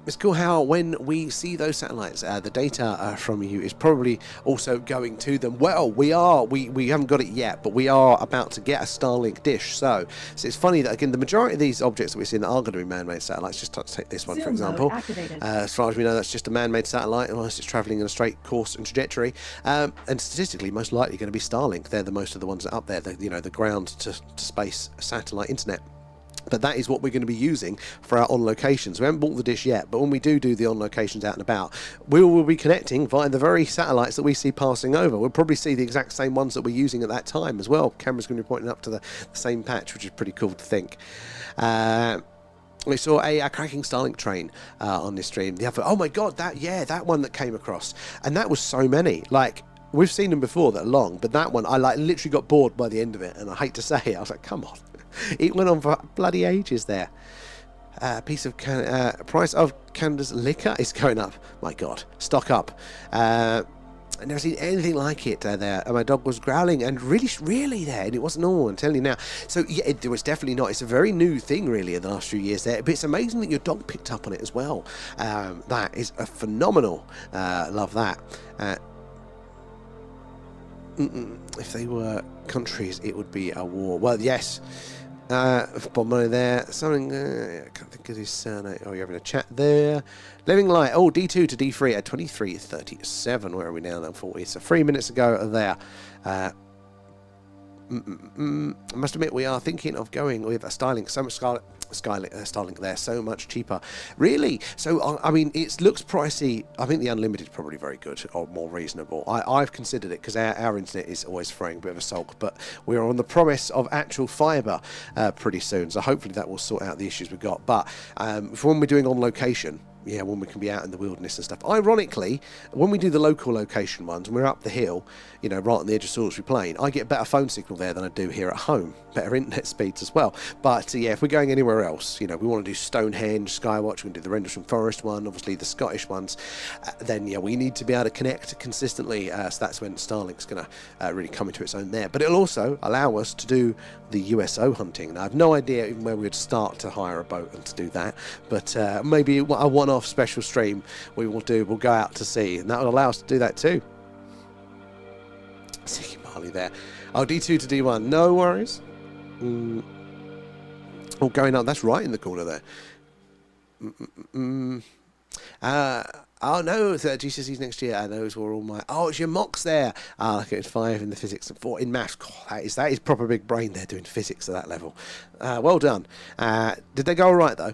It's cool how when we see those satellites, the data from you is probably also going to them. Well, we haven't got it yet, but we are about to get a Starlink dish. So it's funny that, again, the majority of these objects that we're seeing that are going to be man-made satellites, just take this one, for example. As far as we know, that's just a man-made satellite, unless it's travelling in a straight course and trajectory. And statistically, most likely going to be Starlink. They're the most of the ones that are up there, the ground to space satellite internet. But that is what we're going to be using for our on locations. We haven't bought the dish yet, but when we do the on locations out and about, we will be connecting via the very satellites that we see passing over. We'll probably see the exact same ones that we're using at that time as well. Camera's going to be pointing up to the same patch, which is pretty cool to think. We saw a cracking Starlink train on this stream. Oh my god, that one that came across, and that was so many. Like, we've seen them before that are long, but that one I literally got bored by the end of it, and I hate to say it, I was like, come on. It went on for bloody ages there. Price of Canada's liquor is going up. My God, stock up. I've never seen anything like it there. And my dog was growling and really there, and it wasn't normal, I'm telling you now. So yeah, it was definitely not. It's a very new thing really in the last few years there, but it's amazing that your dog picked up on it as well. That is a phenomenal. Love that. If they were countries, it would be a war. Well, yes. Bottom money there. Something. I can't think of his surname. Oh, you're having a chat there. Living Light. Oh, D2 to D3 at 23:37. Where are we now? Then 40. So 3 minutes ago there. I must admit, we are thinking of going with a Starlink. So much Starlink there, so much cheaper. Really? So, I mean, it looks pricey. I think the unlimited is probably very good or more reasonable. I've considered it because our internet is always throwing a bit of a sulk, but we're on the promise of actual fibre pretty soon, so hopefully that will sort out the issues we've got. But for when we're doing on location, yeah, when we can be out in the wilderness and stuff. Ironically, when we do the local location ones, and we're up the hill, you know, right on the edge of Salisbury Plain, I get a better phone signal there than I do here at home. Better internet speeds as well. But yeah, if we're going anywhere else, you know, we want to do Stone Henge, Skywatch, we can do the Rendlesham Forest one, obviously the Scottish ones, then yeah, we need to be able to connect consistently. So that's when Starlink's going to really come into its own there. But it'll also allow us to do the USO hunting. Now, I have no idea even where we would start to hire a boat and to do that, but maybe a one-off special stream we'll go out to sea, and that will allow us to do that too. See Marley there. Oh, D2 to D1, no worries. Oh, going up, that's right in the corner there. Oh no, it's GCSEs next year. Those were all my. Oh, it's your mocks there. Look, it's 5 in the physics and 4 in maths. God, that is proper big brain there doing physics at that level. Well done. Did they go all right though?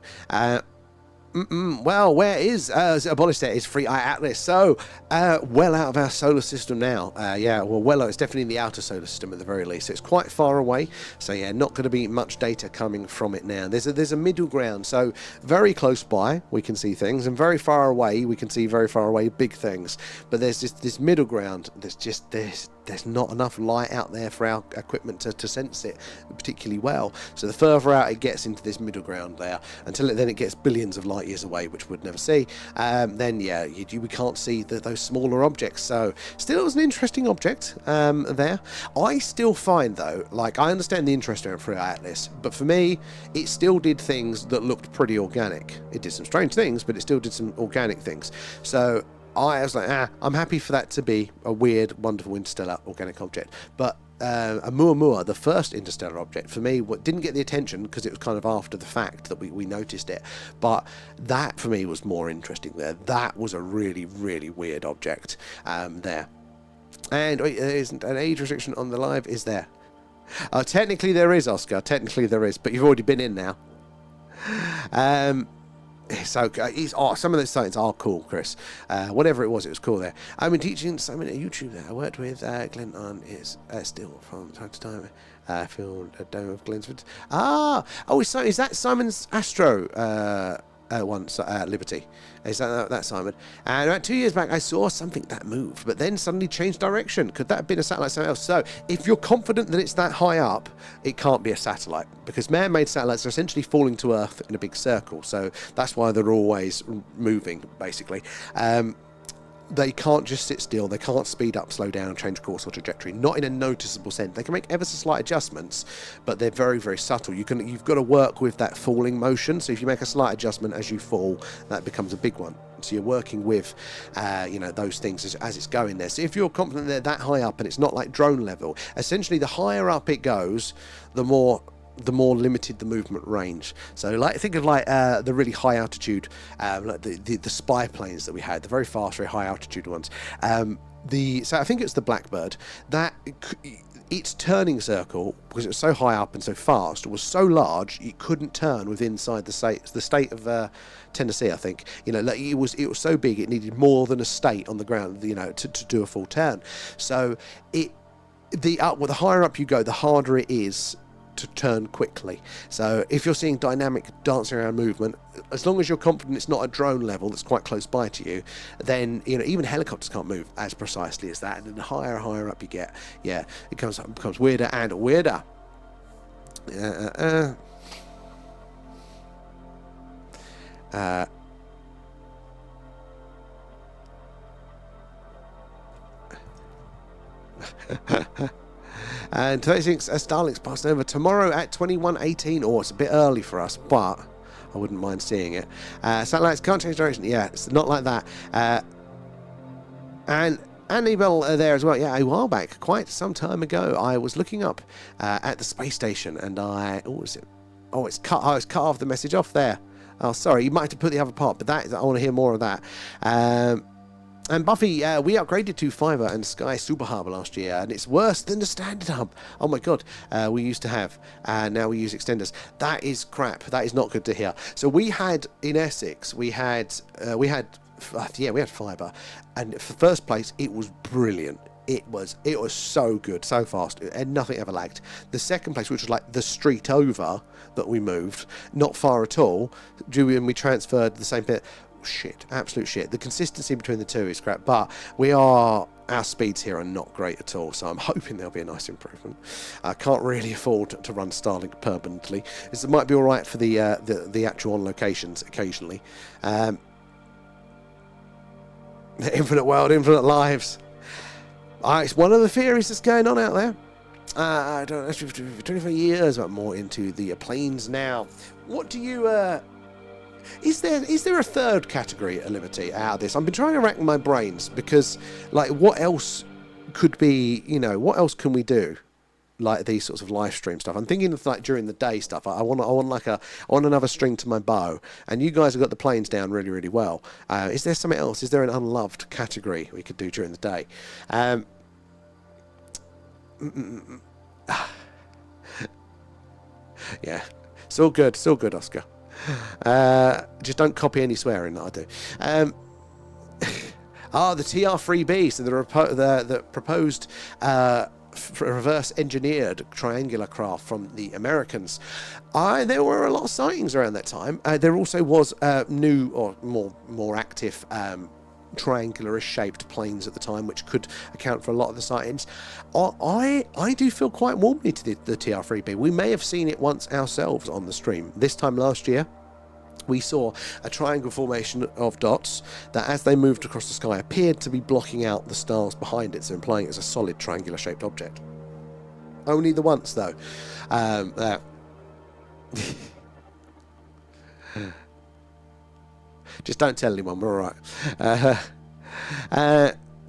Well, where is abolished there is Free Eye Atlas. So, well out of our solar system now. Yeah, well, it's definitely in the outer solar system at the very least. So it's quite far away. So yeah, not going to be much data coming from it now. There's a middle ground. So very close by we can see things, and very far away we can see very far away big things. But there's just this middle ground. There's not enough light out there for our equipment to sense it particularly well. So the further out it gets into this middle ground there, until then it gets billions of light years away, which we'd never see, then yeah, we can't see those smaller objects. So still, it was an interesting object there. I still find though, like, I understand the interest around Free Eye Atlas, but for me it still did things that looked pretty organic. It did some strange things, but it still did some organic things. So I was like, I'm happy for that to be a weird, wonderful interstellar organic object. But Oumuamua, the first interstellar object, for me, didn't get the attention because it was kind of after the fact that we noticed it. But that, for me, was more interesting there. That was a really, really weird object there. And wait, there isn't an age restriction on the live, is there? Technically there is, Oscar. Technically there is, but you've already been in now. So some of those sightings are cool, Chris. Whatever it was cool there. I've been teaching Simon at YouTube there. I worked with Glenn on his still from time to time. I feel a dome of Glenn's. Is that Simon's Astro one, Liberty? Is that Simon? And about 2 years back, I saw something that moved, but then suddenly changed direction. Could that have been a satellite somewhere else? So, if you're confident that it's that high up, it can't be a satellite, because man-made satellites are essentially falling to Earth in a big circle. So that's why they're always moving, basically. They can't just sit still. They can't speed up, slow down, change course or trajectory. Not in a noticeable sense. They can make ever so slight adjustments, but they're very, very subtle. You've got to work with that falling motion. So if you make a slight adjustment as you fall, that becomes a big one. So you're working with, those things as it's going there. So if you're confident they're that high up and it's not like drone level, essentially the higher up it goes, the more limited the movement range. So like think of like the really high altitude, like the spy planes that we had, the very fast, very high altitude ones. So I think it's the Blackbird, that its turning circle, because it was so high up and so fast, was so large it couldn't turn within inside the state of Tennessee, I think. Like it was so big it needed more than a state on the ground, to do a full turn. So the higher up you go, the harder it is to turn quickly. So if you're seeing dynamic dancing around movement, as long as you're confident it's not a drone level that's quite close by to you, then even helicopters can't move as precisely as that. And the higher up you get, yeah, it becomes weirder and weirder. And 36 Starlink's passing over tomorrow at 21:18. Oh, it's a bit early for us, but I wouldn't mind seeing it. Satellites can't change direction. Yeah, it's not like that. And Annabelle there as well. Yeah, a while back, quite some time ago, I was looking up at the space station, and it's cut off the message off there. Oh, sorry, you might have to put the other part, but I want to hear more of that. And Buffy, we upgraded to Fiverr and Sky Super Hub last year, and it's worse than the standard hub. Oh my god, we used to have, and now we use extenders. That is crap. That is not good to hear. So we had in Essex, we had fibre, and for first place, it was brilliant. It was so good, so fast, and nothing ever lagged. The second place, which was like the street over that we moved, not far at all, and we transferred the same bit. Shit, absolute shit. The consistency between the two is crap, but our speeds here are not great at all, so I'm hoping there'll be a nice improvement. I can't really afford to run Starlink permanently. This might be all right for the actual on locations occasionally. Infinite world, infinite lives. It's one of the theories that's going on out there. I don't know, 25 years, but more into the planes now. What do you... Is there a third category at Liberty out of this? I've been trying to rack my brains because, like, what else could be, what else can we do? Like these sorts of live stream stuff. I'm thinking of like during the day stuff. I want another string to my bow. And you guys have got the planes down really, really well. Is there something else? Is there an unloved category we could do during the day? Yeah, it's all good, Oscar. Just don't copy any swearing that I do. The TR-3B, so the proposed reverse engineered triangular craft from the Americans. There were a lot of sightings around that time. There also was new or more active triangular-ish shaped planes at the time, which could account for a lot of the sightings. I do feel quite warmly to the TR-3B. We may have seen it once ourselves on the stream. This time last year, we saw a triangle formation of dots that, as they moved across the sky, appeared to be blocking out the stars behind it, so implying it's a solid triangular-shaped object. Only the once, though. Just don't tell anyone, we're all right.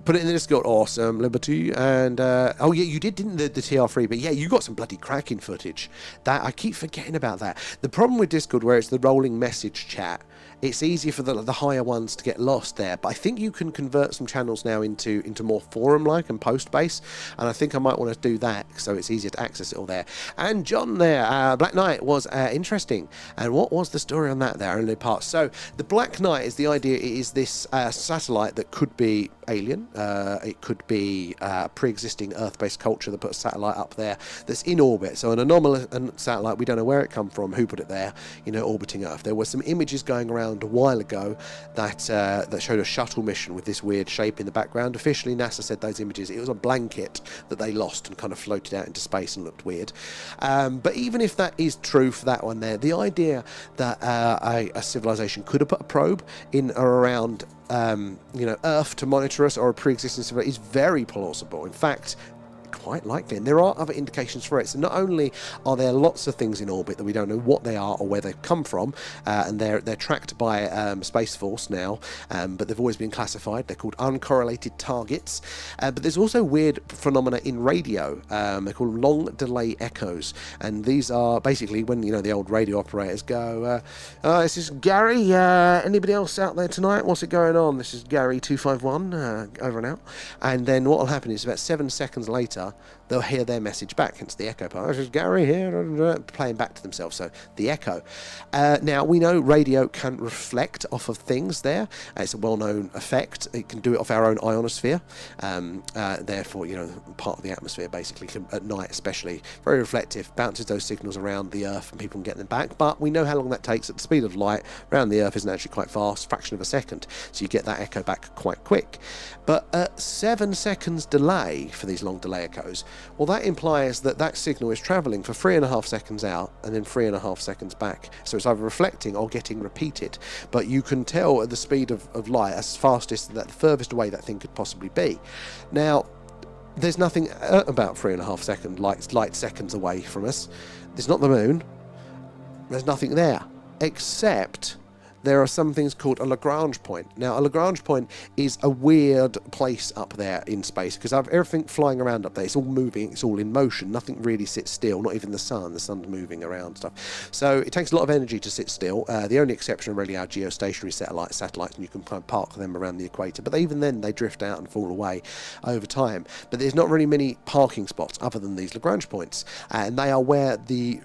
Put it in the Discord. Awesome, Liberty. And oh yeah, you did, didn't the TR3? But yeah, you got some bloody cracking footage. That I keep forgetting about that. The problem with Discord, where it's the rolling message chat, it's easier for the higher ones to get lost there. But I think you can convert some channels now into more forum-like and post-based, and I think I might want to do that so it's easier to access it all there. And John there, Black Knight was interesting. And what was the story on that there? Only part. So the Black Knight is the idea. It is this satellite that could be alien. It could be a pre-existing Earth-based culture that put a satellite up there that's in orbit. So an anomalous satellite, we don't know where it come from, who put it there, orbiting Earth. There were some images going around a while ago that showed a shuttle mission with this weird shape in the background. Officially, NASA said those images, it was a blanket that they lost and kind of floated out into space and looked weird. But even if that is true for that one there, the idea that a civilization could have put a probe in or around Earth to monitor us, or a pre-existing civilization, is very plausible. In fact, quite likely, and there are other indications for it. So not only are there lots of things in orbit that we don't know what they are or where they've come from, and they're tracked by Space Force now, but they've always been classified. They're called uncorrelated targets. But there's also weird phenomena in radio. They're called long delay echoes, and these are basically when the old radio operators go, "This is Gary. Anybody else out there tonight? What's it going on? This is Gary 251. Over and out." And then what will happen is about 7 seconds later, they'll hear their message back, hence the echo part. "This is Gary here," playing back to themselves, so the echo. Now, we know radio can reflect off of things there. It's a well-known effect. It can do it off our own ionosphere. Therefore, part of the atmosphere, basically, at night especially, very reflective, bounces those signals around the Earth and people can get them back. But we know how long that takes. At the speed of light, around the Earth isn't actually quite fast, fraction of a second, so you get that echo back quite quick. But at 7 seconds delay for these long delay echoes, well, that implies that signal is travelling for 3.5 seconds out and then 3.5 seconds back. So it's either reflecting or getting repeated. But you can tell at the speed of light, as fastest, that the furthest away that thing could possibly be. Now, there's nothing about 3.5 second light seconds away from us. There's not the moon. There's nothing there, except there are some things called a Lagrange point. Now, a Lagrange point is a weird place up there in space because everything flying around up there, it's all moving, it's all in motion. Nothing really sits still, not even the sun. The sun's moving around and stuff. So it takes a lot of energy to sit still. The only exception really are geostationary satellites, and you can kind of park them around the equator. But even then, they drift out and fall away over time. But there's not really many parking spots other than these Lagrange points. And they are where the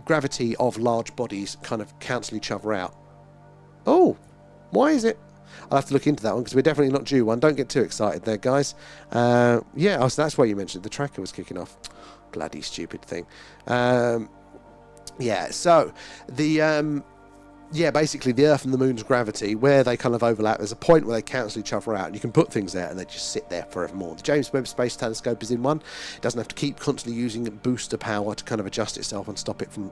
gravity of large bodies kind of cancel each other out. Oh, why is it? I'll have to look into that one because we're definitely not due one. Don't get too excited there, guys. Yeah, so that's why you mentioned the tracker was kicking off. Bloody stupid thing. Yeah, so the basically the Earth and the Moon's gravity, where they kind of overlap, there's a point where they cancel each other out, and you can put things there and they just sit there forevermore. The James Webb Space Telescope is in one. It doesn't have to keep constantly using booster power to kind of adjust itself and stop it from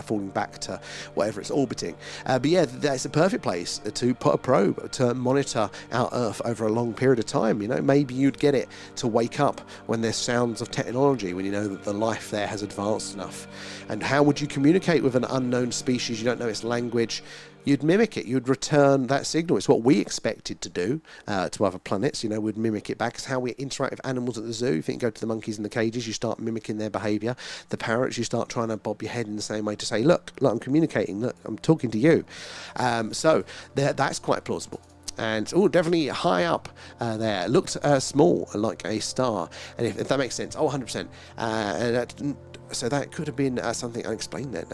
falling back to whatever it's orbiting. But yeah, that's a perfect place to put a probe to monitor our Earth over a long period of time. You know, maybe you'd get it to wake up when there's sounds of technology, when you know that the life there has advanced enough. And how would you communicate with an unknown species? You don't know its language. You'd mimic it. You'd return that signal. It's what we expected to do to other planets. You know, we'd mimic it back. It's how we interact with animals at the zoo. If you go to the monkeys in the cages, you start mimicking their behaviour. The parrots, you start trying to bob your head in the same way to say, look, I'm communicating. Look, I'm talking to you. So that's quite plausible. And definitely high up there. It looked small, like a star. And if that makes sense, 100%. So that could have been something unexplained then.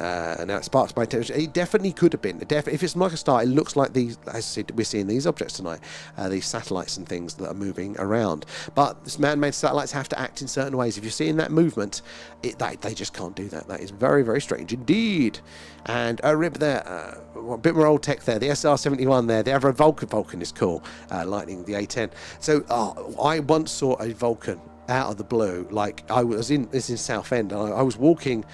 Now it sparks my attention. It definitely could have been. If it's like a star, it looks like these, as I said, we're seeing these objects tonight, these satellites and things that are moving around. But this man-made satellites have to act in certain ways. If you're seeing that movement, they just can't do that. That is very, very strange indeed. And a rib there, a bit more old tech there. The SR-71 there. The other Vulcan is cool. Lightning, the A-10. So I once saw a Vulcan out of the blue. Like, this is in Southend, and I was walking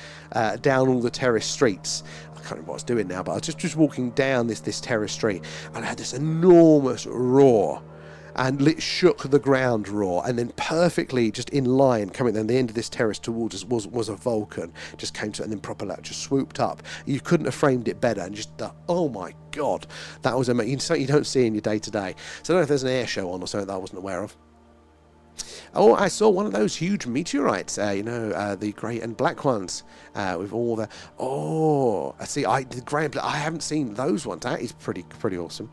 down all the terrace streets. I can't remember what I was doing now, but I was just walking down this terrace street, and I had this enormous roar, and it shook the ground roar, and then perfectly just in line coming down the end of this terrace towards us was a Vulcan. Just came to it and then proper just swooped up. You couldn't have framed it better, and just oh my god, that was amazing. Something you don't see in your day to day. So I don't know if there's an air show on or something that I wasn't aware of. Oh, I saw one of those huge meteorites, the grey and black ones, with all the... Oh, I see, the grey and black, I haven't seen those ones. That is pretty awesome.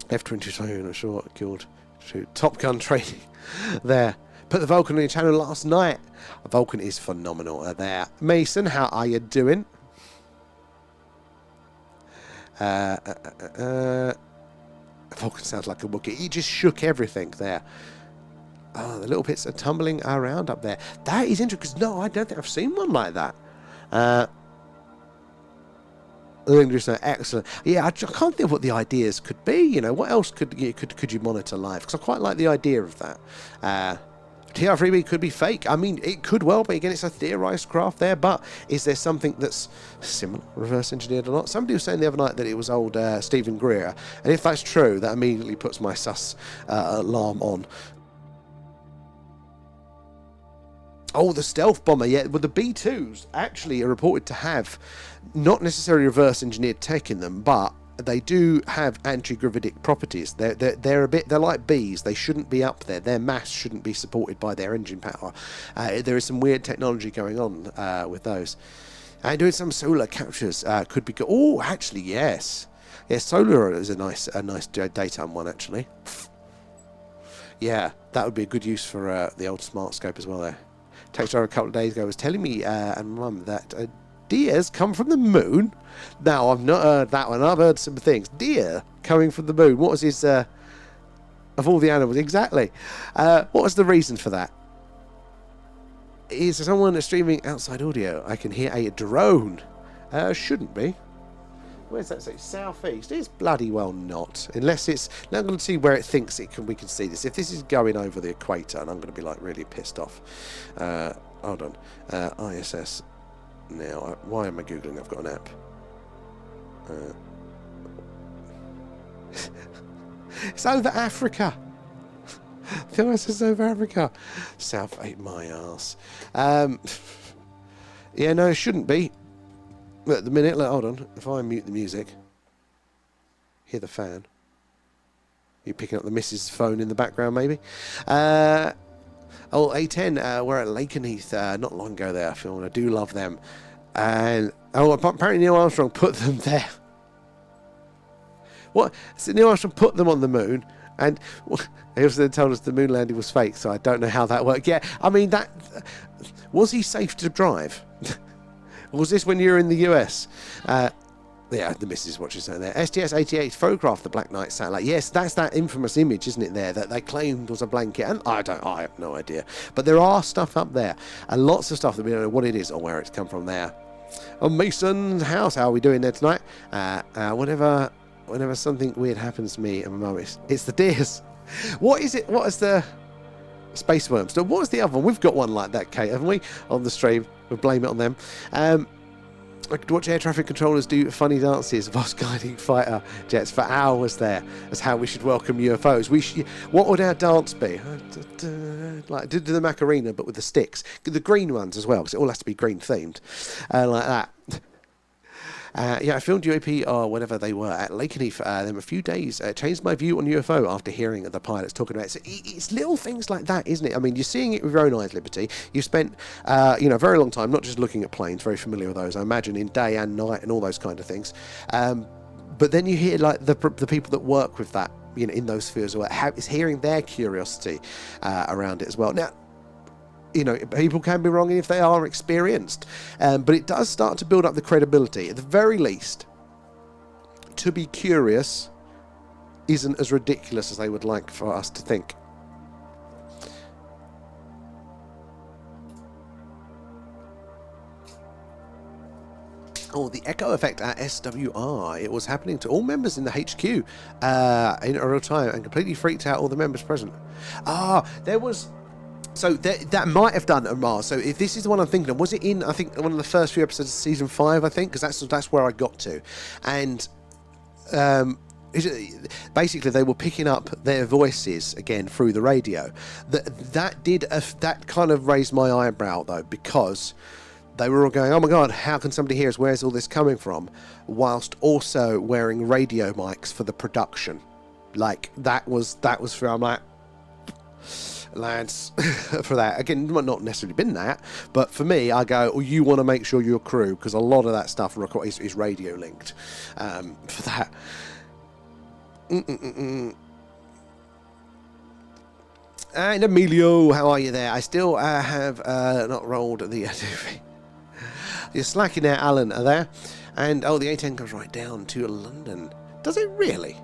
F-22, I'm sure, killed. Top Gun training there. Put the Vulcan on your channel last night. Vulcan is phenomenal there. Mason, how are you doing? Vulcan sounds like a Wookiee. He just shook everything there. Oh, the little bits are tumbling around up there. That is interesting, because no, I don't think I've seen one like that. Excellent. Yeah, I can't think of what the ideas could be. You know, what else could you monitor live? Because I quite like the idea of that. TR3B could be fake. I mean, it could well be. Again, it's a theorised craft there, but is there something that's similar, reverse engineered or not? Somebody was saying the other night that it was old Stephen Greer, and if that's true, that immediately puts my sus alarm on. Oh, the stealth bomber, yeah. Well, the B-2s actually are reported to have not necessarily reverse engineered tech in them, but they do have anti-gravitic properties. They're like bees. They shouldn't be up there. Their mass shouldn't be supported by their engine power. There is some weird technology going on with those. And doing some solar captures could be good. Oh, actually, yes. Yeah, solar is a nice daytime one, actually. Yeah, that would be a good use for the old smart scope as well there. Texture a couple of days ago was telling me and Mum that deers come from the moon. Now, I've not heard that one. I've heard some things. Deer coming from the moon. What was his... of all the animals, exactly. What was the reason for that? Is someone streaming outside audio? I can hear a drone. Shouldn't be. Where's that say? Southeast. It's bloody well not. Unless it's... Now I'm going to see where it thinks we can see this. If this is going over the equator, and I'm going to be like really pissed off. Hold on. ISS. Now, why am I Googling? I've got an app. It's over Africa. The ISS is over Africa. South ate my arse. Yeah, no, it shouldn't be. At the minute, hold on. If I mute the music, hear the fan. You picking up the missus' phone in the background, maybe? A10, we're at Lakenheath not long ago there, Phil, and I do love them. And apparently Neil Armstrong put them there. What? So Neil Armstrong put them on the moon, and he also then told us the moon landing was fake, so I don't know how that worked. Yeah, I mean, that was he safe to drive? Or was this when you were in the US? Yeah, the missus watches saying there. STS-88 photographed the Black Knight satellite. Yes, that's that infamous image, isn't it, there, that they claimed was a blanket. And I have no idea. But there are stuff up there, and lots of stuff that we don't know what it is or where it's come from there. Oh, Mason's house, how are we doing there tonight? Whenever something weird happens to me and my mum, it's the deers. What is it? What is the space worms? So what was the other one? We've got one like that, Kate, haven't we? On the stream. We'll blame it on them. I could watch air traffic controllers do funny dances whilst guiding fighter jets for hours there. That's how we should welcome UFOs. What would our dance be? Like do the Macarena, but with the sticks. The green ones as well, because it all has to be green themed. Like that. Yeah, I filmed UAP or whatever they were at Lakenheath them a few days. Changed my view on UFO after hearing the pilots talking about it. So it's little things like that, isn't it? I mean, you're seeing it with your own eyes, Liberty. You've spent, a very long time not just looking at planes, very familiar with those, I imagine, in day and night and all those kind of things. But then you hear like the people that work with that, in those spheres, is hearing their curiosity around it as well. Now, people can be wrong if they are experienced, but it does start to build up the credibility. At the very least, to be curious isn't as ridiculous as they would like for us to think. Oh, the echo effect at SWR. It was happening to all members in the HQ in real time and completely freaked out all the members present. There was... So that might have done Omar. So if this is the one I'm thinking of, was it in, I think, one of the first few episodes of season 5, I think? Because that's where I got to. And basically they were picking up their voices again through the radio. That kind of raised my eyebrow, though, because they were all going, oh my God, how can somebody hear us? Where's all this coming from? Whilst also wearing radio mics for the production. Like, that was for, I'm like... lads, for that again, not necessarily been that, but for me, I go, you want to make sure your crew, because a lot of that stuff is radio linked for that. And Emilio, how are you there? I still have not rolled the Adobe. You're slacking there, Alan, are there? And the A10 goes right down to London. Does it really?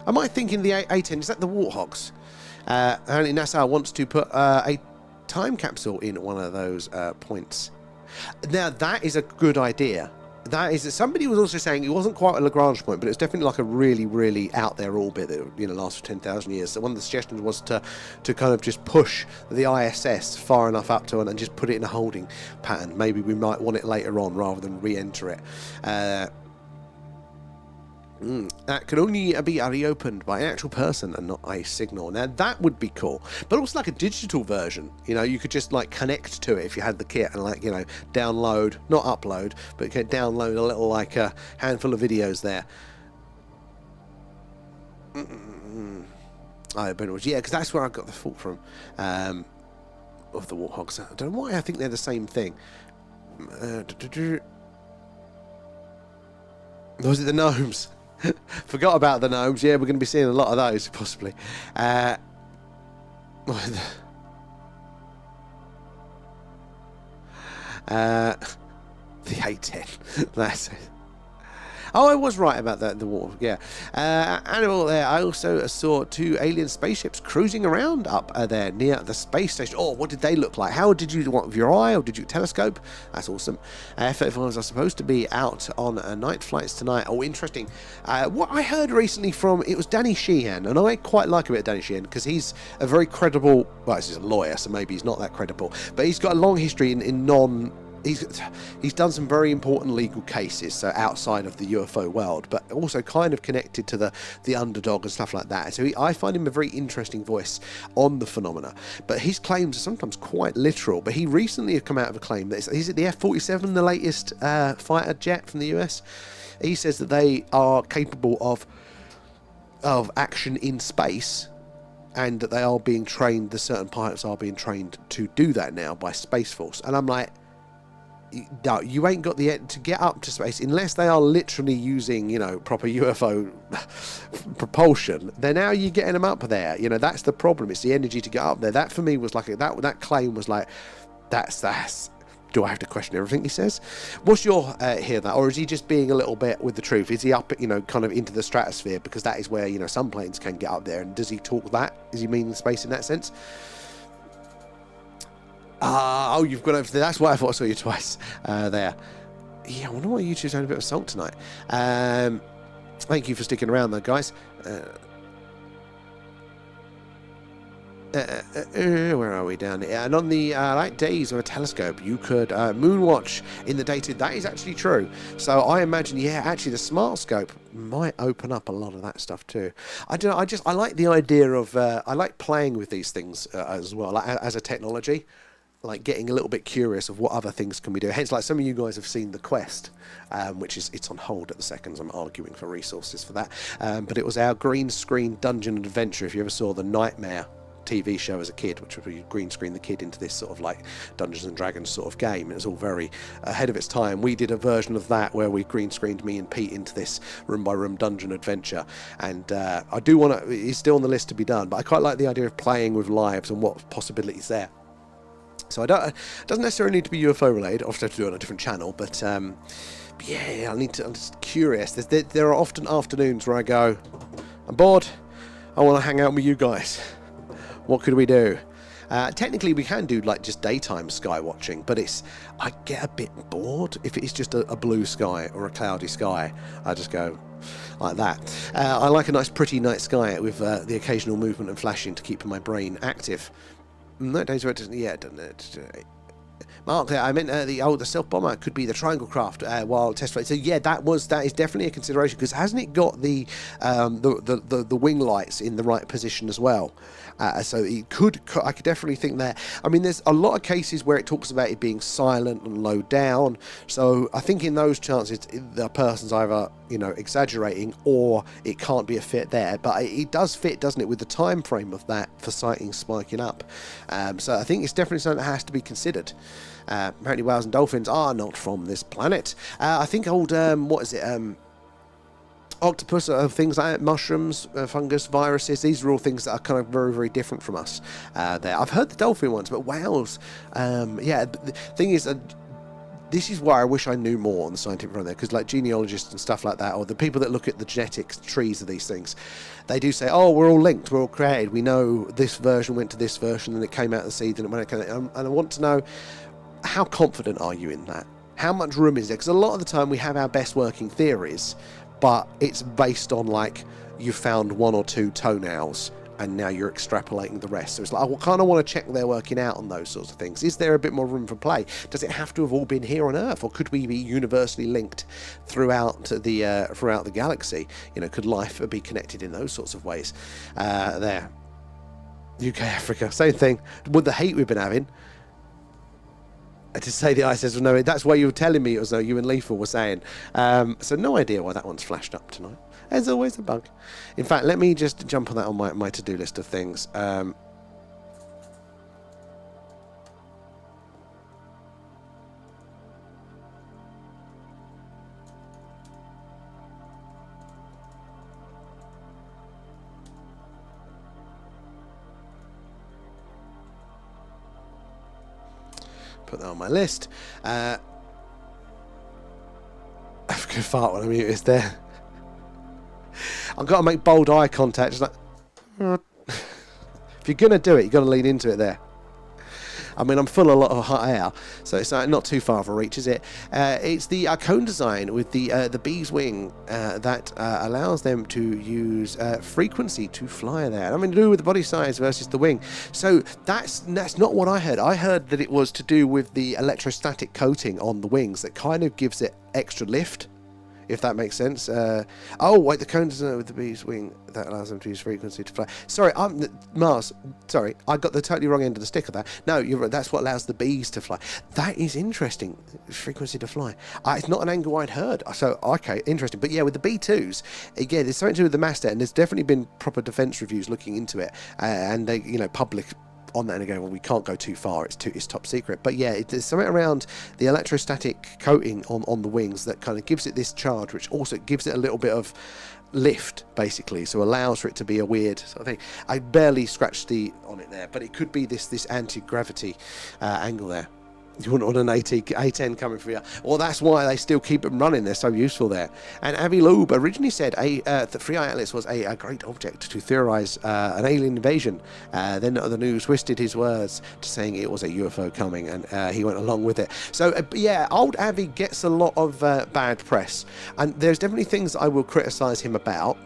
Am I thinking the A10, is that the Warthogs? Apparently NASA wants to put a time capsule in one of those points. Now, that is a good idea. That is, somebody was also saying it wasn't quite a Lagrange point, but it was definitely like a really, really out there orbit that lasts for 10,000 years. So one of the suggestions was to kind of just push the ISS far enough up to it and just put it in a holding pattern. Maybe we might want it later on rather than re-enter it. That could only be reopened by an actual person and not a signal. Now, that would be cool. But also like a digital version. You could just like connect to it if you had the kit and like, download, not upload, but you could download a little like a handful of videos there. Because that's where I got the thought from of the Warthogs. I don't know why I think they're the same thing. Was it the gnomes? Forgot about the gnomes. Yeah, we're going to be seeing a lot of those, possibly. The A10. That's it. Oh, I was right about that, the war, yeah. Animal there, I also saw 2 alien spaceships cruising around up there near the space station. Oh, what did they look like? How did you want with your eye, or did you telescope? That's awesome. F-35s are supposed to be out on night flights tonight. Oh, interesting. What I heard recently it was Danny Sheehan, and I quite like a bit of Danny Sheehan, because he's a very credible, well, he's a lawyer, so maybe he's not that credible, but he's got a long history in he's done some very important legal cases, so outside of the UFO world, but also kind of connected to the underdog and stuff like that. So I find him a very interesting voice on the phenomena. But his claims are sometimes quite literal. But he recently has come out of a claim that is it the F-47, the latest fighter jet from the US? He says that they are capable of action in space, and that they are being trained. The certain pilots are being trained to do that now by Space Force. And I'm like, no, you ain't got the to get up to space unless they are literally using, you know, proper UFO propulsion. Then how are you getting them up there? You know, that's the problem. It's the energy to get up there. That for me was like that claim was like, that's. Do I have to question everything he says? What's your hear that, or is he just being a little bit with the truth? Is he up, you know, kind of into the stratosphere, because that is where, you know, some planes can get up there? And does he talk that? Does he mean space in that sense? Oh, you've gone over there. That's why I thought I saw you twice there. Yeah, I wonder why YouTube's having a bit of salt tonight. Thank you for sticking around, though, guys. Where are we down here? And on the light days of a telescope, you could moonwatch in the daytime. That is actually true. So I imagine, yeah, actually the smart scope might open up a lot of that stuff too. I don't know. I like the idea of I like playing with these things as well, like, as a technology. Like getting a little bit curious of what other things can we do. Hence, like some of you guys have seen The Quest, which is it's on hold at the seconds. I'm arguing for resources for that. But it was our green screen dungeon adventure. If you ever saw the Nightmare TV show as a kid, which would be green screen the kid into this sort of like Dungeons and Dragons sort of game. It was all very ahead of its time. We did a version of that where we green screened me and Pete into this room by room dungeon adventure, and I do want to, it's still on the list to be done, but I quite like the idea of playing with lives and what possibilities there. So it doesn't necessarily need to be UFO related. I'll have to do it on a different channel, but yeah, I'm just curious. There are often afternoons where I go, I'm bored, I want to hang out with you guys. What could we do? Technically, we can do like just daytime sky watching, but I get a bit bored if it's just a blue sky or a cloudy sky. I just go like that. I like a nice, pretty night sky with the occasional movement and flashing to keep my brain active. No days where it doesn't. Yeah, Mark, I meant the stealth bomber could be the triangle craft while test flight. So yeah, that is definitely a consideration, because hasn't it got the wing lights in the right position as well? So it I could definitely think that. I mean, there's a lot of cases where it talks about it being silent and low down. So I think in those chances, the person's either, you know, exaggerating, or it can't be a fit there. But it does fit, doesn't it, with the time frame of that for sightings spiking up. So I think it's definitely something that has to be considered. Apparently whales and dolphins are not from this planet. I think old, what is it, octopus, things like that, mushrooms, fungus, viruses, these are all things that are kind of very, very different from us there. I've heard the dolphin ones, but whales, yeah, the thing is, this is why I wish I knew more on the scientific front there, because like genealogists and stuff like that, or the people that look at the genetics trees of these things, they do say, oh, we're all linked, we're all created, we know this version went to this version and it came out of the seed, and I want to know, how confident are you in that? How much room is there? Because a lot of the time we have our best working theories, but it's based on like you found one or two toenails and now you're extrapolating the rest. So it's like, I kind of want to check they're working out on those sorts of things. Is there a bit more room for play? Does it have to have all been here on Earth, or could we be universally linked throughout the galaxy? You know, could life be connected in those sorts of ways? There, UK, Africa, same thing. With the hate we've been having. To say the ice says, well, no, that's why you were telling me it was, you and Lethal were saying. So no idea why that one's flashed up tonight. There's always a bug. In fact, let me just jump on that on my to-do list of things. Put that on my list. I've got to fart when I mute this there. I've got to make bold eye contact. Just like, if you're going to do it, you've got to lean into it there. I mean, I'm full of a lot of hot air, so it's not too far of a reach, is it? It's the cone design with the bee's wing that allows them to use frequency to fly there. I mean, to do with the body size versus the wing. So that's not what I heard. I heard that it was to do with the electrostatic coating on the wings that kind of gives it extra lift, if that makes sense. Oh, wait, the cone design with the bee's wing that allows them to use frequency to fly. Sorry, Mars. Sorry, I got the totally wrong end of the stick of that. No, you're right. That's what allows the bees to fly. That is interesting. Frequency to fly. It's not an angle I'd heard. So, okay, interesting. But yeah, with the B2s, again, there's something to do with the masthead, and there's definitely been proper defence reviews looking into it, and they, public on that and again, well, we can't go too far, it's top secret. But yeah, there's something around the electrostatic coating on the wings that kind of gives it this charge, which also gives it a little bit of lift, basically, so allows for it to be a weird sort of thing. I barely scratched on it there, but it could be this anti-gravity angle there. You wouldn't want an A10 coming for you. Well, that's why they still keep them running. They're so useful there. And Avi Loeb originally said that Free Eye Atlas was a great object to theorize an alien invasion. Then the news twisted his words to saying it was a UFO coming, and he went along with it. So, yeah, old Avi gets a lot of bad press. And there's definitely things I will criticize him about.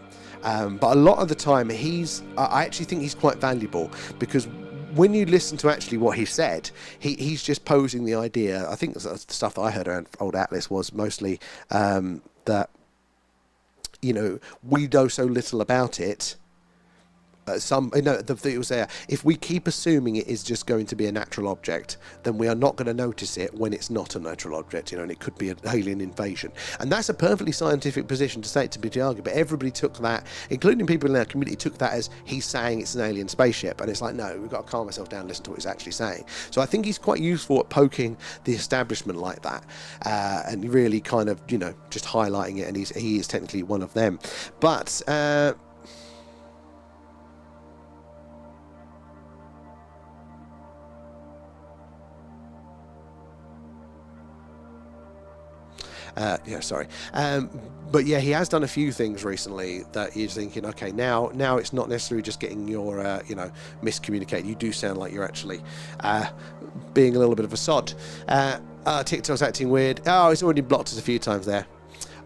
But a lot of the time, I actually think he's quite valuable, because when you listen to actually what he said, he's just posing the idea. I think the stuff that I heard around old Atlas was mostly that, we know so little about it. It was there. If we keep assuming it is just going to be a natural object, then we are not going to notice it when it's not a natural object, and it could be an alien invasion. And that's a perfectly scientific position to say, to be argued. But everybody took that, including people in our community, took that as he's saying it's an alien spaceship. And it's like, no, we've got to calm ourselves down and listen to what he's actually saying. So I think he's quite useful at poking the establishment like that, and really kind of, just highlighting it. And he is technically one of them. But but yeah, he has done a few things recently that you're thinking, okay, now it's not necessarily just getting your miscommunicated. You do sound like you're actually being a little bit of a sod. TikTok's acting weird. Oh, it's already blocked us a few times there.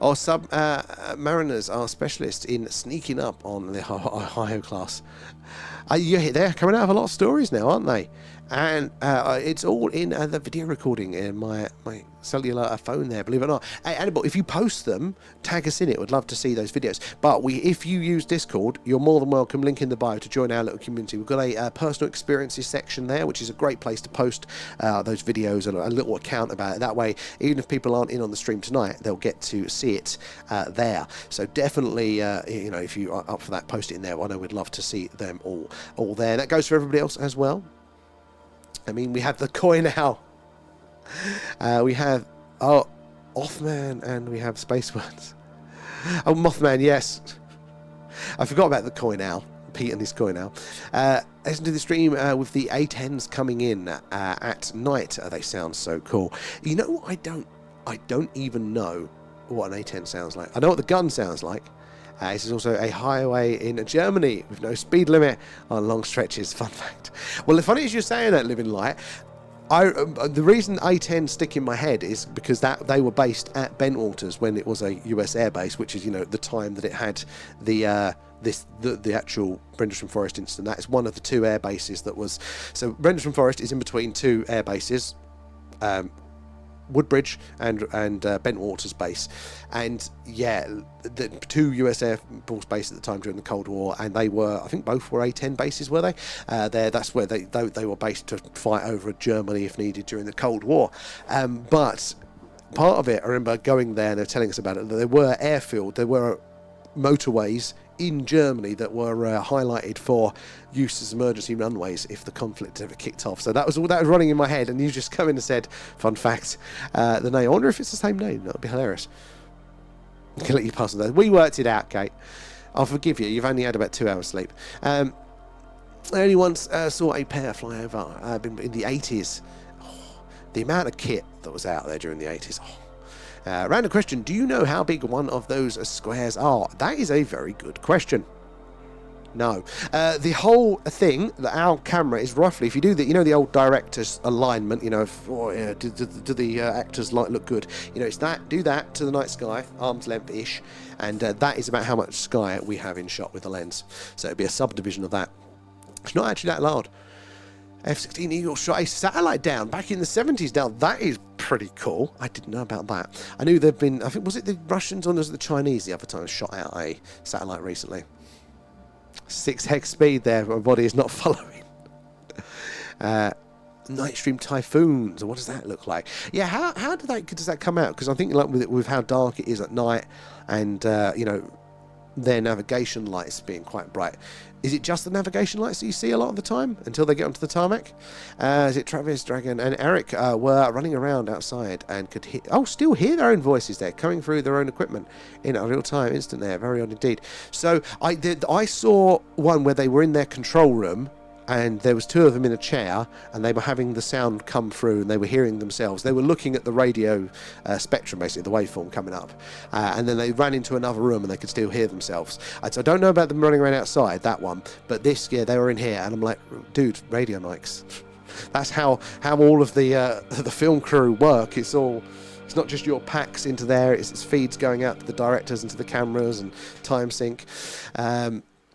Or submariners are specialists in sneaking up on the Ohio class. They're coming out of a lot of stories now, aren't they? And it's all in the video recording in my cellular phone there, believe it or not. And if you post them, tag us in it. We'd love to see those videos. But if you use Discord, you're more than welcome. Link in the bio to join our little community. We've got a personal experiences section there, which is a great place to post those videos and a little account about it. That way, even if people aren't in on the stream tonight, they'll get to see it there. So definitely, if you are up for that, post it in there. I know we'd love to see them all there. That goes for everybody else as well. I mean, we have the Coin Owl. We have Othman, and we have Space Words. Oh, Mothman, yes. I forgot about the Coin Owl. Pete and his Coin Owl. Listen to the stream with the A10s coming in at night. They sound so cool. You know what? I don't even know what an A10 sounds like. I know what the gun sounds like. This is also a highway in Germany with no speed limit on long stretches. Fun fact. Well, the funny is you're saying that, Living Light. The reason A10 stick in my head is because they were based at Bentwaters when it was a US airbase, which is the time that it had the actual Rendlesham Forest incident. That is one of the two air bases that was. So Rendlesham Forest is in between two air bases. Woodbridge and Bentwaters base, and yeah, the two US Air Force bases at the time during the Cold War, and they were, I think both were A10 bases, were they? That's where they were based to fight over Germany if needed during the Cold War. But part of it, I remember going there and they're telling us about it, that there were airfield, there were motorways in Germany that were highlighted for use as emergency runways if the conflict ever kicked off. So that was running in my head, and you just come in and said, fun fact, the name. I wonder if it's the same name. That would be hilarious. I can let you pass on that. We worked it out, Kate. I'll forgive you. You've only had about 2 hours sleep. I only once saw a pair fly over in the 80s. Oh, the amount of kit that was out there during the 80s. Oh. Random question, do you know how big one of those squares are? That is a very good question. No. The whole thing, our camera is roughly, if you do the, the old director's alignment, do the actors look good? It's that, do that to the night sky, arm's length-ish, and that is about how much sky we have in shot with the lens. So it'd be a subdivision of that. It's not actually that loud. F-16 Eagle shot a satellite down back in the 70s. Now, that is pretty cool. I didn't know about that. I knew there'd been, I think, was it the Russians or was it the Chinese the other time shot out a satellite recently? 6x speed there, my body is not following. Night stream typhoons, what does that look like? Yeah, how does that come out? Because I think like with how dark it is at night, and their navigation lights being quite bright. Is it just the navigation lights that you see a lot of the time until they get onto the tarmac? Is it Travis, Dragon, and Eric were running around outside and could still hear their own voices there coming through their own equipment in a real time instant there. Very odd indeed. So I saw one where they were in their control room, and there was two of them in a chair, and they were having the sound come through, and they were hearing themselves. They were looking at the radio spectrum, basically, the waveform coming up. And then they ran into another room, and they could still hear themselves. So I don't know about them running around outside, that one. But this, they were in here, and I'm like, dude, radio mics. That's how all of the film crew work. It's not just your packs into there, it's feeds going out to the directors and to the cameras and time sync.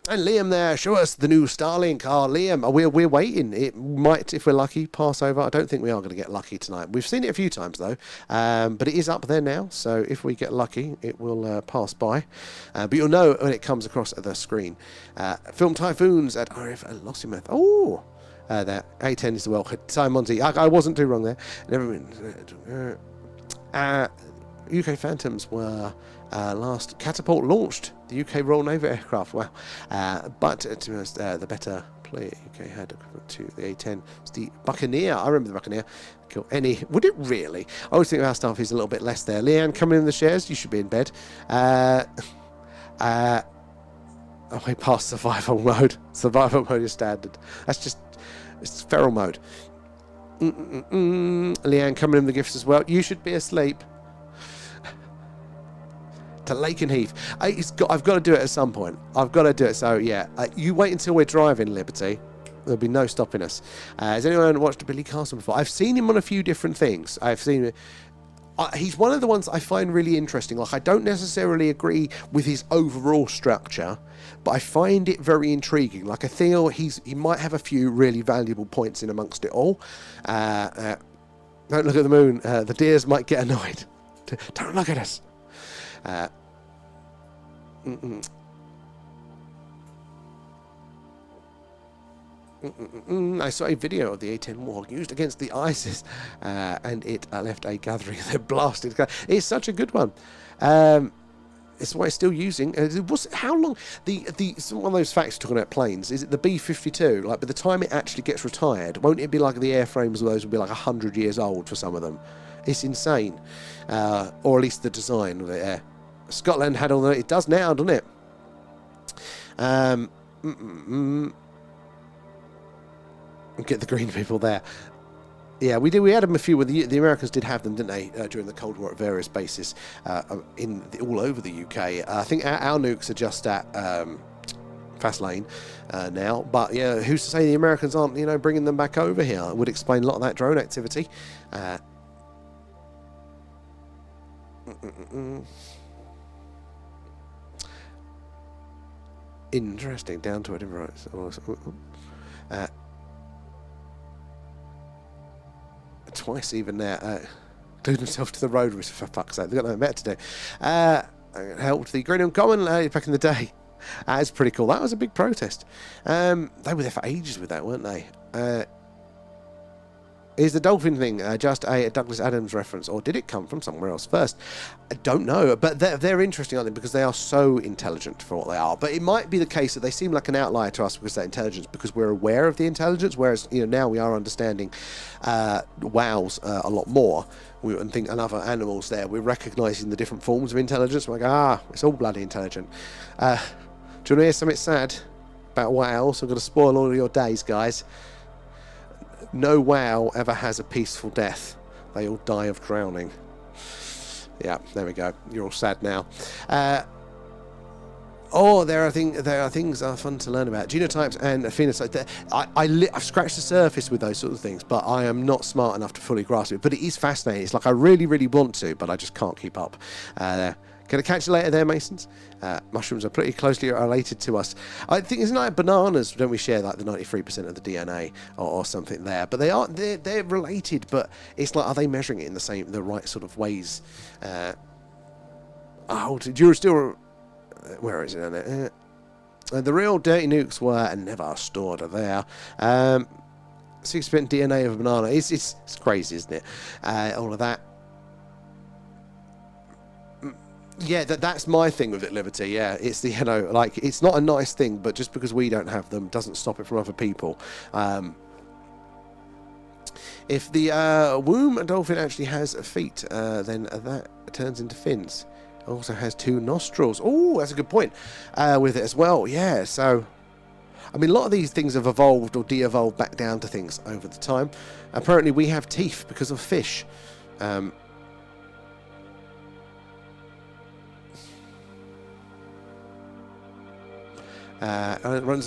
And Liam there, show us the new Starlink. Liam, we're waiting. It might, if we're lucky, pass over. I don't think we are going to get lucky tonight. We've seen it a few times, though. But it is up there now, so if we get lucky, it will pass by. But you'll know when it comes across the screen. Film Typhoons at RF Lossiemouth. Oh! There. A10 is the well. Simonzi. I wasn't too wrong there. UK Phantoms were last catapult launched. The UK Royal Navy aircraft. Wow. But to be honest, the better player UK had to the A10 was the Buccaneer. I remember the Buccaneer. Cool. Would it really? I always think our stuff is a little bit less there. Leanne coming in the shares. You should be in bed. Way past survival mode. Survival mode is standard. It's feral mode. Leanne coming in the gifts as well. You should be asleep. To Lakenheath. I've got to do it at some point. I've got to do it. So yeah, you wait until we're driving, Liberty. There'll be no stopping us. Has anyone watched Billy Carson before? I've seen him on a few different things. I've seen. He's one of the ones I find really interesting. Like, I don't necessarily agree with his overall structure, but I find it very intriguing. Like, I feel he might have a few really valuable points in amongst it all. Don't look at the moon. The deers might get annoyed. Don't look at us. I saw a video of the A10 Warhawk used against the ISIS, and it left a gathering of their blasted. It's such a good one. It's what it's still using. How long? One of those facts talking about planes. Is it the B-52? Like, by the time it actually gets retired, won't it be like the airframes of those will be like 100 years old for some of them? It's insane. Or at least the design of it. Scotland had all that. It does now, doesn't it? Get the green people there. Yeah, we did. We had them a few. The Americans did have them, didn't they, during the Cold War at various bases all over the UK. I think our nukes are just at fast lane now. But yeah, who's to say the Americans aren't, bringing them back over here? It would explain a lot of that drone activity. Interesting. Down to Edinburgh. Twice even there. Glued himself to the road, for fuck's sake. They've got nothing better to do. Helped the Greenham Common back in the day. It's pretty cool. That was a big protest. They were there for ages with that, weren't they? Is the dolphin thing just a Douglas Adams reference, or did it come from somewhere else first? I don't know, but they're interesting, aren't they? Because they are so intelligent for what they are. But it might be the case that they seem like an outlier to us because of that intelligence, because we're aware of the intelligence, whereas now we are understanding wows a lot more. And think and other animals there, we're recognising the different forms of intelligence. We're like, it's all bloody intelligent. Do you want to hear something sad about whales? I'm going to spoil all of your days, guys. No whale ever has a peaceful death. They all die of drowning. Yeah, there we go. You're all sad now. Oh, there are things that are fun to learn about. Genotypes and phenotypes. I've scratched the surface with those sort of things, but I am not smart enough to fully grasp it. But it is fascinating. It's like I really, really want to, but I just can't keep up. Can I catch you later there, Masons? Mushrooms are pretty closely related to us. I think it's like bananas, don't we share like the 93% of the DNA or something there? But they're related, but it's like, are they measuring it in the right sort of ways? You're still... Where is it? The real dirty nukes were and never stored there. 6% DNA of a banana. It's crazy, isn't it? All of that. Yeah, that's my thing with it, Liberty. Yeah, it's the, like, it's not a nice thing, but just because we don't have them doesn't stop it from other people. If the womb dolphin actually has feet, then that turns into fins. Also has 2 nostrils. Oh, that's a good point with it as well. Yeah, so I mean, a lot of these things have evolved or de-evolved back down to things over the time. Apparently we have teeth because of fish. Runs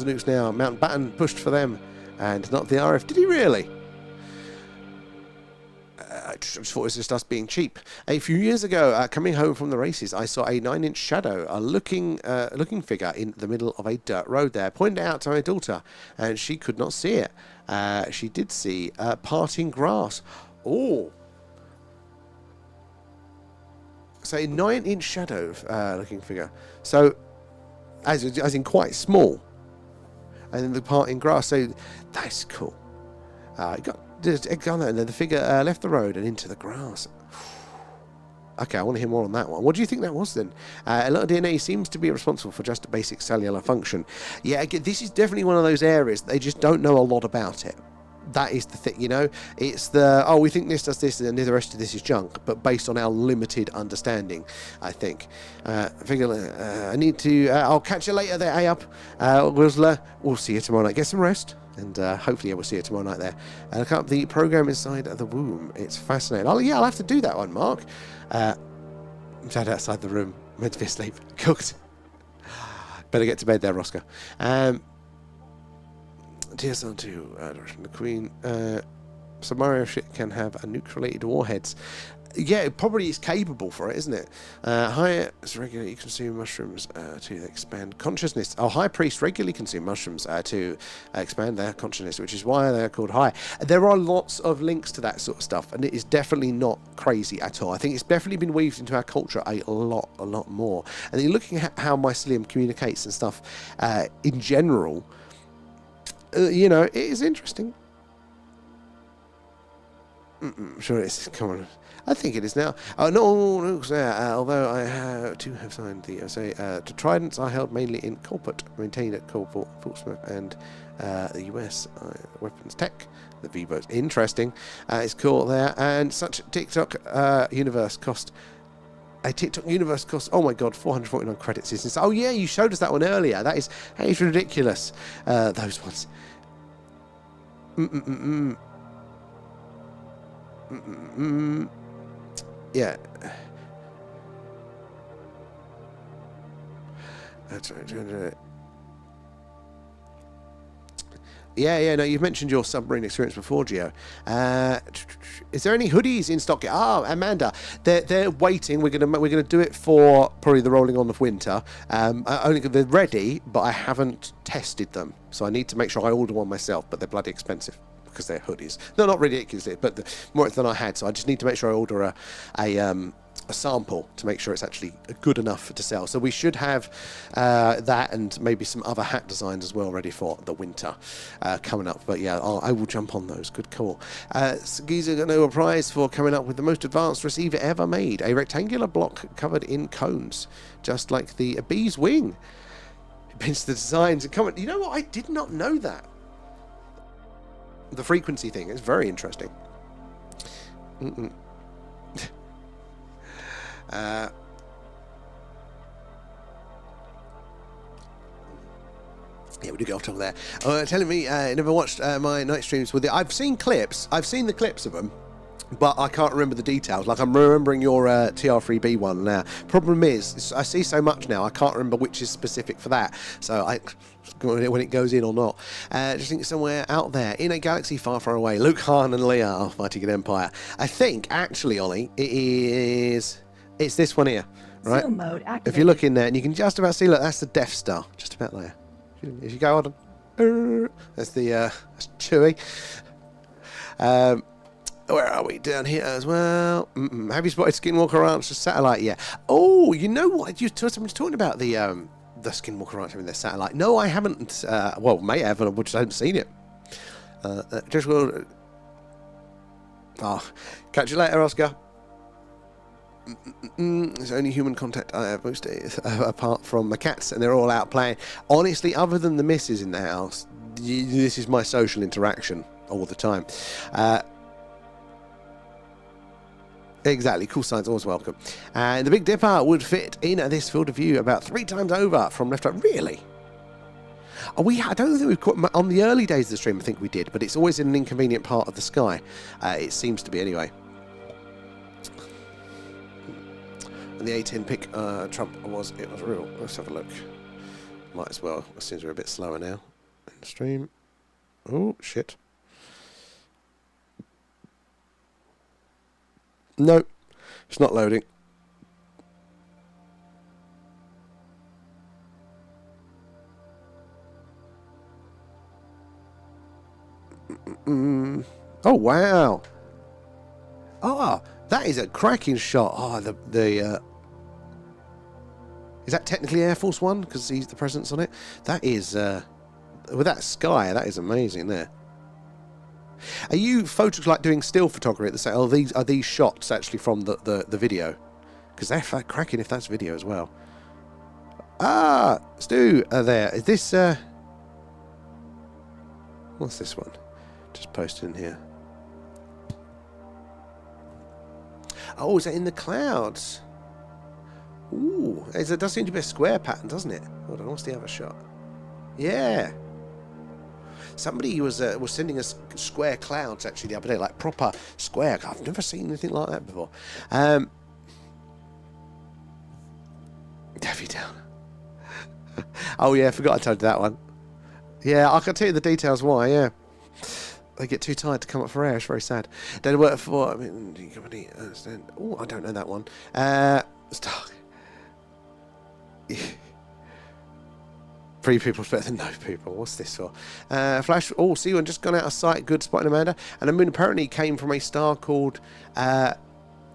the nukes now. Mountbatten pushed for them and not the RF. Did he really? I just thought it was just us being cheap. A few years ago, coming home from the races, I saw a 9-inch shadow, a looking figure in the middle of a dirt road there. Pointed it out to my daughter, and she could not see it. She did see parting grass. Oh. So a 9-inch shadow looking figure. So, as in quite small. And then the parting grass. So, that's cool. And then the figure left the road and into the grass. Okay, I want to hear more on that one. What do you think that was then? A lot of DNA seems to be responsible for just a basic cellular function. Yeah, again, this is definitely one of those areas they just don't know a lot about it. That is the thing, It's we think this does this and the rest of this is junk, but based on our limited understanding, I think. I need to... I'll catch you later there, Ayup. We'll see you tomorrow night. Get some rest. And hopefully we'll see you tomorrow night there. Look up the program inside the womb. It's fascinating. I'll have to do that one, Mark. I'm sat outside the room. Meant to be asleep. Cooked. Better get to bed there, Roscoe. TSL2, direction the Queen. Samaria ship can have a nuke-related warheads. Yeah, it probably is capable for it, isn't it? High regularly consume mushrooms to expand consciousness. High priests regularly consume mushrooms to expand their consciousness, which is why they're called high. There are lots of links to that sort of stuff, and it is definitely not crazy at all. I think it's definitely been weaved into our culture a lot more. And you're looking at how mycelium communicates and stuff in general. It is interesting. Sure it is. Come on. I think it is now. No nukes there, although I have signed the USA. The Tridents are held mainly in Colport, maintained at Colport, Portsmouth, and the US weapons tech. The V-boats. Interesting. It's cool there. And such TikTok universe cost... A TikTok universe costs, oh my god, 449 credits. Oh yeah, you showed us that one earlier. That is ridiculous. Those ones. Yeah. That's right. Yeah, no, you've mentioned your submarine experience before, Gio. Is there any hoodies in stock? Amanda, they're waiting. We're gonna do it for probably the rolling on of winter. Only they're ready, but I haven't tested them, so I need to make sure I order one myself. But they're bloody expensive because they're hoodies. No, not ridiculously, but more than I had. So I just need to make sure I order a sample to make sure it's actually good enough to sell. So we should have that and maybe some other hat designs as well ready for the winter coming up. But yeah, I will jump on those. Good call. Giza got no prize for coming up with the most advanced receiver ever made. A rectangular block covered in cones, just like the bee's wing. It pins the designs and comment. You know what? I did not know that. The frequency thing is very interesting. Yeah, we do get off top of there. Telling me, never watched my night streams with it. I've seen clips. I've seen the clips of them. but I can't remember the details. Like, I'm remembering your TR3B one now. Problem is, I see so much now, I can't remember which is specific for that. So when it goes in or not. Just think somewhere out there, in a galaxy far, far away, Luke, Han and Leia are fighting an empire. I think, actually, Ollie, it's this one here, right? Zoom mode activated. If you look in there, and you can just about see, look, that's the Death Star, just about there. If you go on, that's that's Chewie. Where are we? Down here as well. Have you spotted Skinwalker Ranch satellite? Yeah. Oh, you know what? Someone's talking about the Skinwalker Ranch having their satellite. No, I haven't. Well, may have, and I just haven't seen it. Just will. Catch you later, Oscar. It's only human contact I have most days, apart from my cats, and they're all out playing. Honestly, other than the missus in the house, this is my social interaction all the time. Exactly, cool signs, always welcome. And the Big Dipper would fit in this field of view about 3 times over from left to right. Really? I don't think we've caught on the early days of the stream. I think we did, but it's always in an inconvenient part of the sky. It seems to be anyway. And the A10 pick Trump it was real. Let's have a look. Might as well. It seems we're a bit slower now in the stream. Oh shit. No, it's not loading. Oh wow! That is a cracking shot. Is that technically Air Force One because he's the president's on it? That is with that sky. That is amazing there. Are you photos like doing still photography at the same? Oh, are these shots actually from the video? Because they're cracking if that's video as well. Stu, there. Is this what's this one? Just posted in here. Oh, is that in the clouds? Ooh, it does seem to be a square pattern, doesn't it? Hold on, what's the other shot? Yeah. Somebody was sending us square clouds actually the other day, like proper square. I've never seen anything like that before. Daffy Down. Oh yeah, I forgot I told you that one. Yeah, I can tell you the details why. Yeah, they get too tired to come up for air. It's very sad. Don't work for. I mean, company. Oh, I don't know that one. Stark. 3 people's better than no people. What's this for? Flash. Oh, see one just gone out of sight. Good spotting, Amanda. And the moon apparently came from a star called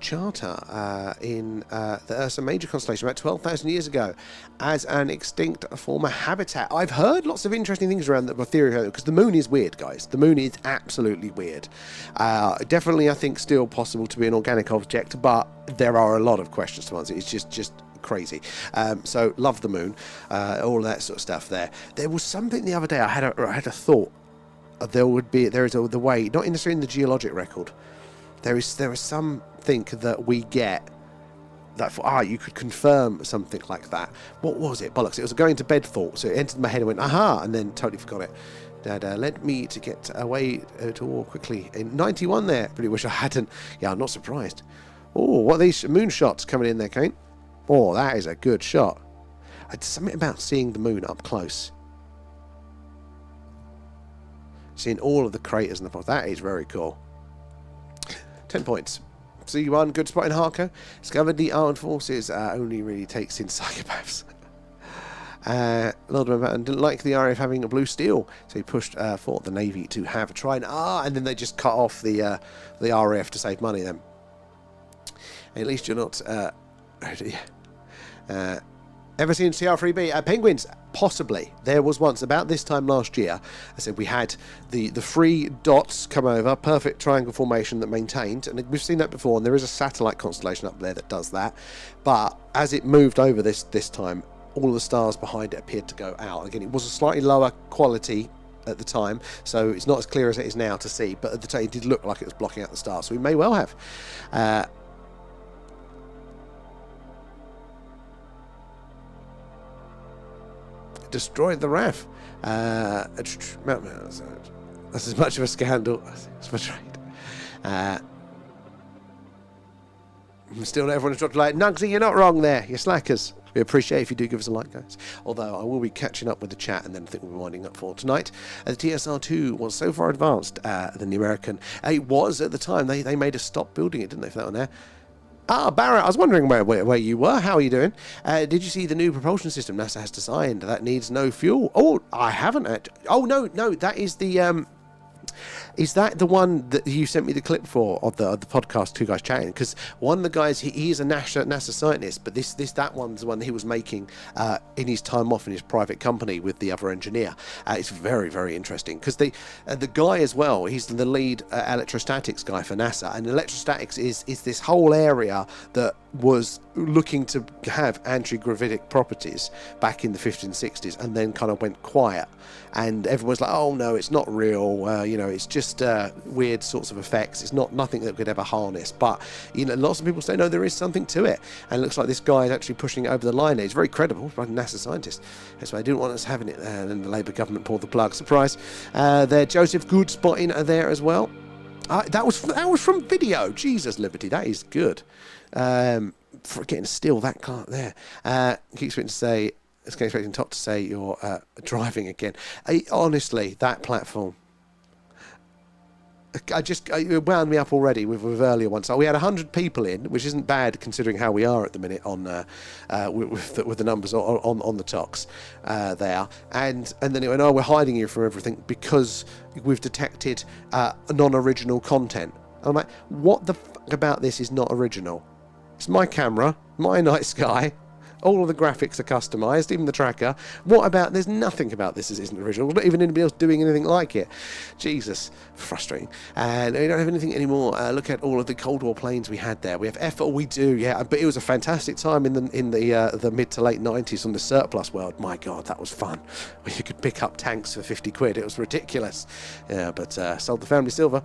Charter in the Ursa Major constellation about 12,000 years ago as an extinct former habitat. I've heard lots of interesting things around the theory because the moon is weird, guys. The moon is absolutely weird. Definitely, I think, still possible to be an organic object, but there are a lot of questions to answer. It's just crazy. So love the moon, all of that sort of stuff there. There was something the other day I had a thought. There is the way, not necessarily in the geologic record. There is something that we get that you could confirm something like that. What was it? Bollocks. It was a going to bed thought. So it entered my head and went, aha, and then totally forgot it. That led me to get away to war quickly. In 91 there. Really wish I hadn't. Yeah, I'm not surprised. Oh, what are these moon shots coming in there, Kane? Oh, that is a good shot. It's something about seeing the moon up close. Seeing all of the craters and the that is very cool. 10 points. C1, good spot in Harker. Discovered the armed forces only really takes in psychopaths. Lord Mountbatten didn't like the RAF having a blue steel, so he pushed for the Navy to have a try. And then they just cut off the RAF to save money then. At least you're not... ever seen CR3B? Penguins? Possibly. There was once, about this time last year, I said we had the 3 dots come over, perfect triangle formation that maintained, and we've seen that before, and there is a satellite constellation up there that does that, but as it moved over this time, all of the stars behind it appeared to go out. Again, it was a slightly lower quality at the time, so it's not as clear as it is now to see, but at the time it did look like it was blocking out the stars, so we may well have. Destroyed the RAF. That's as much of a scandal as betrayed. Still, everyone's dropped like, Nugsy, you're not wrong there. You're slackers. We appreciate if you do give us a like, guys. Although I will be catching up with the chat, and then I think we'll be winding up for tonight. The TSR-2 was so far advanced than the American. It was at the time. They made us stop building it, didn't they, for that one there? Ah, Barrett, I was wondering where you were. How are you doing? Did you see the new propulsion system NASA has designed that needs no fuel? Oh, I haven't. Oh, no, that is the... Is that the one that you sent me the clip for of the podcast, Two Guys Chatting? Because one of the guys, he is a NASA scientist, but that one's the one he was making in his time off in his private company with the other engineer. It's very, very interesting because the guy as well, he's the lead electrostatics guy for NASA, and electrostatics is this whole area that was looking to have anti-gravitic properties back in the 50s and 60s, and then kind of went quiet, and everyone's like, oh no, it's not real, it's just weird sorts of effects, it's nothing that could ever harness. But lots of people say no, there is something to it, and it looks like this guy is actually pushing it over the line. He's very credible, like a NASA scientist. That's why I didn't want us having it there, and then the Labour government pulled the plug. Surprise. There, Joseph Good spotting there as well. That was from video. Jesus, Liberty, that is good. For getting still that car there. Keep expecting to say, expecting Top to say you're driving again. Honestly, that platform. It wound me up already with earlier ones. So we had 100 people in, which isn't bad considering how we are at the minute on with the numbers on the talks there. And then it went, oh, we're hiding you from everything because we've detected non-original content. I'm like, what the fuck about this is not original? It's my camera, my night sky. All of the graphics are customised, even the tracker. What about... There's nothing about this that isn't original. Not even anybody else doing anything like it. Jesus. Frustrating. And we don't have anything anymore. Look at all of the Cold War planes we had there. We have F... Oh, we do, yeah. But it was a fantastic time in the mid to late 90s on the surplus world. My God, that was fun. Where you could pick up tanks for 50 quid. It was ridiculous. Yeah, but sold the family silver.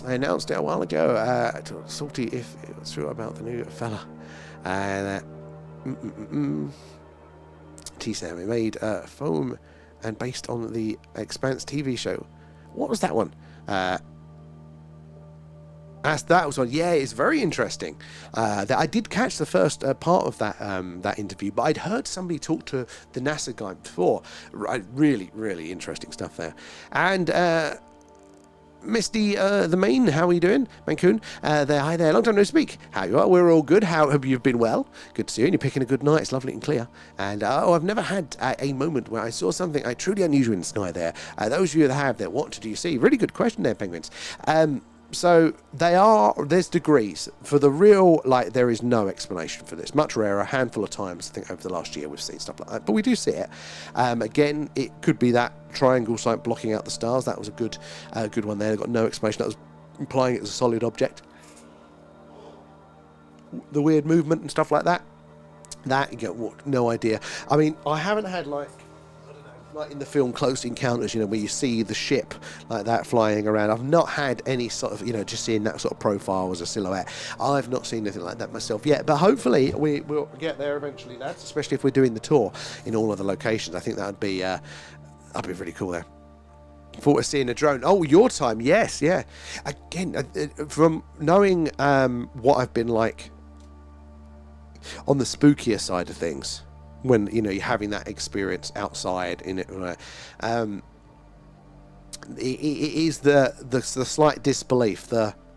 I announced it a while ago. Salty if it was true about the new fella. And... T-Sam, we made foam and based on the Expanse TV show. What was that one? That was one. Yeah, it's very interesting. That I did catch the first part of that interview, but I'd heard somebody talk to the NASA guy before. Really, really interesting stuff there. And Misty, the main, how are you doing? Mancoon, there, hi there, long time no speak. How you are? We're all good. How have you been? Well, good to see you. And you're picking a good night. It's lovely and clear. And I've never had a moment where I saw something truly unusual in the sky there. Those of you that have there, what did you see? Really good question there, penguins. So there's degrees. For the real, there is no explanation for this. Much rarer, a handful of times, I think, over the last year we've seen stuff like that. But we do see it. Again, it could be that triangle site blocking out the stars. That was a good one there. They've got no explanation. That was implying it was a solid object. The weird movement and stuff like that. You get no idea. I mean, I haven't had like in the film Close Encounters, where you see the ship like that flying around. I've not had any sort of, just seeing that sort of profile as a silhouette. I've not seen anything like that myself yet, but hopefully we'll get there eventually, lads, especially if we're doing the tour in all of the locations. I think that'd be really cool there. Thought of seeing a drone. Oh, your time, yes, yeah. Again, from knowing what I've been like on the spookier side of things, when you're having that experience outside in it, it is the slight disbelief.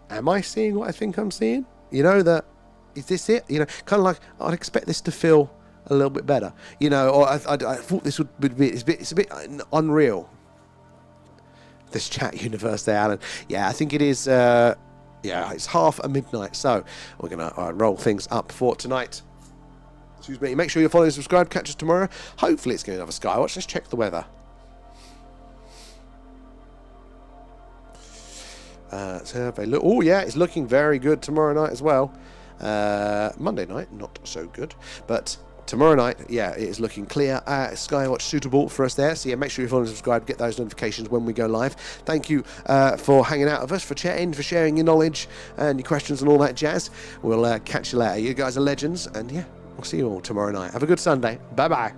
Am I seeing what I think I'm seeing? Is this it? Kind of like I'd expect this to feel a little bit better. Or I thought this would be. It's a bit unreal. This chat universe there, Alan. Yeah, I think it is. It's midnight, so we're gonna roll things up for tonight. Excuse me. Make sure you're following and subscribe. Catch us tomorrow. Hopefully it's going to have a Skywatch. Let's check the weather. Oh yeah, it's looking very good tomorrow night as well. Monday night, not so good, but tomorrow night, yeah, it is looking clear. Skywatch suitable for us there. So yeah, make sure you follow and subscribe. Get those notifications when we go live. Thank you for hanging out with us, for chatting, for sharing your knowledge and your questions and all that jazz. We'll catch you later. You guys are legends, and yeah. We'll see you all tomorrow night. Have a good Sunday. Bye-bye.